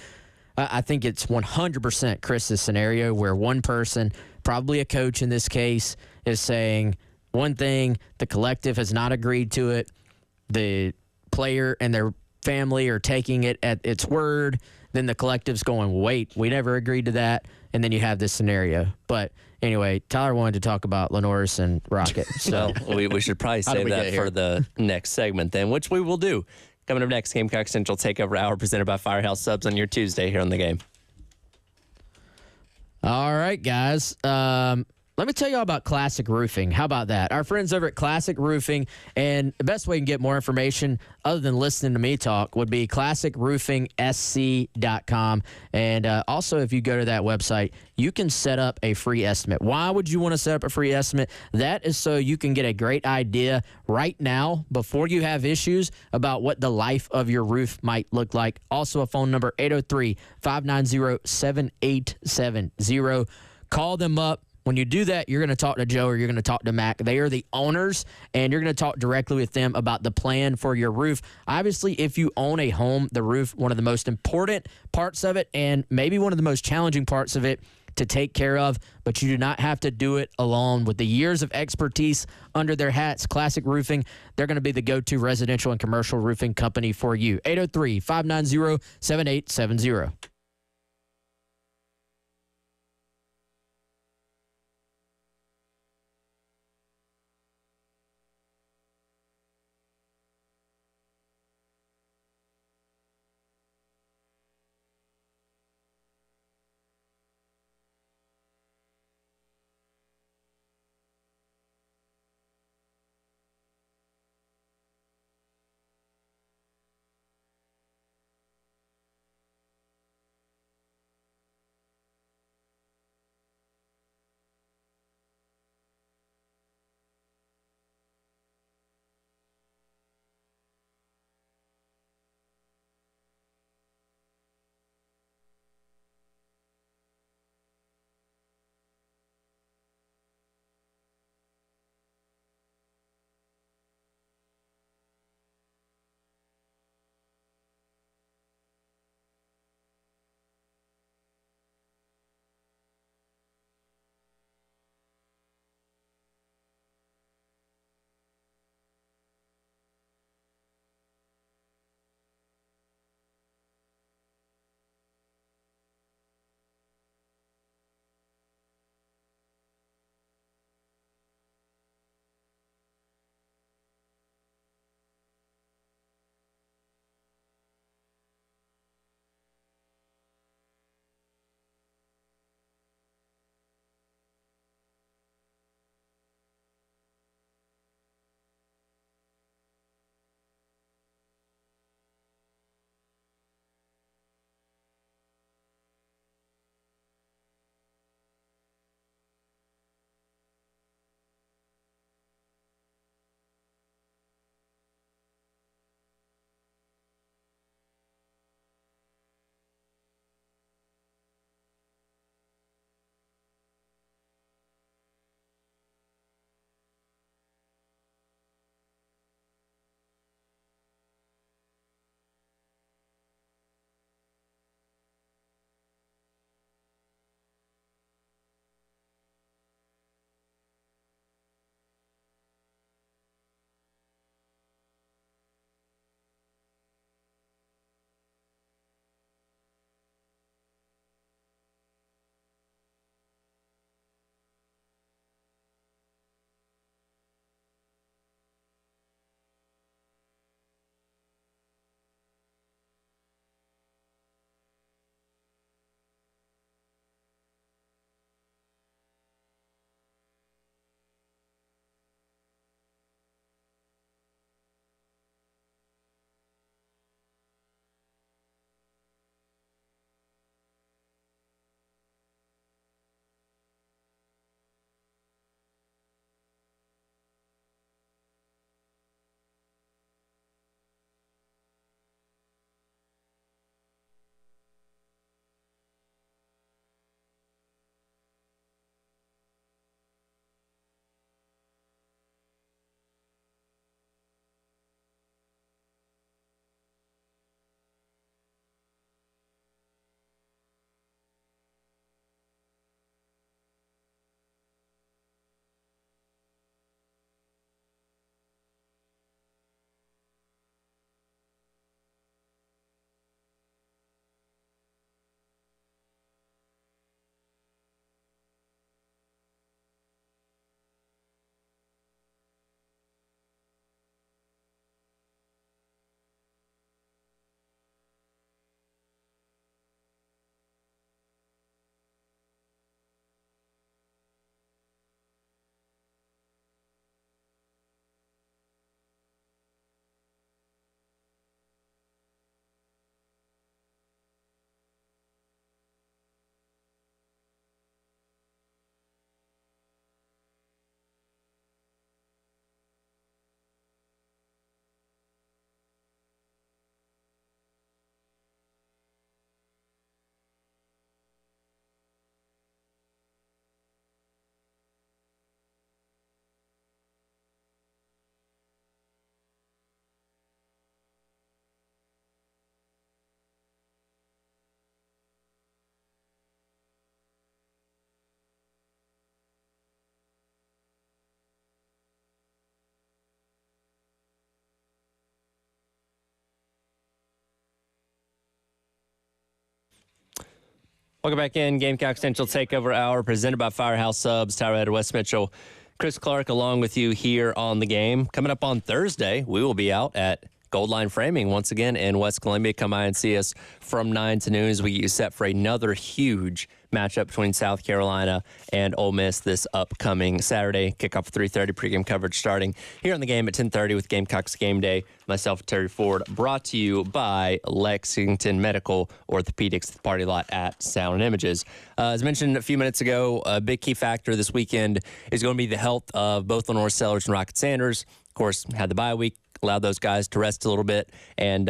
I think it's 100% Chris's scenario where one person, probably a coach in this case, is saying one thing, the collective has not agreed to it, the player and their family are taking it at its word, then the collective's going, wait, we never agreed to that, and then you have this scenario. But anyway, Tyler wanted to talk about Lenoris and Rocket. So we should probably save that for the next segment then, which we will do. Coming up next, Gamecock Central Takeover Hour presented by Firehouse Subs on your Tuesday here on The Game. All right, guys. Let me tell you all about Classic Roofing. How about that? Our friends over at Classic Roofing, and the best way you can get more information other than listening to me talk would be classicroofingsc.com. And also, if you go to that website, you can set up a free estimate. Why would you want to set up a free estimate? That is so you can get a great idea right now before you have issues about what the life of your roof might look like. Also, a phone number, 803-590-7870. Call them up. When you do that, you're going to talk to Joe or you're going to talk to Mac. They are the owners, and you're going to talk directly with them about the plan for your roof. Obviously, if you own a home, the roof, one of the most important parts of it and maybe one of the most challenging parts of it to take care of, but you do not have to do it alone. With the years of expertise under their hats, Classic Roofing, they're going to be the go-to residential and commercial roofing company for you. 803-590-7870. Welcome back in. Gamecock Central Takeover Hour presented by Firehouse Subs. Tyler Ed, Wes Mitchell, Chris Clark along with you here on the game. Coming up on Thursday, we will be out at Gold Line Framing once again in West Columbia. Come by and see us from 9 to noon as we get you set for another huge matchup between South Carolina and Ole Miss this upcoming Saturday. Kickoff at 3:30, pregame coverage starting here on the game at 10:30 with Gamecocks Game Day. Myself, Terry Ford, brought to you by Lexington Medical Orthopedics, the party lot at Sound and Images. As mentioned a few minutes ago, a big key factor this weekend is going to be the health of both Lenore Sellers and Rocket Sanders. Of course, had the bye week, allowed those guys to rest a little bit and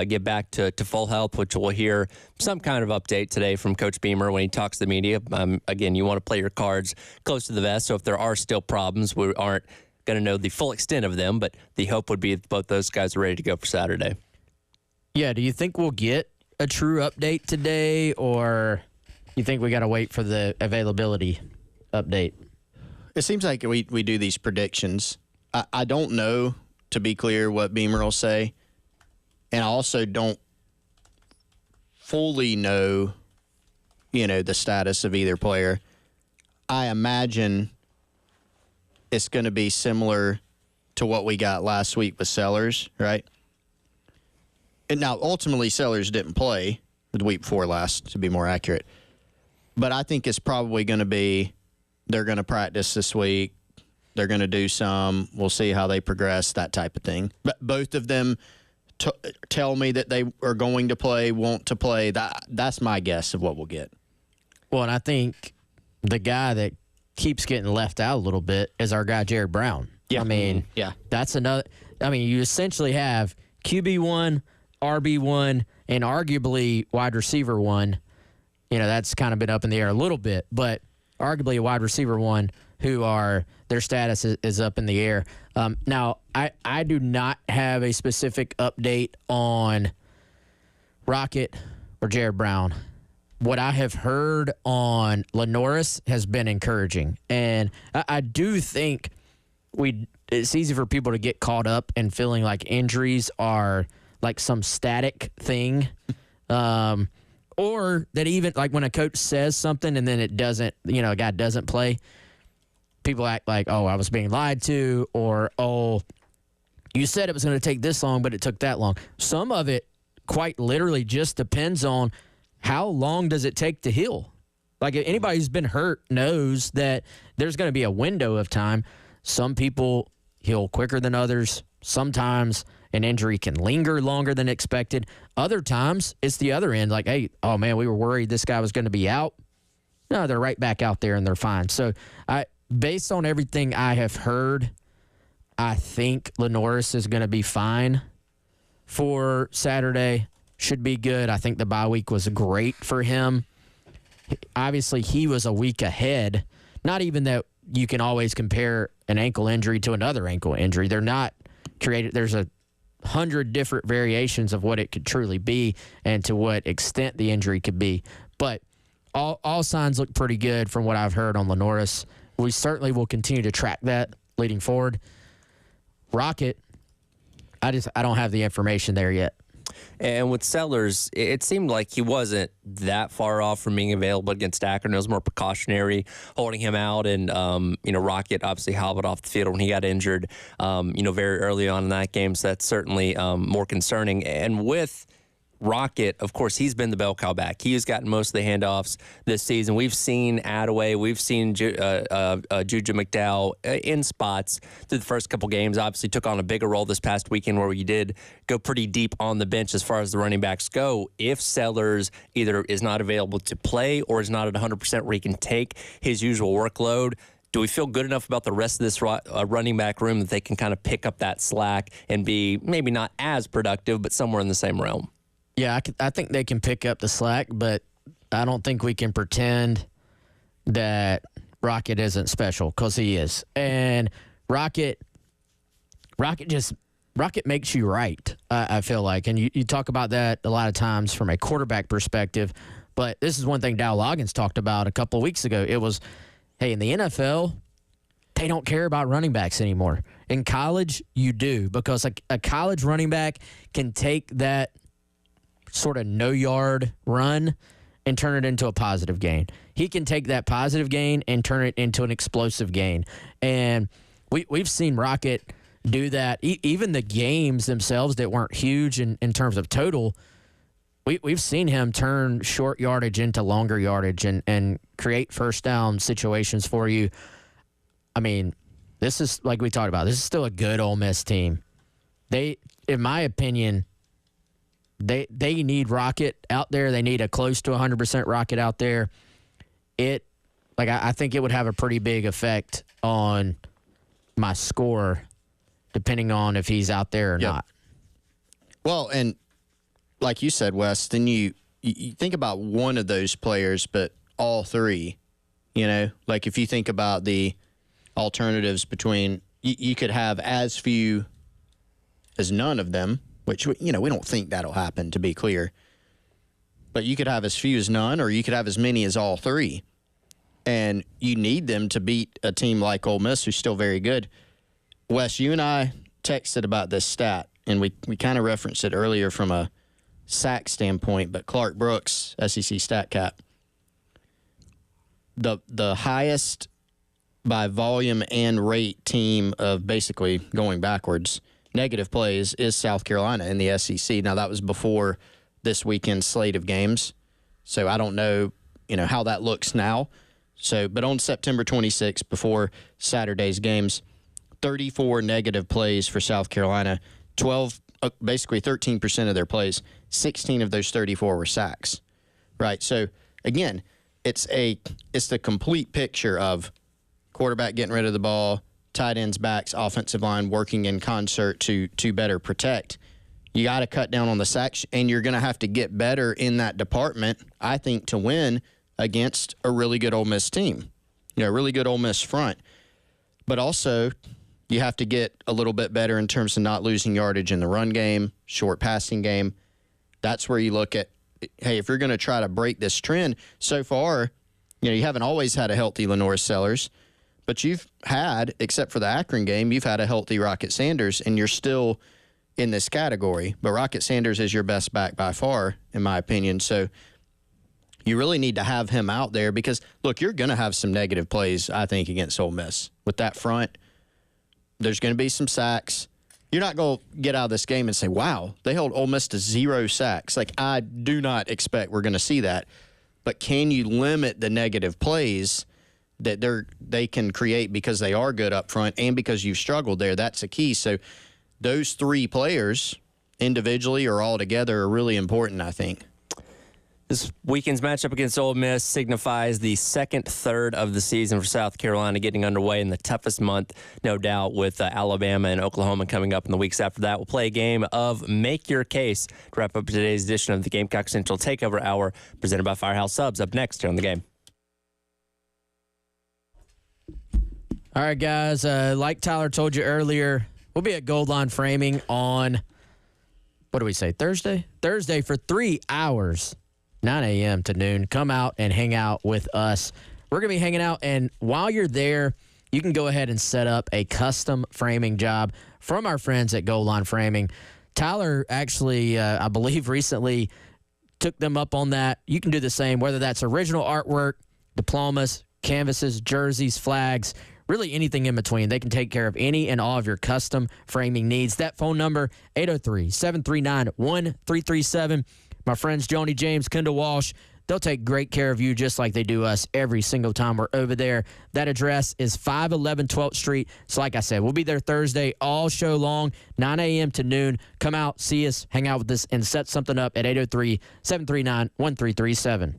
get back to full health, which we'll hear some kind of update today from Coach Beamer when he talks to the media. Again, you want to play your cards close to the vest, so if there are still problems, we aren't going to know the full extent of them, but the hope would be that both those guys are ready to go for Saturday. Yeah, do you think we'll get a true update today, or you think we got to wait for the availability update? It seems like we do these predictions. I don't know, to be clear, what Beamer will say, and I also don't fully know, the status of either player. I imagine it's going to be similar to what we got last week with Sellers, right? And now, ultimately, Sellers didn't play the week before last, to be more accurate. But I think it's probably going to be they're going to practice this week. They're going to do some. We'll see how they progress, that type of thing. But both of them tell me that they are going to play, want to play. That's my guess of what we'll get. Well, and I think the guy that keeps getting left out a little bit is our guy, Jared Brown. Yeah. I mean, that's another. I mean, you essentially have QB1, RB1, and arguably wide receiver 1. That's kind of been up in the air a little bit, but arguably a wide receiver 1 who their status is up in the air. Now, I do not have a specific update on Rocket or Jared Brown. What I have heard on Lenoris has been encouraging, and I do think it's easy for people to get caught up in feeling like injuries are like some static thing, or that even like when a coach says something and then it doesn't, a guy doesn't play, people act like, oh, I was being lied to, or, oh, you said it was going to take this long, but it took that long. Some of it quite literally just depends on how long does it take to heal. Like, anybody who's been hurt knows that there's going to be a window of time. Some people heal quicker than others. Sometimes an injury can linger longer than expected. Other times, it's the other end. Like, hey, oh, man, we were worried this guy was going to be out. No, they're right back out there, and they're fine. So, based on everything I have heard, I think Lenoris is going to be fine for Saturday. Should be good. I think the bye week was great for him. Obviously, he was a week ahead. Not even that you can always compare an ankle injury to another ankle injury. They're not created. There's 100 different variations of what it could truly be and to what extent the injury could be. But all signs look pretty good from what I've heard on Lenoris. We certainly will continue to track that leading forward. Rocket, I don't have the information there yet. And with Sellers, it seemed like he wasn't that far off from being available against Akron. It was more precautionary, holding him out. And, Rocket obviously hobbled off the field when he got injured, very early on in that game. So that's certainly more concerning. And with Rocket, of course, he's been the bell cow back. He has gotten most of the handoffs this season. We've seen Attaway. We've seen Juju McDowell in spots through the first couple games. Obviously took on a bigger role this past weekend where he did go pretty deep on the bench as far as the running backs go. If Sellers either is not available to play or is not at 100% where he can take his usual workload, do we feel good enough about the rest of this running back room that they can kind of pick up that slack and be maybe not as productive, but somewhere in the same realm? Yeah, I think they can pick up the slack, but I don't think we can pretend that Rocket isn't special, because he is. And Rocket makes you right, I feel like. And you talk about that a lot of times from a quarterback perspective, but this is one thing Dow Loggins talked about a couple of weeks ago. It was, hey, in the NFL, they don't care about running backs anymore. In college, you do, because a college running back can take that sort of no-yard run and turn it into a positive gain. He can take that positive gain and turn it into an explosive gain. And we've seen Rocket do that. Even the games themselves that weren't huge in terms of total, we've seen him turn short yardage into longer yardage and create first down situations for you. I mean, this is, like we talked about, this is still a good Ole Miss team. They, in my opinion, they need Rocket out there. They need a close to 100% Rocket out there. I think it would have a pretty big effect on my score, depending on if he's out there or not. Well, and like you said, Wes, then you think about one of those players, but all three, like if you think about the alternatives between, you could have as few as none of them, which, we don't think that'll happen, to be clear. But you could have as few as none, or you could have as many as all three. And you need them to beat a team like Ole Miss, who's still very good. Wes, you and I texted about this stat, and we kind of referenced it earlier from a sack standpoint, but Clark Brooks, SEC stat cap, the highest by volume and rate team of basically going backwards negative plays is South Carolina in the SEC. Now, that was before this weekend's slate of games, so I don't know, how that looks now. So, but on September 26th, before Saturday's games, 34 negative plays for South Carolina, 13% of their plays, 16 of those 34 were sacks, right? So, again, it's the complete picture of quarterback getting rid of the ball, tight ends, backs, offensive line working in concert to better protect. You got to cut down on the sacks, and you're going to have to get better in that department, I think, to win against a really good Ole Miss team, a really good Ole Miss front. But also, you have to get a little bit better in terms of not losing yardage in the run game, short passing game. That's where you look at, hey, if you're going to try to break this trend, so far, you haven't always had a healthy Lenore Sellers, but you've had, except for the Akron game, you've had a healthy Rocket Sanders, and you're still in this category. But Rocket Sanders is your best back by far, in my opinion. So you really need to have him out there because, look, you're going to have some negative plays, I think, against Ole Miss. With that front, there's going to be some sacks. You're not going to get out of this game and say, wow, they held Ole Miss to 0 sacks. Like, I do not expect we're going to see that. But can you limit the negative plays that they can create because they are good up front and because you've struggled there? That's a key. So those three players, individually or all together, are really important, I think. This weekend's matchup against Ole Miss signifies the second third of the season for South Carolina, getting underway in the toughest month, no doubt, with Alabama and Oklahoma coming up in the weeks after that. We'll play a game of Make Your Case to wrap up today's edition of the Gamecock Central Takeover Hour, presented by Firehouse Subs. Up next here on the game. All right, guys, like Tyler told you earlier, we'll be at Gold Line Framing on, what do we say, Thursday? Thursday for 3 hours. 9 a.m. to noon. Come out and hang out with us. We're going to be hanging out, and while you're there, you can go ahead and set up a custom framing job from our friends at Goal Line Framing. Tyler actually, I believe, recently took them up on that. You can do the same, whether that's original artwork, diplomas, canvases, jerseys, flags, really anything in between. They can take care of any and all of your custom framing needs. That phone number, 803-739-1337. My friends Joni James, Kendall Walsh, they'll take great care of you just like they do us every single time we're over there. That address is 511 12th Street. So like I said, we'll be there Thursday all show long, 9 a.m. to noon. Come out, see us, hang out with us, and set something up at 803-739-1337.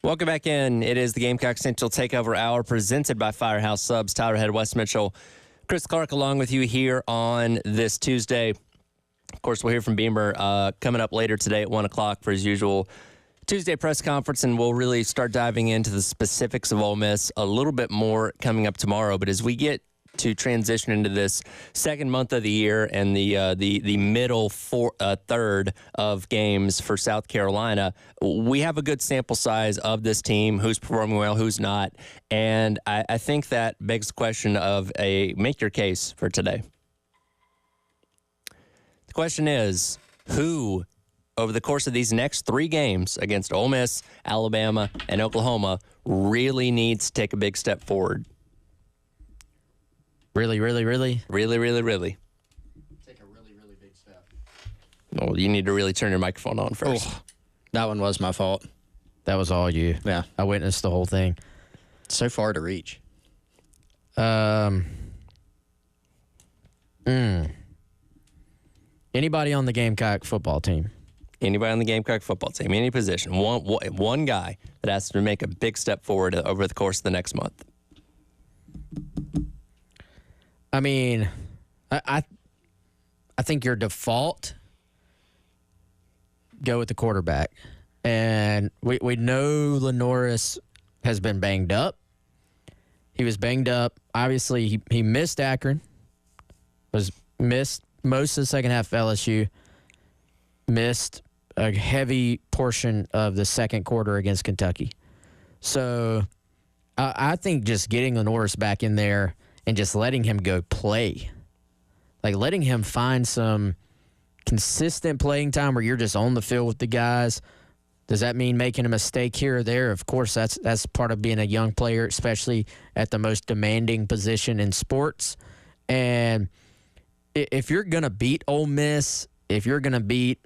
Welcome back in. It is the Gamecock Central Takeover Hour presented by Firehouse Subs. Tyler Head, Wes Mitchell, Chris Clark along with you here on this Tuesday. Of course, we'll hear from Beamer coming up later today at 1 o'clock for his usual Tuesday press conference, and we'll really start diving into the specifics of Ole Miss a little bit more coming up tomorrow. But as we get to transition into this second month of the year and the middle third of games for South Carolina, we have a good sample size of this team, who's performing well, who's not. And I think that begs the question of make your case for today. The question is, who over the course of these next 3 games against Ole Miss, Alabama, and Oklahoma really needs to take a big step forward? Really? Really, really? Take a really, really big step. Well, you need to really turn your microphone on first. Oh, that one was my fault. That was all you. Yeah. I witnessed the whole thing. So far to reach. Anybody on the Gamecock football team? Anybody on the Gamecock football team, any position, one guy that has to make a big step forward over the course of the next month. I mean, I think your default, go with the quarterback. And we know Lenoris has been banged up. He was banged up. Obviously, he missed Akron, missed most of the second half of LSU, missed a heavy portion of the second quarter against Kentucky. So I think just getting Lenoris back in there and just letting him go play, like letting him find some consistent playing time where you're just on the field with the guys. Does that mean making a mistake here or there? Of course, that's part of being a young player, especially at the most demanding position in sports. And if you're going to beat Ole Miss, if you're going to beat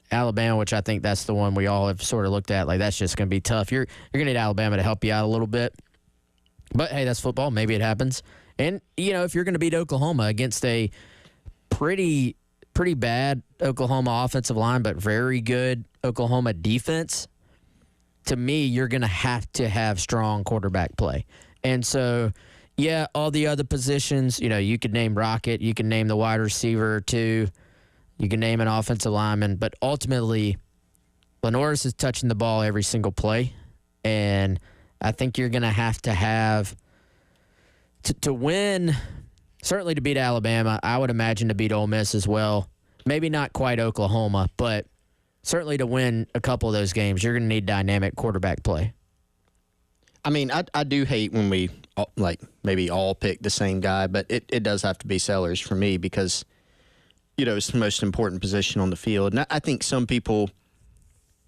Alabama, which I think that's the one we all have sort of looked at, like that's just going to be tough. You're going to need Alabama to help you out a little bit. But, hey, that's football. Maybe it happens. And, if you're going to beat Oklahoma against a pretty bad Oklahoma offensive line, but very good Oklahoma defense, to me, you're going to have strong quarterback play. And so, yeah, all the other positions, you could name Rocket, you can name the wide receiver too, you can name an offensive lineman, but ultimately, Lenoris is touching the ball every single play, and I think you're going to have to win, certainly to beat Alabama. I would imagine to beat Ole Miss as well. Maybe not quite Oklahoma, but certainly to win a couple of those games, you're going to need dynamic quarterback play. I mean, I do hate when we maybe all pick the same guy, but it does have to be Sellers for me because, it's the most important position on the field. And I think some people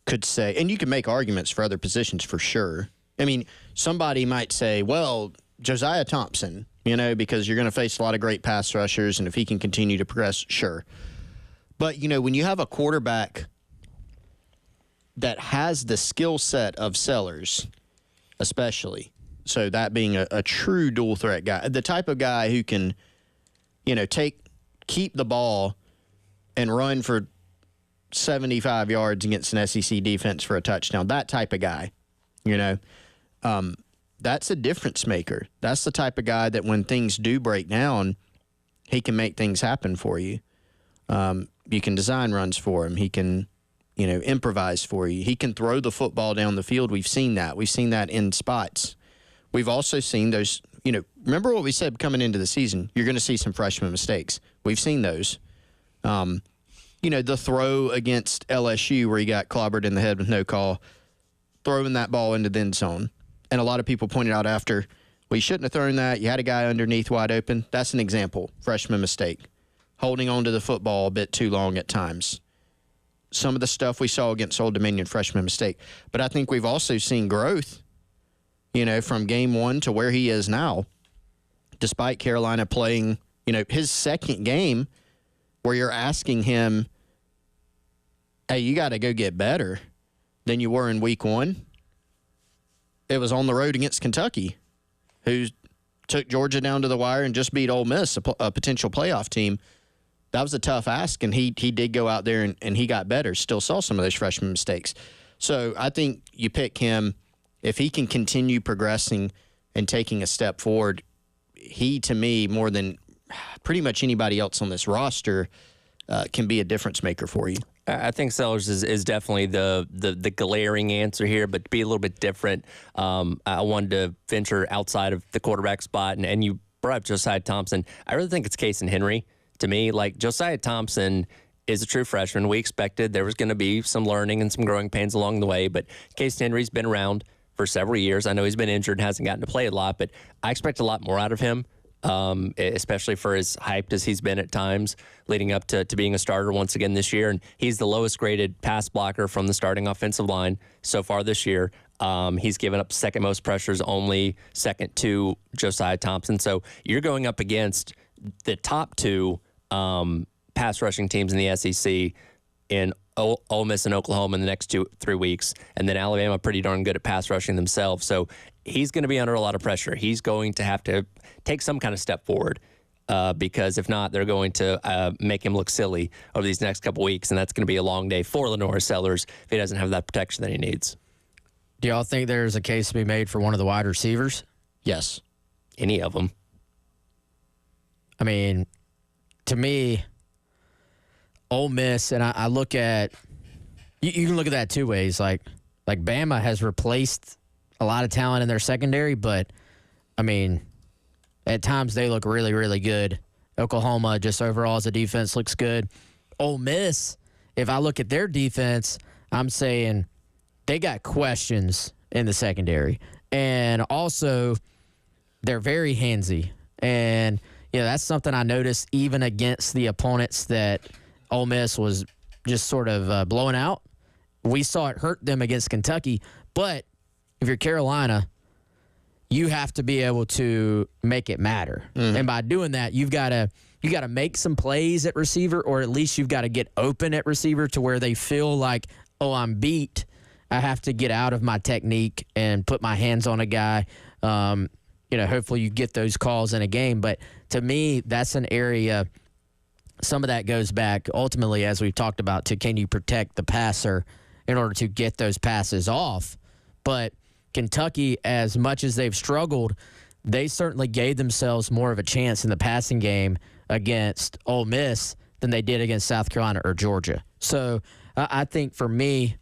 could say, and you can make arguments for other positions for sure. I mean, somebody might say, well, Josiah Thompson, because you're going to face a lot of great pass rushers, and if he can continue to progress, sure. But, when you have a quarterback that has the skill set of Sellers, especially, so that being a true dual threat guy, the type of guy who can, keep the ball and run for 75 yards against an SEC defense for a touchdown, that type of guy, that's a difference maker. That's the type of guy that when things do break down, he can make things happen for you. You can design runs for him. He can, improvise for you. He can throw the football down the field. We've seen that. We've seen that in spots. We've also seen those, remember what we said coming into the season? You're going to see some freshman mistakes. We've seen those. The throw against LSU where he got clobbered in the head with no call, throwing that ball into the end zone. And a lot of people pointed out after, well, you shouldn't have thrown that. You had a guy underneath wide open. That's an example. Freshman mistake. Holding on to the football a bit too long at times. Some of the stuff we saw against Old Dominion, freshman mistake. But I think we've also seen growth, from game one to where he is now. Despite Carolina playing, his second game where you're asking him, hey, you got to go get better than you were in week one. It was on the road against Kentucky, who took Georgia down to the wire and just beat Ole Miss, a potential playoff team. That was a tough ask, and he did go out there and he got better. Still saw some of those freshman mistakes. So I think you pick him. If he can continue progressing and taking a step forward, he, to me, more than pretty much anybody else on this roster, can be a difference maker for you. I think Sellers is definitely the glaring answer here, but to be a little bit different, I wanted to venture outside of the quarterback spot, and you brought up Josiah Thompson. I really think it's Case and Henry to me. Like, Josiah Thompson is a true freshman. We expected there was going to be some learning and some growing pains along the way, but Case Henry's been around for several years. I know he's been injured and hasn't gotten to play a lot, but I expect a lot more out of him, especially for as hyped as he's been at times leading up to being a starter once again this year. And he's the lowest graded pass blocker from the starting offensive line so far this year. He's given up second most pressures, only second to Josiah Thompson. So you're going up against the top two pass rushing teams in the SEC in Ole Miss and Oklahoma in the next 2-3 weeks, and then Alabama pretty darn good at pass rushing themselves. So he's going to be under a lot of pressure. He's going to have to take some kind of step forward because if not, they're going to make him look silly over these next couple weeks, and that's going to be a long day for Lenore Sellers if he doesn't have that protection that he needs. Do y'all think there's a case to be made for one of the wide receivers? Yes. Any of them. I mean, to me, Ole Miss, and I look at you can look at that two ways. Like Bama has replaced a lot of talent in their secondary, but I mean, at times they look really, really good. Oklahoma, just overall as a defense, looks good. Ole Miss, if I look at their defense, I'm saying they got questions in the secondary, and also they're very handsy, and that's something I noticed even against the opponents that Ole Miss was just sort of blowing out. We saw it hurt them against Kentucky, but if you're Carolina, you have to be able to make it matter. Mm-hmm. And by doing that, you got to make some plays at receiver, or at least you've got to get open at receiver to where they feel like, oh, I'm beat. I have to get out of my technique and put my hands on a guy. Hopefully you get those calls in a game. But to me, that's an area. Some of that goes back ultimately, as we've talked about, to can you protect the passer in order to get those passes off. But Kentucky, as much as they've struggled, they certainly gave themselves more of a chance in the passing game against Ole Miss than they did against South Carolina or Georgia. So I think for me,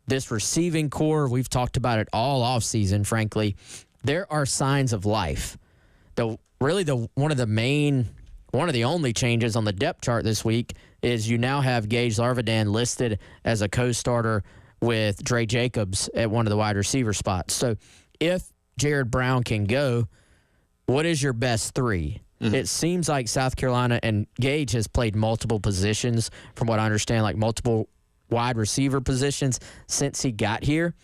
this receiving core, we've talked about it all offseason, frankly, there are signs of life. One of the only changes on the depth chart this week is you now have Gage Larvidan listed as a co-starter with Dre Jacobs at one of the wide receiver spots. So if Jared Brown can go, what is your best three? Mm-hmm. It seems like South Carolina and Gage has played multiple positions, from what I understand, like multiple wide receiver positions since he got here.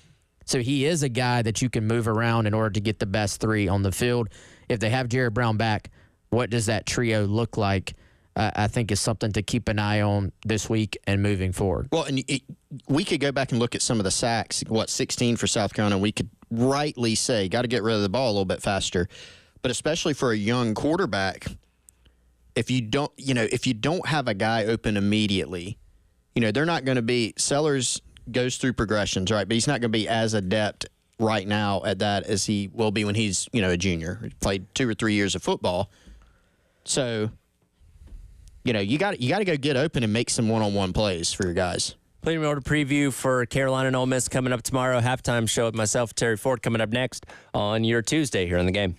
So he is a guy that you can move around in order to get the best three on the field. If they have Jared Brown back, what does that trio look like? I think is something to keep an eye on this week and moving forward. Well, and we could go back and look at some of the sacks, 16 for South Carolina. We could rightly say, got to get rid of the ball a little bit faster. But especially for a young quarterback, if you don't have a guy open immediately, they're not going to be – Sellers goes through progressions, right? But he's not going to be as adept right now at that as he will be when he's, a junior. He played 2 or 3 years of football. So – you got to go get open and make some one-on-one plays for your guys. Plenty more to preview for Carolina and Ole Miss coming up tomorrow. Halftime show with myself, Terry Ford, coming up next on your Tuesday here in the game.